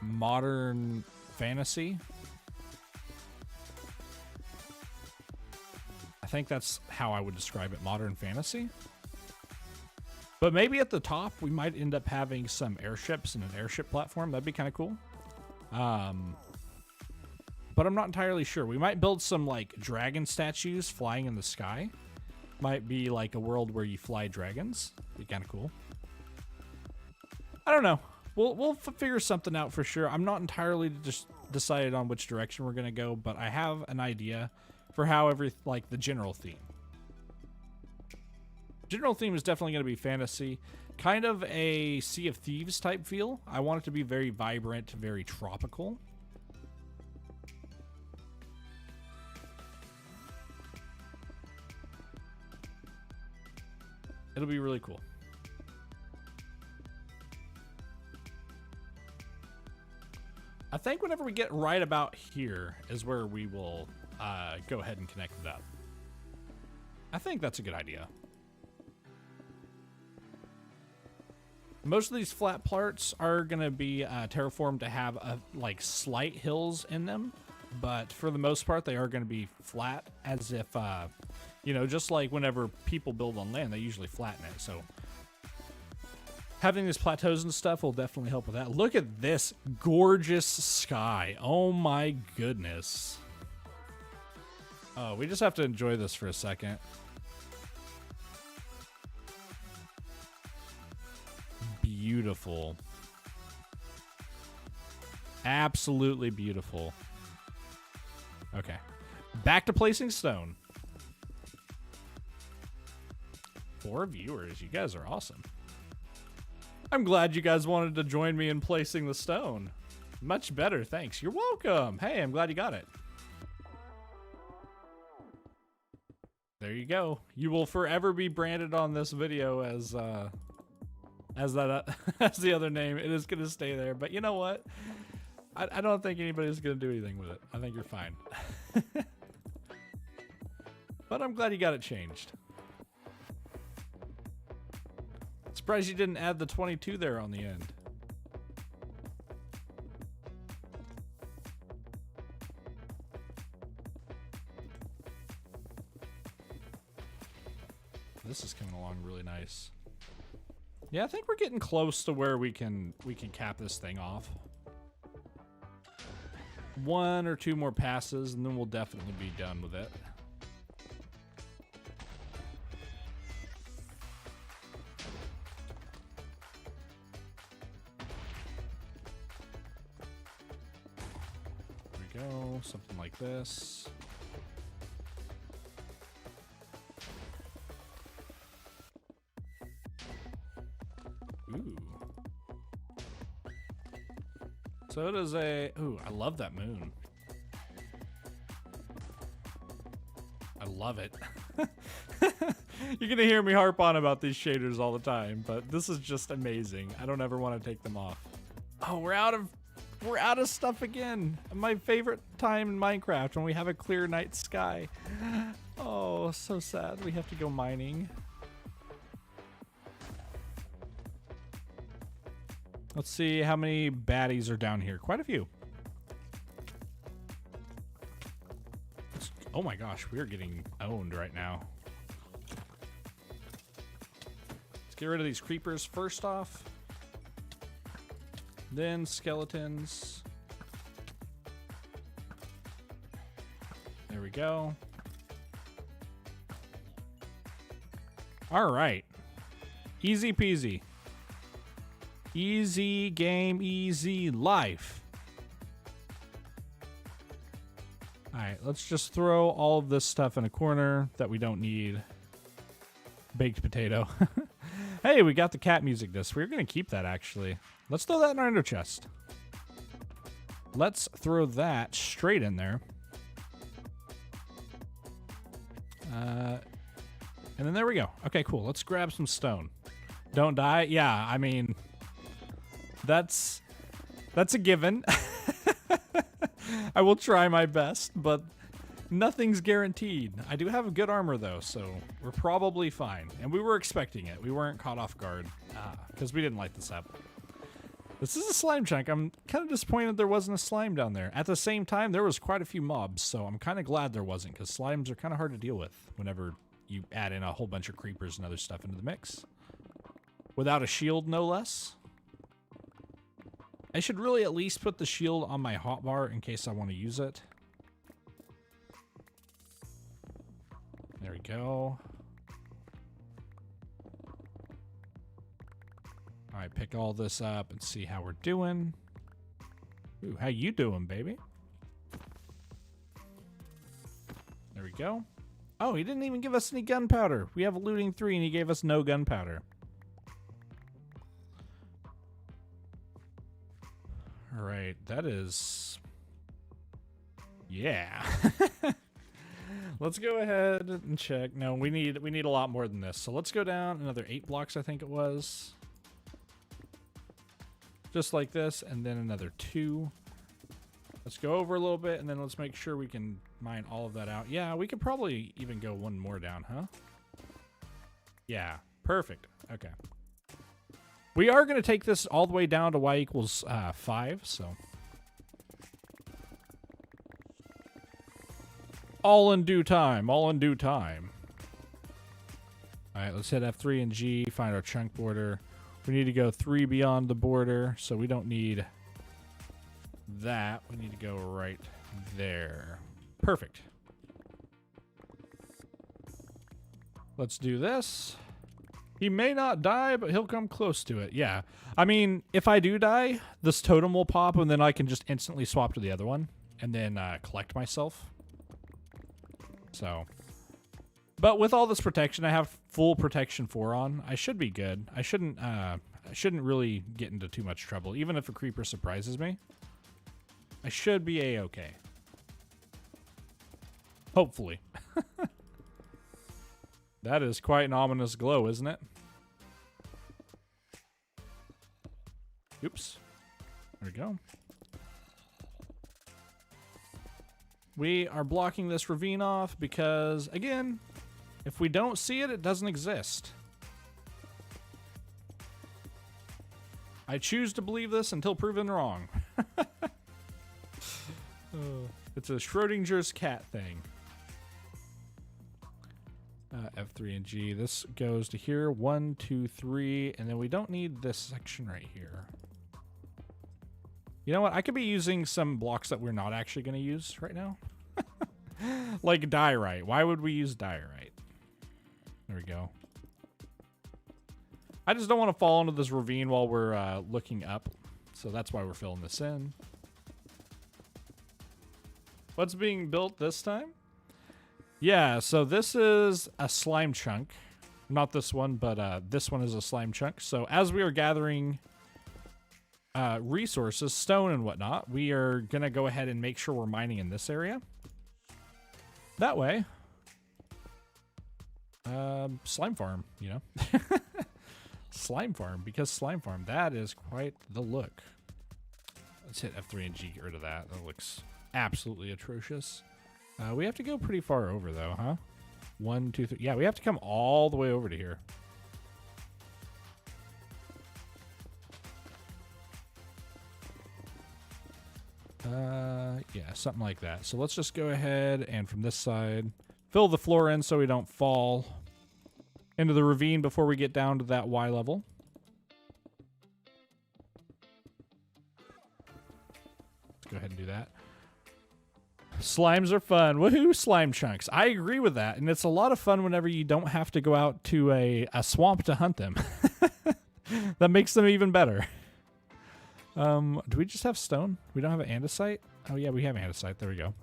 modern fantasy. I think that's how I would describe it, modern fantasy. But maybe at the top we might end up having some airships and an airship platform. That'd be kind of cool. but I'm not entirely sure. We might build some like dragon statues flying in the sky. Might be like a world where you fly dragons. Be kind of cool. I don't know. We'll figure something out for sure. I'm not entirely just decided on which direction we're gonna go, but I have an idea for how like the general theme. General theme is definitely gonna be fantasy, kind of a Sea of Thieves type feel. I want it to be very vibrant, very tropical. It'll be really cool. I think whenever we get right about here is where we will go ahead and connect it up. I think that's a good idea. Most of these flat parts are going to be terraformed to have like slight hills in them, but for the most part they are going to be flat, as if you know, just like whenever people build on land, they usually flatten it. So having these plateaus and stuff will definitely help with that. Look at this gorgeous sky. Oh my goodness. Oh, we just have to enjoy this for a second. Beautiful. Absolutely beautiful. Okay. Back to placing stone. 4 viewers. You guys are awesome. I'm glad you guys wanted to join me in placing the stone. Much better, thanks. You're welcome. Hey, I'm glad you got it. There you go. You will forever be branded on this video as that as the other name. It is gonna stay there. But you know what? I don't think anybody's gonna do anything with it. I think you're fine. But I'm glad you got it changed. Surprised you didn't add the 22 there on the end. This is coming along really nice. Yeah, I think we're getting close to where we can cap this thing off. 1 or 2 more passes and then we'll definitely be done with it. There we go, something like this. Ooh. So it is a... Ooh, I love that moon. I love it. You're gonna hear me harp on about these shaders all the time, but this is just amazing. I don't ever want to take them off. Oh, we're out of stuff again. My favorite time in Minecraft, when we have a clear night sky. Oh, so sad. We have to go mining. Let's see how many baddies are down here. Quite a few. Oh my gosh, we are getting owned right now. Let's get rid of these creepers first off. Then skeletons. There we go. All right. Easy peasy. Easy game, easy life. All right, let's just throw all of this stuff in a corner that we don't need. Baked potato. Hey, we got the cat music disc. We're going to keep that, actually. Let's throw that in our ender chest. Let's throw that straight in there. And then there we go. Okay, cool. Let's grab some stone. Don't die? Yeah, I mean... That's a given. I will try my best, but nothing's guaranteed. I do have good armor though, so we're probably fine. And we were expecting it. We weren't caught off guard because we didn't light this up. This is a slime chunk. I'm kind of disappointed there wasn't a slime down there. At the same time, there was quite a few mobs, so I'm kind of glad there wasn't, because slimes are kind of hard to deal with whenever you add in a whole bunch of creepers and other stuff into the mix. Without a shield, no less. I should really at least put the shield on my hotbar in case I want to use it. There we go. All right, pick all this up and see how we're doing. Ooh, how you doing, baby? There we go. Oh, he didn't even give us any gunpowder. We have a looting 3 and he gave us no gunpowder. All right, that is... Yeah. Let's go ahead and check. No, we need a lot more than this. So let's go down another 8 blocks, I think it was. Just like this, and then another 2. Let's go over a little bit, and then let's make sure we can mine all of that out. Yeah, we could probably even go 1 more down, huh? Yeah, perfect. Okay. We are going to take this all the way down to y equals 5, so... All in due time, all in due time. All right, let's hit F3 and G, find our chunk border. We need to go 3 beyond the border, so we don't need that. We need to go right there. Perfect. Let's do this. He may not die, but he'll come close to it. Yeah. I mean, if I do die, this totem will pop, and then I can just instantly swap to the other one, and then collect myself. So... But with all this protection, I have full protection 4 on. I should be good. I shouldn't really get into too much trouble. Even if a creeper surprises me, I should be a-okay. Hopefully. That is quite an ominous glow, isn't it? Oops. There we go. We are blocking this ravine off because, again... If we don't see it, it doesn't exist. I choose to believe this until proven wrong. It's a Schrodinger's cat thing. F3 and G. This goes to here. 1, 2, 3. And then we don't need this section right here. You know what? I could be using some blocks that we're not actually going to use right now. Like diorite. Why would we use diorite? There we go. I just don't want to fall into this ravine while we're looking up. So that's why we're filling this in. What's being built this time? Yeah, so this is a slime chunk. Not this one, but this one is a slime chunk. So as we are gathering resources, stone and whatnot, we are going to go ahead and make sure we're mining in this area. That way... slime farm, you know. Slime farm, because slime farm, that is quite the look. Let's hit F3 and G, get rid of that. That looks absolutely atrocious. We have to go pretty far over though, huh? 1, 2, 3. Yeah, we have to come all the way over to here. Yeah, something like that. So let's just go ahead and from this side, fill the floor in so we don't fall into the ravine before we get down to that Y level. Let's go ahead and do that. Slimes are fun. Woohoo, slime chunks. I agree with that. And it's a lot of fun whenever you don't have to go out to a swamp to hunt them. That makes them even better. Do we just have stone? We don't have an andesite? Oh yeah, we have andesite. There we go.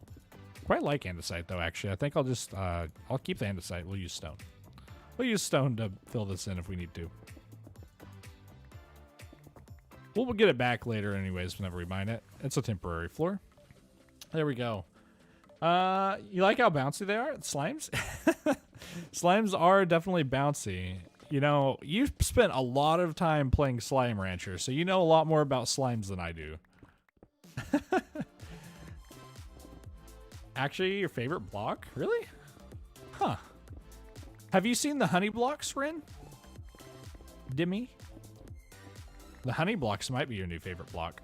Quite like andesite though, actually. I think I'll just, I'll keep the andesite. We'll use stone. We'll use stone to fill this in if we need to. We'll get it back later anyways whenever we mine it. It's a temporary floor. There we go. You like how bouncy they are? Slimes? Slimes are definitely bouncy. You know, you've spent a lot of time playing Slime Rancher, so you know a lot more about slimes than I do. Actually, your favorite block? Really? Huh. Have you seen the honey blocks, Rin? Dimmy? The honey blocks might be your new favorite block.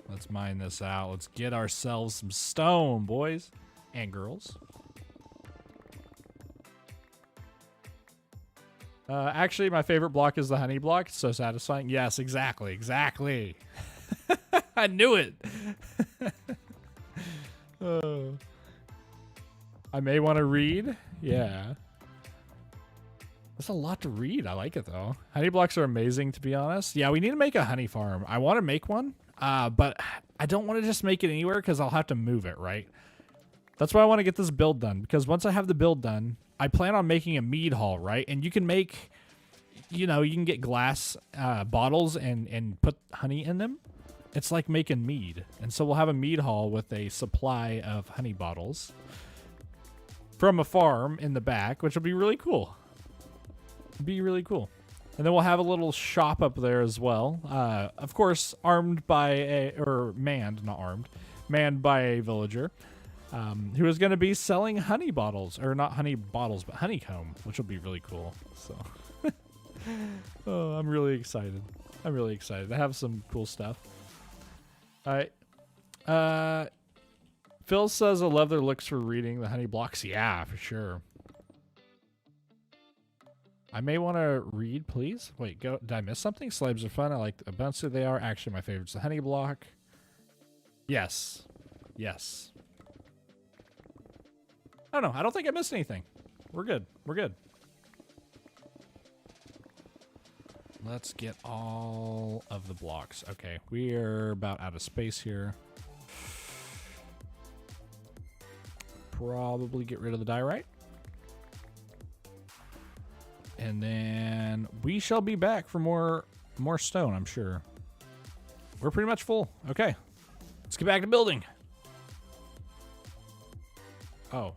Let's mine this out. Let's get ourselves some stone, boys and girls. Actually, my favorite block is the honey block. It's so satisfying. Yes, exactly. Exactly. I knew it. I may want to read. Yeah. That's a lot to read. I like it, though. Honey blocks are amazing, to be honest. Yeah, we need to make a honey farm. I want to make one, but I don't want to just make it anywhere because I'll have to move it, right? That's why I want to get this build done, because once I have the build done, I plan on making a mead hall, right? And you can make, you know, you can get glass bottles and put honey in them. It's like making mead. And so we'll have a mead hall with a supply of honey bottles from a farm in the back, which will be really cool. Be really cool. And then we'll have a little shop up there as well. Of course, armed by a, or manned, not armed, manned by a villager. Who is going to be selling honey bottles, or not honey bottles, but honeycomb, which will be really cool. So, oh, I'm really excited. I'm really excited. I have some cool stuff. All right. Phil says, I love their looks for reading the honey blocks. Yeah, for sure. I may want to read, please. Wait, go. Did I miss something? Slabs are fun. I like the bouncy they are. Actually, my favorite's the honey block. Yes. Yes. I don't know. I don't think I missed anything. We're good. We're good. Let's get all of the blocks. Okay, we are about out of space here. Probably get rid of the diorite. And then we shall be back for more stone, I'm sure. We're pretty much full. Okay, let's get back to building. Oh,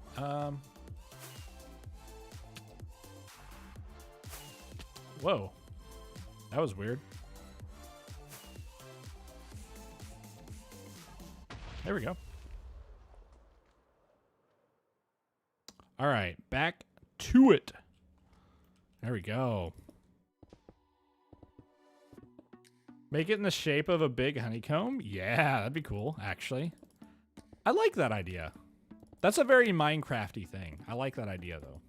whoa, that was weird. There we go. All right, back to it. There we go. Make it in the shape of a big honeycomb? Yeah, that'd be cool, actually. I like that idea. That's a very Minecraft-y thing. I like that idea, though.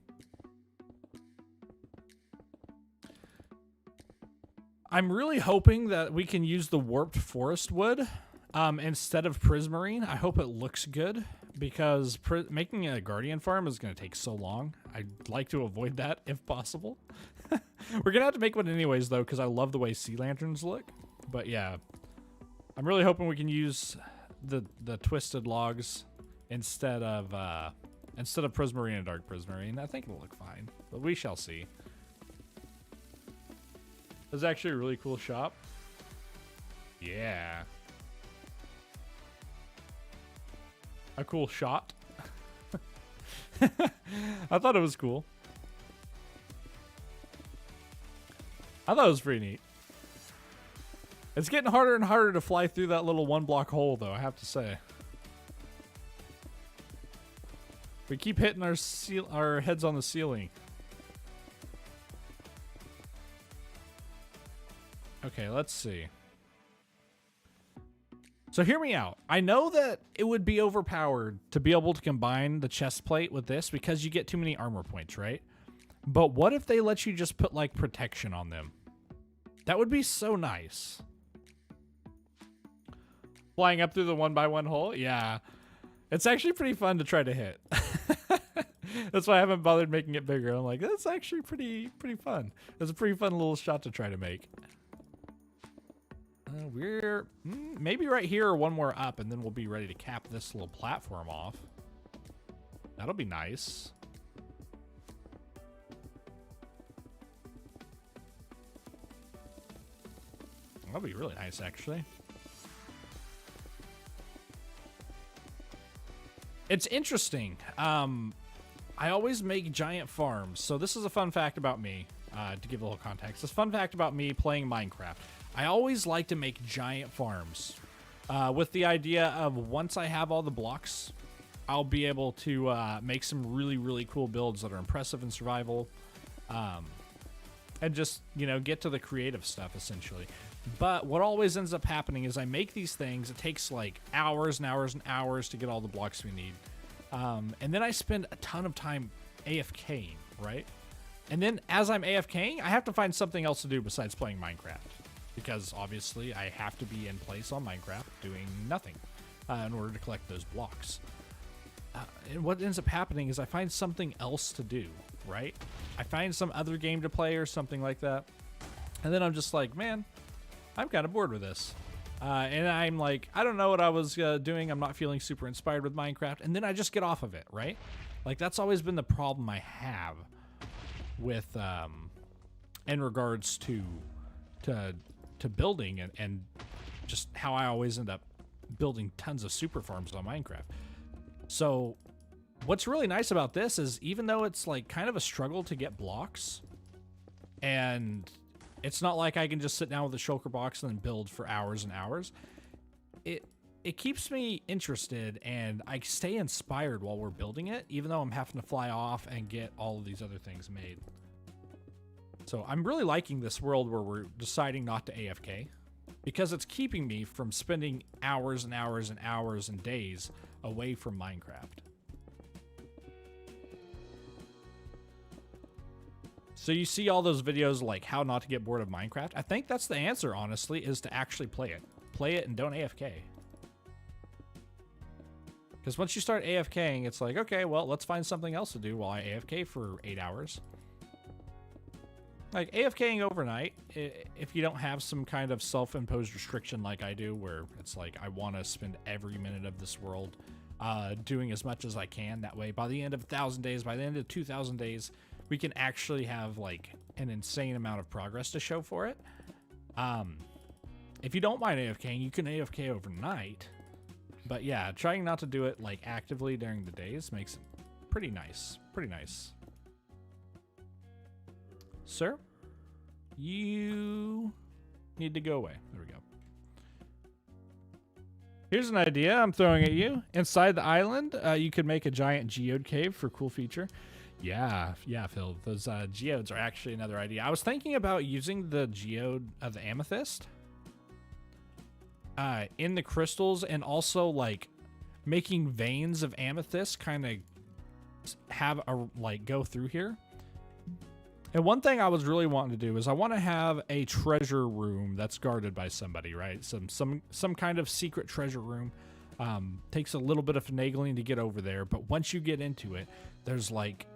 I'm really hoping that we can use the warped forest wood instead of prismarine. I hope it looks good, because making a guardian farm is going to take so long. I'd like to avoid that if possible. We're going to have to make one anyways, though, because I love the way sea lanterns look. But yeah, I'm really hoping we can use the twisted logs instead of prismarine and dark prismarine. I think it'll look fine, but we shall see. It's actually a really cool shop. Yeah. A cool shot. I thought it was cool. I thought it was pretty neat. It's getting harder and harder to fly through that little one block hole, though, I have to say. We keep hitting our heads on the ceiling. Okay, let's see. So hear me out. I know that it would be overpowered to be able to combine the chest plate with this because you get too many armor points, right? But what if they let you just put like protection on them? That would be so nice. Flying up through the 1x1 hole? Yeah. It's actually pretty fun to try to hit. That's why I haven't bothered making it bigger. I'm like, that's actually pretty fun. It's a pretty fun little shot to try to make. We're maybe right here or one more up, and then we'll be ready to cap this little platform off. That'll be nice. That'll be really nice, actually. It's interesting. I always make giant farms. So this is a fun fact about me, to give a little context. This fun fact about me playing Minecraft. I always like to make giant farms with the idea of once I have all the blocks, I'll be able to make some really cool builds that are impressive in survival, and just, you know, get to the creative stuff, essentially. But what always ends up happening is I make these things. It takes like hours and hours and hours to get all the blocks we need. And then I spend a ton of time AFKing, right? And then as I'm AFKing, I have to find something else to do besides playing Minecraft. Because obviously I have to be in place on Minecraft doing nothing in order to collect those blocks. and what ends up happening is I find something else to do, right? I find some other game to play or something like that. And then I'm just like, man, I'm kind of bored with this. And I'm like, I don't know what I was doing. I'm not feeling super inspired with Minecraft. And then I just get off of it, right? Like, that's always been the problem I have with, in regards to building and just how I always end up building tons of super farms on Minecraft. So what's really nice about this is even though it's like kind of a struggle to get blocks, and it's not like I can just sit down with a shulker box and then build for hours and hours, it keeps me interested and I stay inspired while we're building it, even though I'm having to fly off and get all of these other things made. So I'm really liking this world where we're deciding not to AFK, because it's keeping me from spending hours and hours and hours and days away from Minecraft. So you see all those videos like how not to get bored of Minecraft. I think that's the answer, honestly, is to actually play it. Play it and don't AFK. Because once you start AFKing, it's like, okay, well, let's find something else to do while I AFK for 8 hours. Like, AFKing overnight, if you don't have some kind of self-imposed restriction like I do, where it's like, I want to spend every minute of this world doing as much as I can. That way, by the end of 1,000 days, by the end of 2,000 days, we can actually have, like, an insane amount of progress to show for it. If you don't mind AFKing, you can AFK overnight. But yeah, trying not to do it, like, actively during the days makes it pretty nice. Pretty nice. Sir, you need to go away. There we go. Here's an idea I'm throwing at you. Inside the island, you could make a giant geode cave for a cool feature. Yeah, Phil. Those geodes are actually another idea. I was thinking about using the geode of the amethyst in the crystals, and also like making veins of amethyst kind of have a like go through here. And one thing I was really wanting to do is I want to have a treasure room that's guarded by somebody, right? Some kind of secret treasure room. Takes a little bit of finagling to get over there, but once you get into it, there's like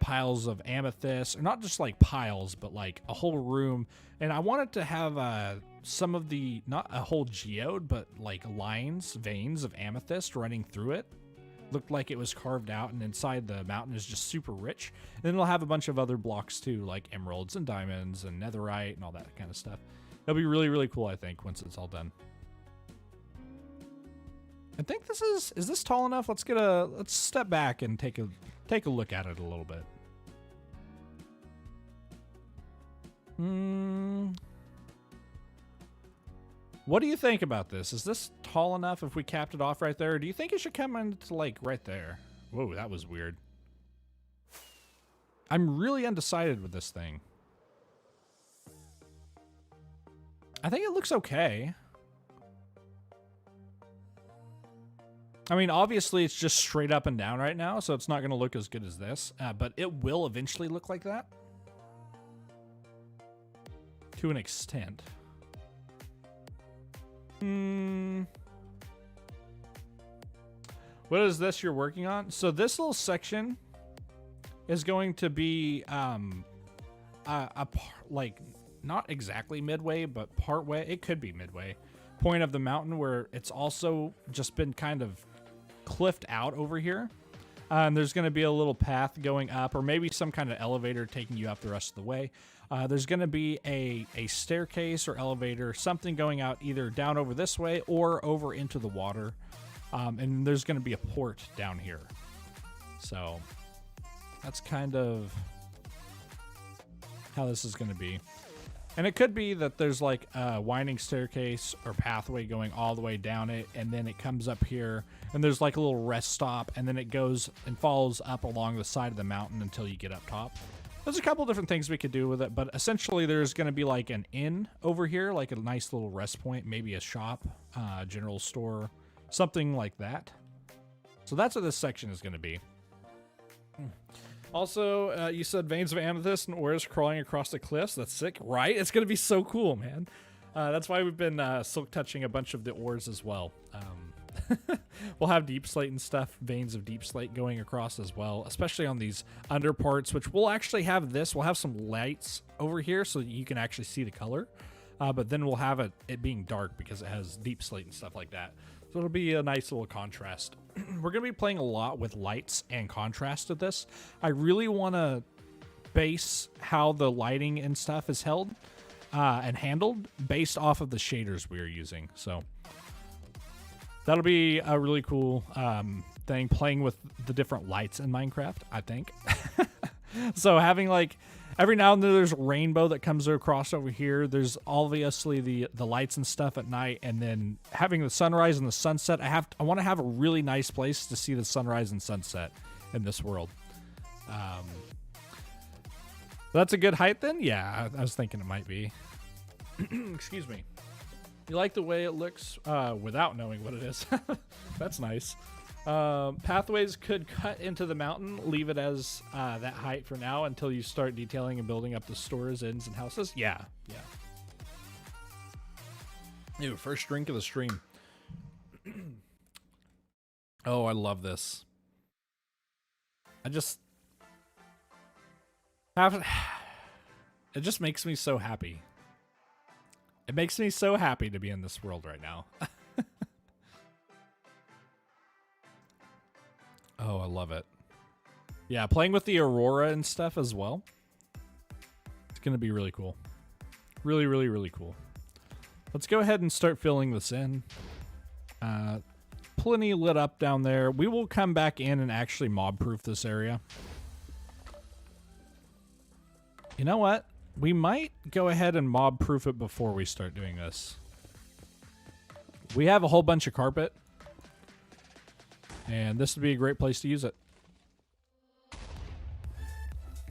piles of amethyst, or not just like piles, but like a whole room. And I wanted to have some of the, not a whole geode, but like lines, veins of amethyst running through it. Looked like it was carved out, and inside the mountain is just super rich. And then it'll have a bunch of other blocks too, like emeralds and diamonds and netherite and all that kind of stuff. It'll be really, really cool, I think, once it's all done. I think this is this tall enough? Let's step back and take a look at it a little bit. What do you think about this? Is this tall enough if we capped it off right there? Or do you think it should come into like right there? Whoa, that was weird. I'm really undecided with this thing. I think it looks okay. I mean, obviously it's just straight up and down right now, so it's not going to look as good as this, but it will eventually look like that. To an extent. What is this you're working on? So this little section is going to be like not exactly midway, but partway. It could be midway point of the mountain where it's also just been kind of cliffed out over here. There's going to be a little path going up, or maybe some kind of elevator taking you up the rest of the way. There's going to be a staircase or elevator, something going out either down over this way or over into the water. And there's going to be a port down here. So that's kind of how this is going to be. And it could be that there's like a winding staircase or pathway going all the way down it, and then it comes up here, and there's like a little rest stop, and then it goes and follows up along the side of the mountain until you get up top. There's a couple different things we could do with it, but essentially there's going to be like an inn over here, like a nice little rest point, maybe a shop, general store, something like that. So that's what this section is going to be. Also, you said veins of amethyst and ores crawling across the cliffs. That's sick, right? It's going to be so cool, man. That's why we've been silk touching a bunch of the ores as well. We'll have deep slate and stuff, veins of deep slate going across as well, especially on these under parts, which we'll actually have this. We'll have some lights over here so you can actually see the color, but then we'll have it being dark because it has deep slate and stuff like that. So it'll be a nice little contrast. We're going to be playing a lot with lights and contrast of this. I really want to base how the lighting and stuff is held and handled based off of the shaders we're using. So that'll be a really cool thing, playing with the different lights in Minecraft, I think. So having like every now and then there's a rainbow that comes across over here. There's obviously the lights and stuff at night, and then having the sunrise and the sunset. I want to have a really nice place to see the sunrise and sunset in this world. That's a good height then? Yeah, I was thinking it might be. Excuse me. You like the way it looks without knowing what it is? That's nice. Pathways could cut into the mountain. Leave it as that height for now until you start detailing and building up the stores, inns, and houses. Yeah, yeah. Ew, first drink of the stream. Oh, I love this. I just have... It just makes me so happy. It makes me so happy to be in this world right now. Oh, I love it. Yeah, playing with the aurora and stuff as well. It's going to be really cool. Really, really, really cool. Let's go ahead and start filling this in. Plenty lit up down there. We will come back in and actually mob-proof this area. You know what? We might go ahead and mob-proof it before we start doing this. We have a whole bunch of carpet. And this would be a great place to use it.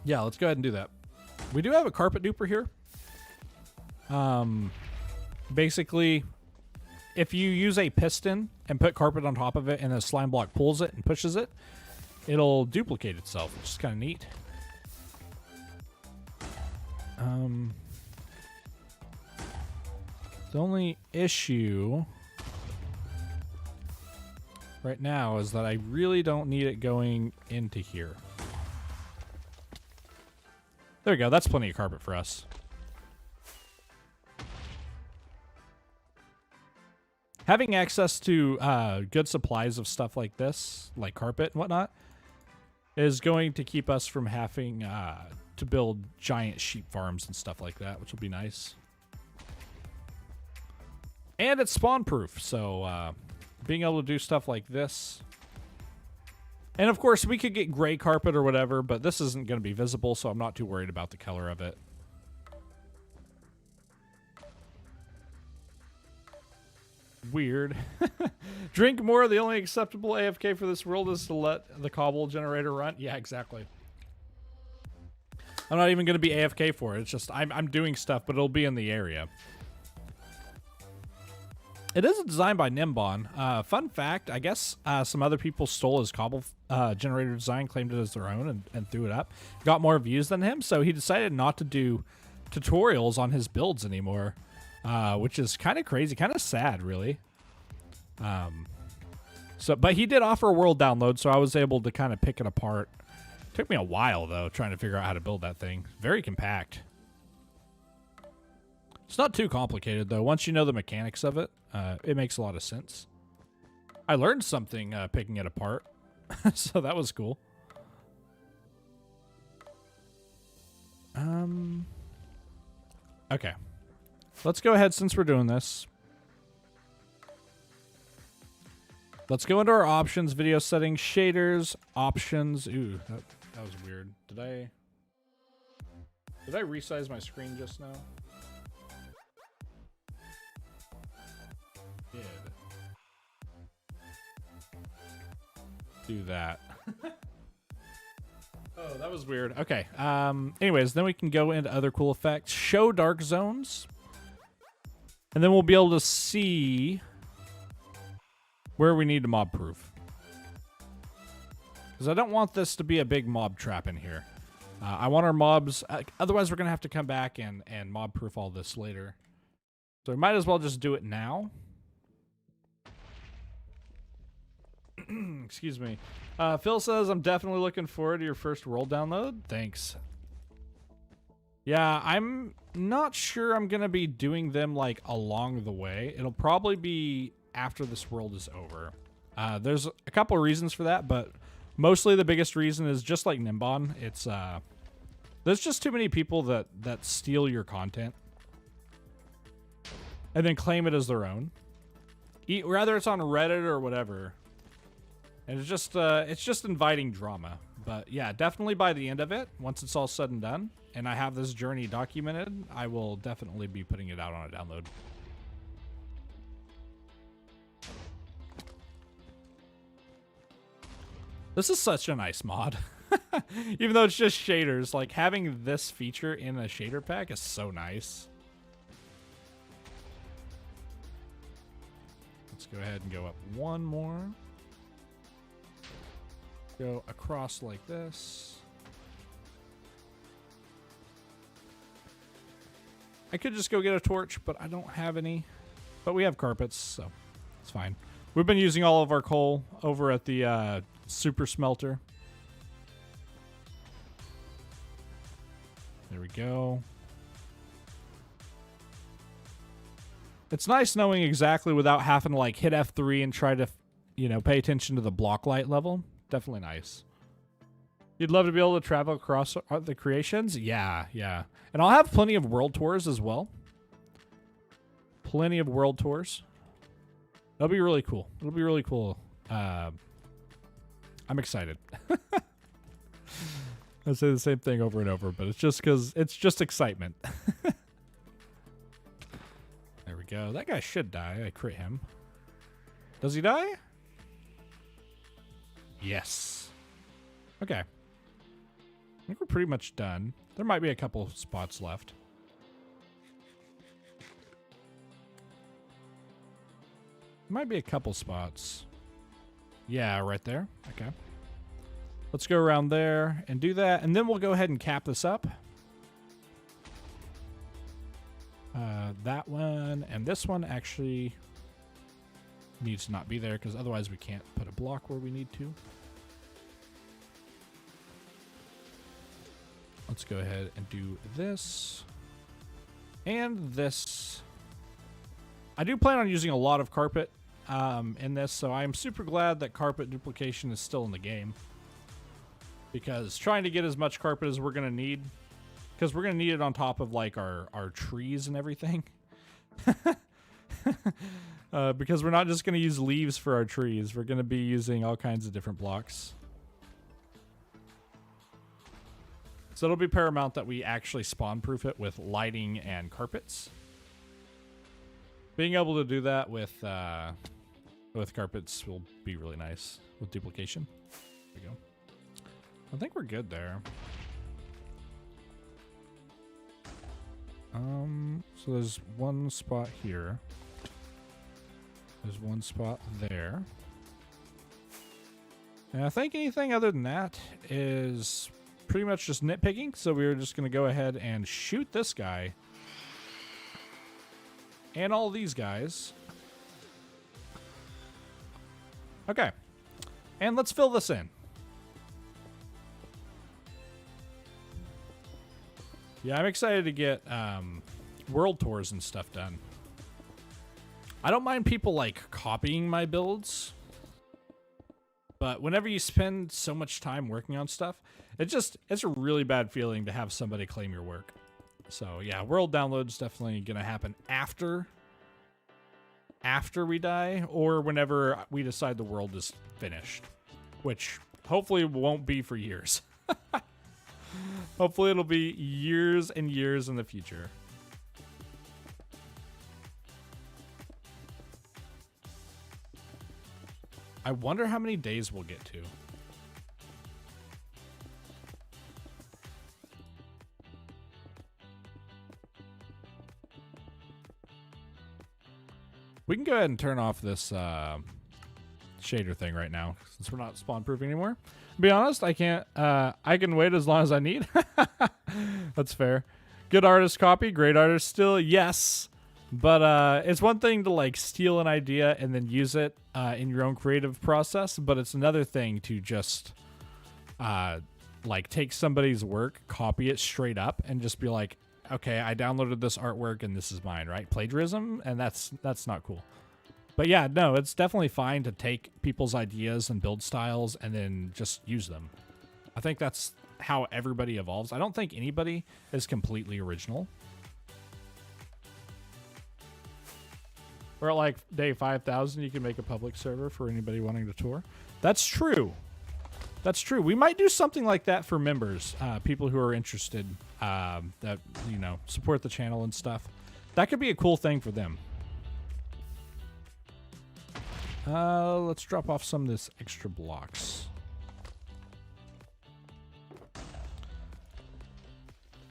Yeah, let's go ahead and do that. We do have a carpet duper here. Basically, if you use a piston and put carpet on top of it and a slime block pulls it and pushes it, it'll duplicate itself, which is kind of neat. The only issue right now is that I really don't need it going into here. There we go. That's plenty of carpet for us. Having access to good supplies of stuff like this, like carpet and whatnot, is going to keep us from having to build giant sheep farms and stuff like that, which will be nice. And it's spawn proof, so being able to do stuff like this. And of course, we could get gray carpet or whatever, but this isn't going to be visible, so I'm not too worried about the color of it. Weird. Drink more. The only acceptable AFK for this world is to let the cobble generator run. Yeah, exactly. I'm not even going to be AFK for it. It's just I'm doing stuff, but it'll be in the area. It is designed by Nimbon. Fun fact, I guess some other people stole his cobble generator design, claimed it as their own, and threw it up. Got more views than him, so he decided not to do tutorials on his builds anymore, which is kind of crazy, kind of sad, really. But he did offer a world download, so I was able to kind of pick it apart. Took me a while, though, trying to figure out how to build that thing. Very compact. It's not too complicated, though. Once you know the mechanics of it, it makes a lot of sense. I learned something picking it apart, so that was cool. Okay. Let's go ahead, since we're doing this. Let's go into our options, video settings, shaders, options. Ooh, that was weird. Did I resize my screen just now? Do that. Oh, that was weird. Okay. Anyways, then we can go into other cool effects. Show dark zones. And then we'll be able to see where we need to mob proof. Because I don't want this to be a big mob trap in here. I want our mobs... otherwise, we're going to have to come back and mob proof all this later. So we might as well just do it now. Excuse me. Phil says, I'm definitely looking forward to your first world download. Thanks. Yeah, I'm not sure I'm going to be doing them like along the way. It'll probably be after this world is over. There's a couple of reasons for that, but mostly the biggest reason is just like Nimbon. It's there's just too many people that steal your content and then claim it as their own. Whether it's on Reddit or whatever. And it's just inviting drama. But yeah, definitely by the end of it, once it's all said and done, and I have this journey documented, I will definitely be putting it out on a download. This is such a nice mod. Even though it's just shaders, like having this feature in a shader pack is so nice. Let's go ahead and go up one more. Go across like this. I could just go get a torch, but I don't have any. But we have carpets, so it's fine. We've been using all of our coal over at the super smelter. There we go. It's nice knowing exactly without having to like hit F3 and try to, you know, pay attention to the block light level. Definitely nice. You'd love to be able to travel across the creations? Yeah, yeah. And I'll have plenty of world tours as well. Plenty of world tours. That'll be really cool. It'll be really cool. I'm excited. I say the same thing over and over, but it's just because it's just excitement. There we go. That guy should die. I crit him. Does he die? Yes. Okay. I think we're pretty much done. There might be a couple spots left. Might be a couple spots. Yeah, right there. Okay. Let's go around there and do that, and then we'll go ahead and cap this up. That one and this one actually needs to not be there because otherwise we can't put a block where we need to. Let's go ahead and do this and this. I do plan on using a lot of carpet in this, so I'm super glad that carpet duplication is still in the game, because trying to get as much carpet as we're going to need, because we're going to need it on top of like our trees and everything. Because we're not just going to use leaves for our trees. We're going to be using all kinds of different blocks. So it'll be paramount that we actually spawn proof it with lighting and carpets. Being able to do that with carpets will be really nice with duplication. There we go. I think we're good there. So there's one spot here. There's one spot there. And I think anything other than that is pretty much just nitpicking. So we're just going to go ahead and shoot this guy. And all these guys. Okay. And let's fill this in. Yeah, I'm excited to get world tours and stuff done. I don't mind people like copying my builds, but whenever you spend so much time working on stuff, it's a really bad feeling to have somebody claim your work. So yeah, world download's definitely gonna happen after we die, or whenever we decide the world is finished, which hopefully won't be for years. Hopefully it'll be years and years in the future. I wonder how many days we'll get to. We can go ahead and turn off this shader thing right now since we're not spawn proofing anymore. To be honest, I can't. I can wait as long as I need. That's fair. Good artist copy, great artist still. Yes. But it's one thing to like steal an idea and then use it in your own creative process, but it's another thing to just like take somebody's work, copy it straight up, and just be like, okay, I downloaded this artwork and this is mine, right? Plagiarism, and that's not cool. But yeah, no, it's definitely fine to take people's ideas and build styles and then just use them. I think that's how everybody evolves. I don't think anybody is completely original. Or at like day 5,000, you can make a public server for anybody wanting to tour. That's true. That's true. We might do something like that for members, people who are interested, that, you know, support the channel and stuff. That could be a cool thing for them. Let's drop off some of this extra blocks.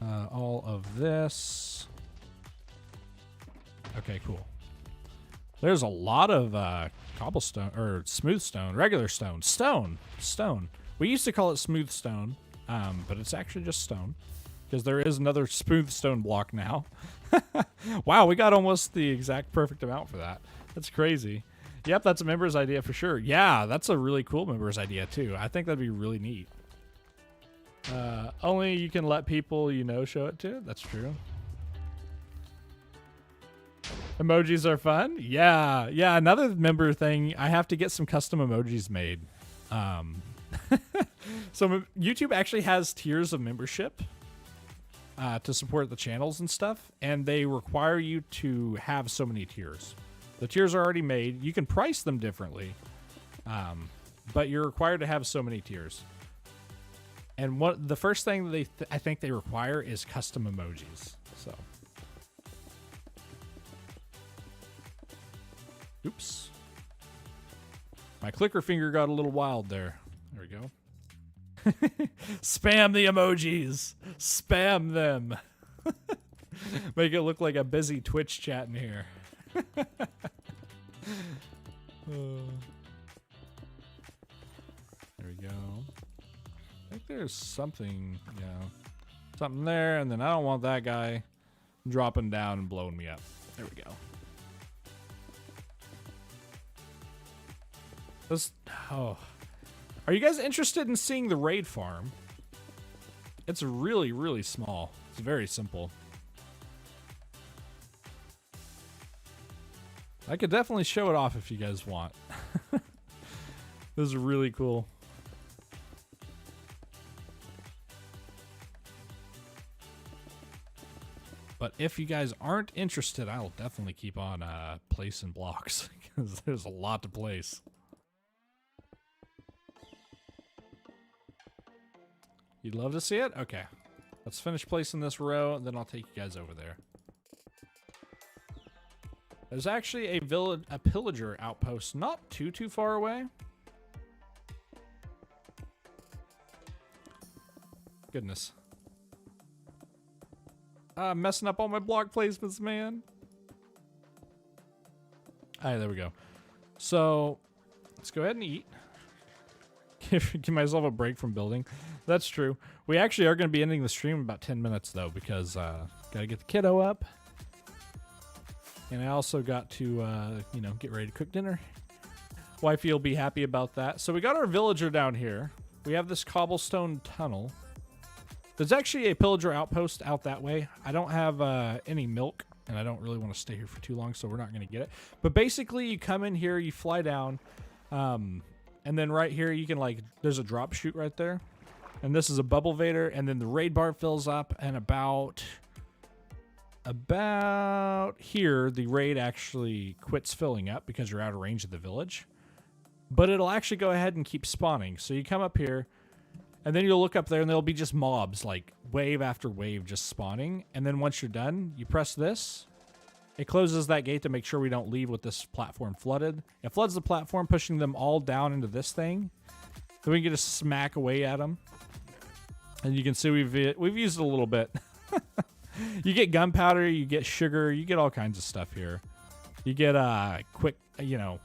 All of this. Okay, cool. There's a lot of cobblestone, or smooth stone, regular stone. Stone. We used to call it smooth stone, but it's actually just stone, because there is another smooth stone block now. Wow, we got almost the exact perfect amount for that. That's crazy. Yep, that's a member's idea for sure. Yeah, that's a really cool member's idea too. I think that'd be really neat. Only you can let people you know show it to. That's true. Emojis are fun. Yeah. Another member thing, I have to get some custom emojis made. So YouTube actually has tiers of membership to support the channels and stuff, and they require you to have so many tiers. The tiers are already made. You can price them differently, but you're required to have so many tiers. And the first thing that I think they require is custom emojis. So, oops, my clicker finger got a little wild there. There we go. Spam the emojis. Spam them. Make it look like a busy Twitch chat in here. There we go. I think there's something, something there, and then I don't want that guy dropping down and blowing me up. There we go. Are you guys interested in seeing the raid farm? It's really, really small. It's very simple. I could definitely show it off if you guys want. This is really cool. But if you guys aren't interested, I'll definitely keep on placing blocks because there's a lot to place. You'd love to see it? Okay. Let's finish placing this row, and then I'll take you guys over there. There's actually a pillager outpost not too far away. Goodness. I'm messing up all my block placements, man. Alright, there we go. So, let's go ahead and eat. Give myself a break from building. That's true. We actually are going to be ending the stream in about 10 minutes, though, because gotta get the kiddo up. And I also got to, get ready to cook dinner. Wifey will be happy about that. So we got our villager down here. We have this cobblestone tunnel. There's actually a pillager outpost out that way. I don't have any milk, and I don't really want to stay here for too long, so we're not going to get it. But basically, you come in here, you fly down, and then right here, you can, there's a drop chute right there. And this is a bubble vader, and then the raid bar fills up, and about here, the raid actually quits filling up because you're out of range of the village. But it'll actually go ahead and keep spawning. So you come up here, and then you'll look up there, and there'll be just mobs, like wave after wave just spawning. And then once you're done, you press this. It closes that gate to make sure we don't leave with this platform flooded. It floods the platform, pushing them all down into this thing. Then we can just smack away at them. And you can see we've used it a little bit. You get gunpowder, you get sugar, you get all kinds of stuff here. You get quick,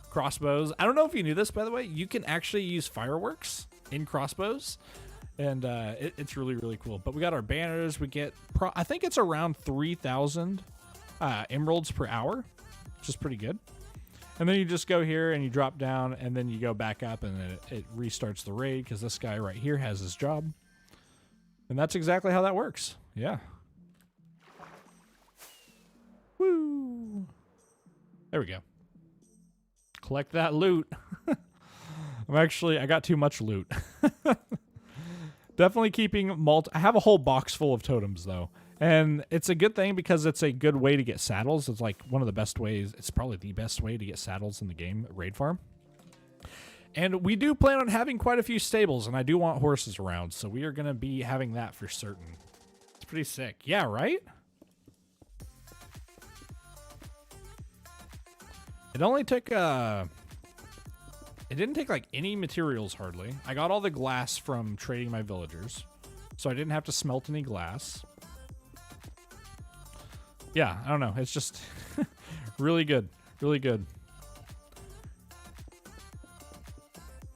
crossbows. I don't know if you knew this, by the way. You can actually use fireworks in crossbows. And it's really, really cool. But we got our banners. We get, I think it's around 3,000 emeralds per hour, which is pretty good. And then you just go here and you drop down, and then you go back up, and then it restarts the raid because this guy right here has his job. And that's exactly how that works. Yeah. Woo! There we go. Collect that loot. I got too much loot. Definitely keeping I have a whole box full of totems, though. And it's a good thing because it's a good way to get saddles. It's like one of the best ways. It's probably the best way to get saddles in the game, Raid Farm. And we do plan on having quite a few stables, and I do want horses around, so we are going to be having that for certain. It's pretty sick. Yeah, right? It only took, it didn't take like any materials hardly. I got all the glass from trading my villagers, so I didn't have to smelt any glass. Yeah, I don't know. It's just really good. Really good.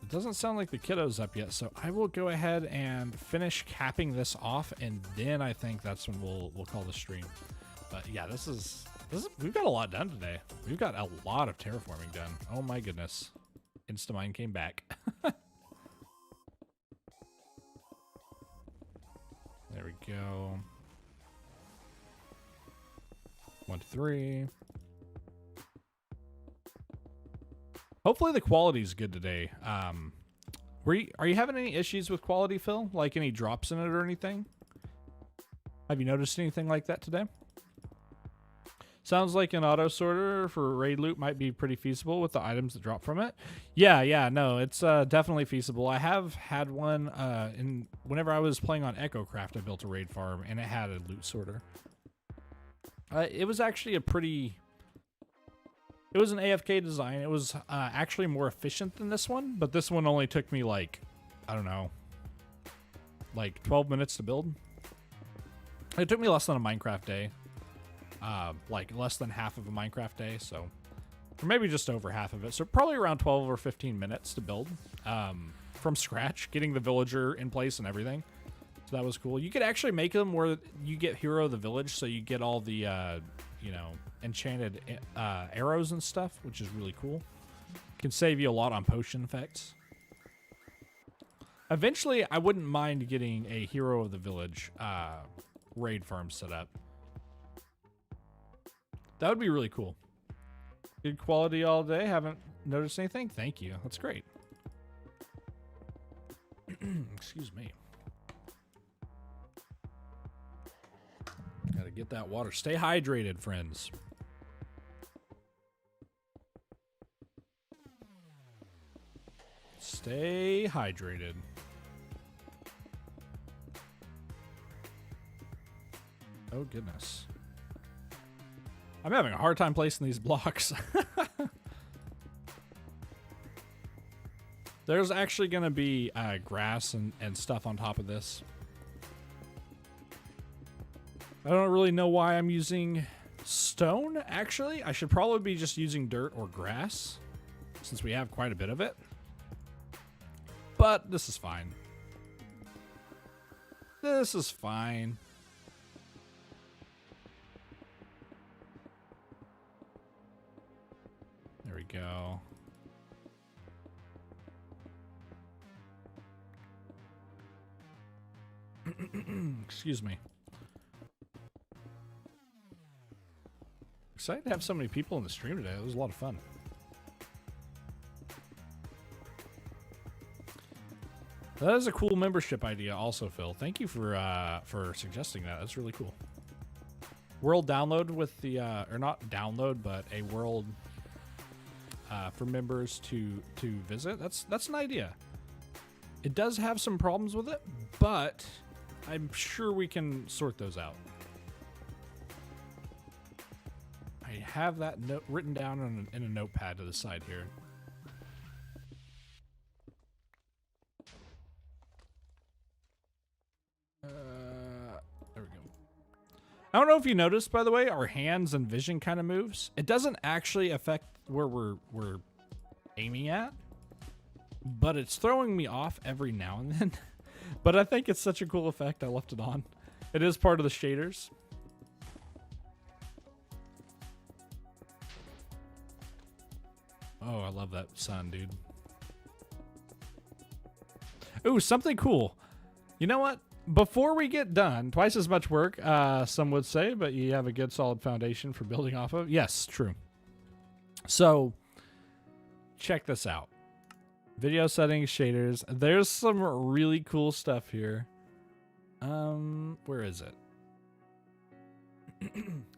It doesn't sound like the kiddo's up yet, so I will go ahead and finish capping this off, and then I think that's when we'll call the stream. But yeah, this is we've got a lot done today. We've got a lot of terraforming done. Oh my goodness. Instamine came back. There we go. 1, 2, 3. Hopefully the quality's good today. Are you having any issues with quality, Phil? Like any drops in it or anything? Have you noticed anything like that today? Sounds like an auto sorter for raid loot might be pretty feasible with the items that drop from it. Yeah, no, it's definitely feasible. I have had one whenever I was playing on HOLOcraft, I built a raid farm and it had a loot sorter. It was actually it was an AFK design. It was actually more efficient than this one, but this one only took me like, I don't know, like 12 minutes to build. It took me less than a Minecraft day. Like less than half of a Minecraft day, so, or maybe just over half of it. So probably around 12 or 15 minutes to build from scratch, getting the villager in place and everything. So that was cool. You could actually make them where you get Hero of the Village, so you get all the, you know, enchanted arrows and stuff, which is really cool. Can save you a lot on potion effects. Eventually, I wouldn't mind getting a Hero of the Village raid farm set up. That would be really cool. Good quality all day. Haven't noticed anything? Thank you. That's great. Excuse me. Gotta get that water. Stay hydrated, friends. Stay hydrated. Oh, goodness. I'm having a hard time placing these blocks. There's actually going to be grass and stuff on top of this. I don't really know why I'm using stone, actually. I should probably be just using dirt or grass, since we have quite a bit of it. But this is fine. This is fine. There we go. Excuse me. Excited to have so many people in the stream today. It was a lot of fun. That is a cool membership idea also, Phil. Thank you for suggesting that. That's really cool. World download with the, or not download, but a world for members to visit. That's an idea. It does have some problems with it, but I'm sure we can sort those out. I have that note written down in a notepad to the side here. There we go. I don't know if you noticed, by the way, our hands and vision kind of moves. It doesn't actually affect where we're aiming at, but it's throwing me off every now and then. But I think it's such a cool effect, I left it on. It is part of the shaders. Oh, I love that sun, dude. Ooh, something cool. You know what? Before we get done, twice as much work, some would say, but you have a good solid foundation for building off of. Yes, true. So, check this out. Video settings, shaders. There's some really cool stuff here. Where is it?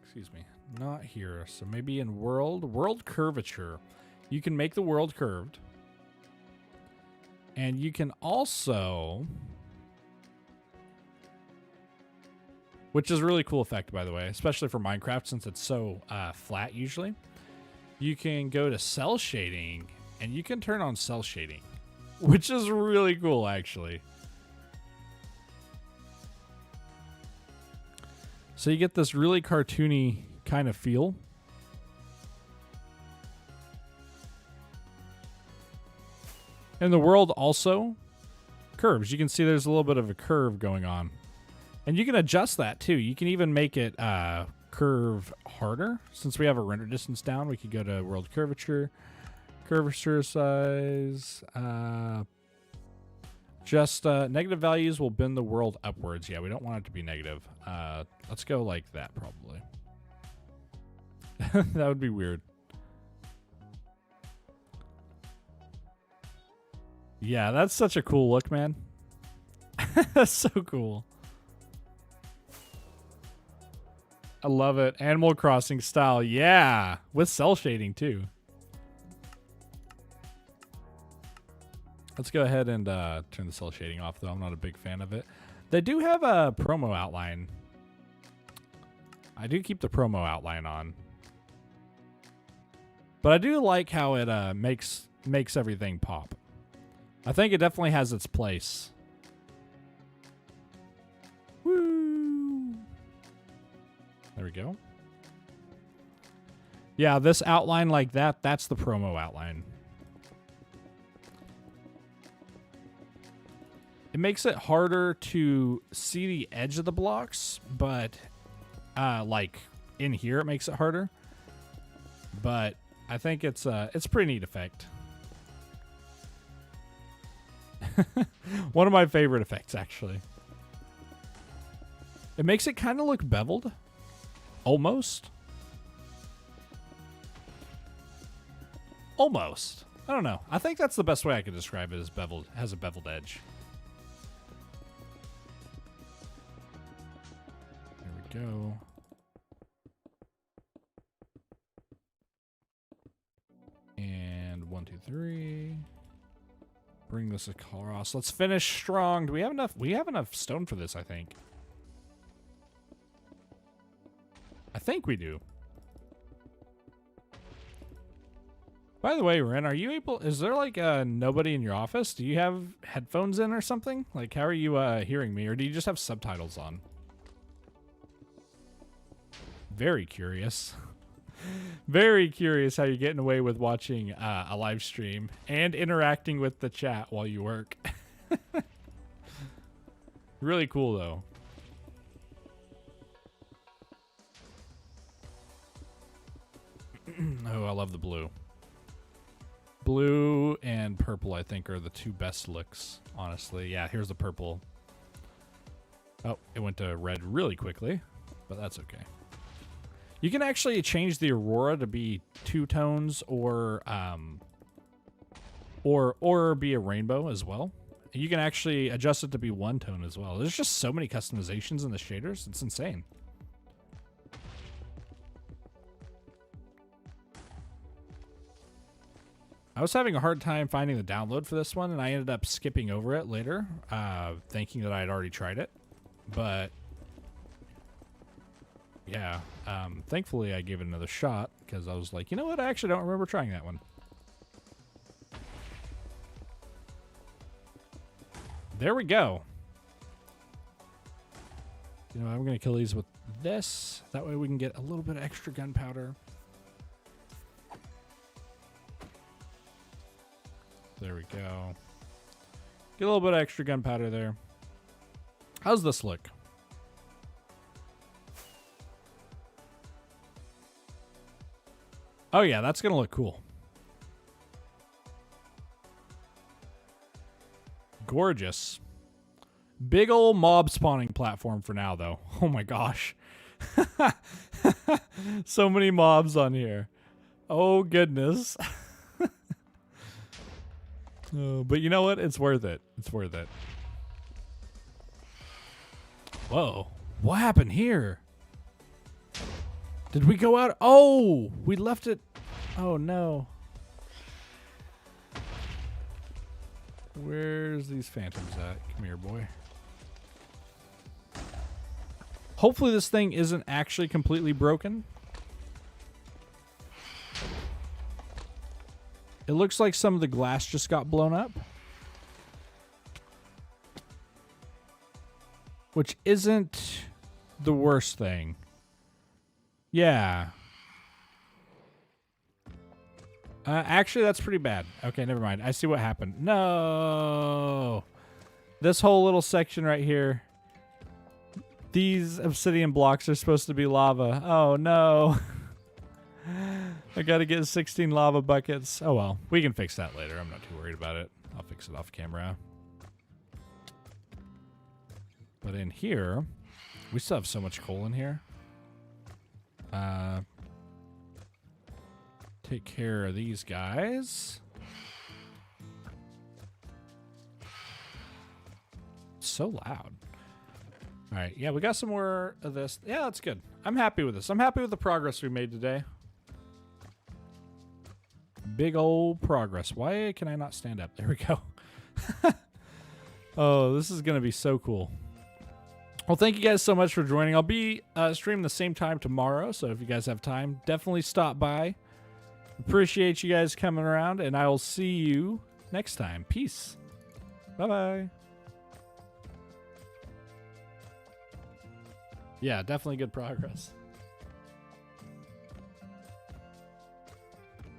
Excuse me. Not here. So maybe in world curvature. You can make the world curved. And you can also, which is a really cool effect, by the way, especially for Minecraft since it's so flat usually. You can go to cell shading and you can turn on cell shading, which is really cool, actually. So you get this really cartoony kind of feel. And the world also curves. You can see there's a little bit of a curve going on. And you can adjust that too. You can even make it curve harder. Since we have a render distance down, we could go to world curvature. Curvature size. Just negative values will bend the world upwards. Yeah, we don't want it to be negative. Let's go like that probably. That would be weird. Yeah, that's such a cool look, man. That's so cool. I love it. Animal Crossing style. Yeah, with cell shading too. Let's go ahead and turn the cell shading off, though. I'm not a big fan of it. They do have a promo outline. I do keep the promo outline on. But I do like how it makes everything pop. I think it definitely has its place. Woo! There we go. Yeah, this outline like that, that's the promo outline. It makes it harder to see the edge of the blocks, but like in here it makes it harder. But I think it's a pretty neat effect. One of my favorite effects, actually. It makes it kind of look beveled. Almost. Almost. I don't know. I think that's the best way I could describe it, as beveled. It has a beveled edge. There we go. And 1, 2, 3. Bring this across. Let's finish strong. Do we have enough? We have enough stone for this, I think. I think we do. By the way, Ren, are you able... Is there, like, nobody in your office? Do you have headphones in or something? Like, how are you hearing me? Or do you just have subtitles on? Very curious. Very curious how you're getting away with watching a live stream and interacting with the chat while you work. Really cool, though. Oh, I love the blue. Blue and purple, I think, are the two best looks, honestly. Yeah, here's the purple. Oh, it went to red really quickly, but that's okay. You can actually change the aurora to be 2 tones or be a rainbow as well. You can actually adjust it to be 1 tone as well. There's just so many customizations in the shaders. It's insane. I was having a hard time finding the download for this one, and I ended up skipping over it later, thinking that I had already tried it. But yeah, thankfully I gave it another shot because I was like, you know what? I actually don't remember trying that one. There we go. You know, I'm going to kill these with this. That way we can get a little bit of extra gunpowder. There we go. Get a little bit of extra gunpowder there. How's this look? Oh yeah, that's gonna look cool. Gorgeous. Big old mob spawning platform for now, though. Oh my gosh. So many mobs on here. Oh, goodness. Oh, but you know what? It's worth it. It's worth it. Whoa. What happened here? Did we go out? Oh, we left it. Oh, no. Where's these phantoms at? Come here, boy. Hopefully this thing isn't actually completely broken. It looks like some of the glass just got blown up. Which isn't the worst thing. Yeah. Actually, that's pretty bad. Okay, never mind. I see what happened. No. This whole little section right here. These obsidian blocks are supposed to be lava. Oh, no. I got to get 16 lava buckets. Oh, well. We can fix that later. I'm not too worried about it. I'll fix it off camera. But in here, we still have so much coal in here. Take care of these guys. So loud. All right. Yeah, we got some more of this. Yeah, that's good. I'm happy with this. I'm happy with the progress we made today. Big old progress. Why can I not stand up? There we go. Oh, this is going to be so cool. Well, thank you guys so much for joining. I'll be streaming the same time tomorrow, so if you guys have time, definitely stop by. Appreciate you guys coming around, and I will see you next time. Peace. Bye-bye. Yeah, definitely good progress.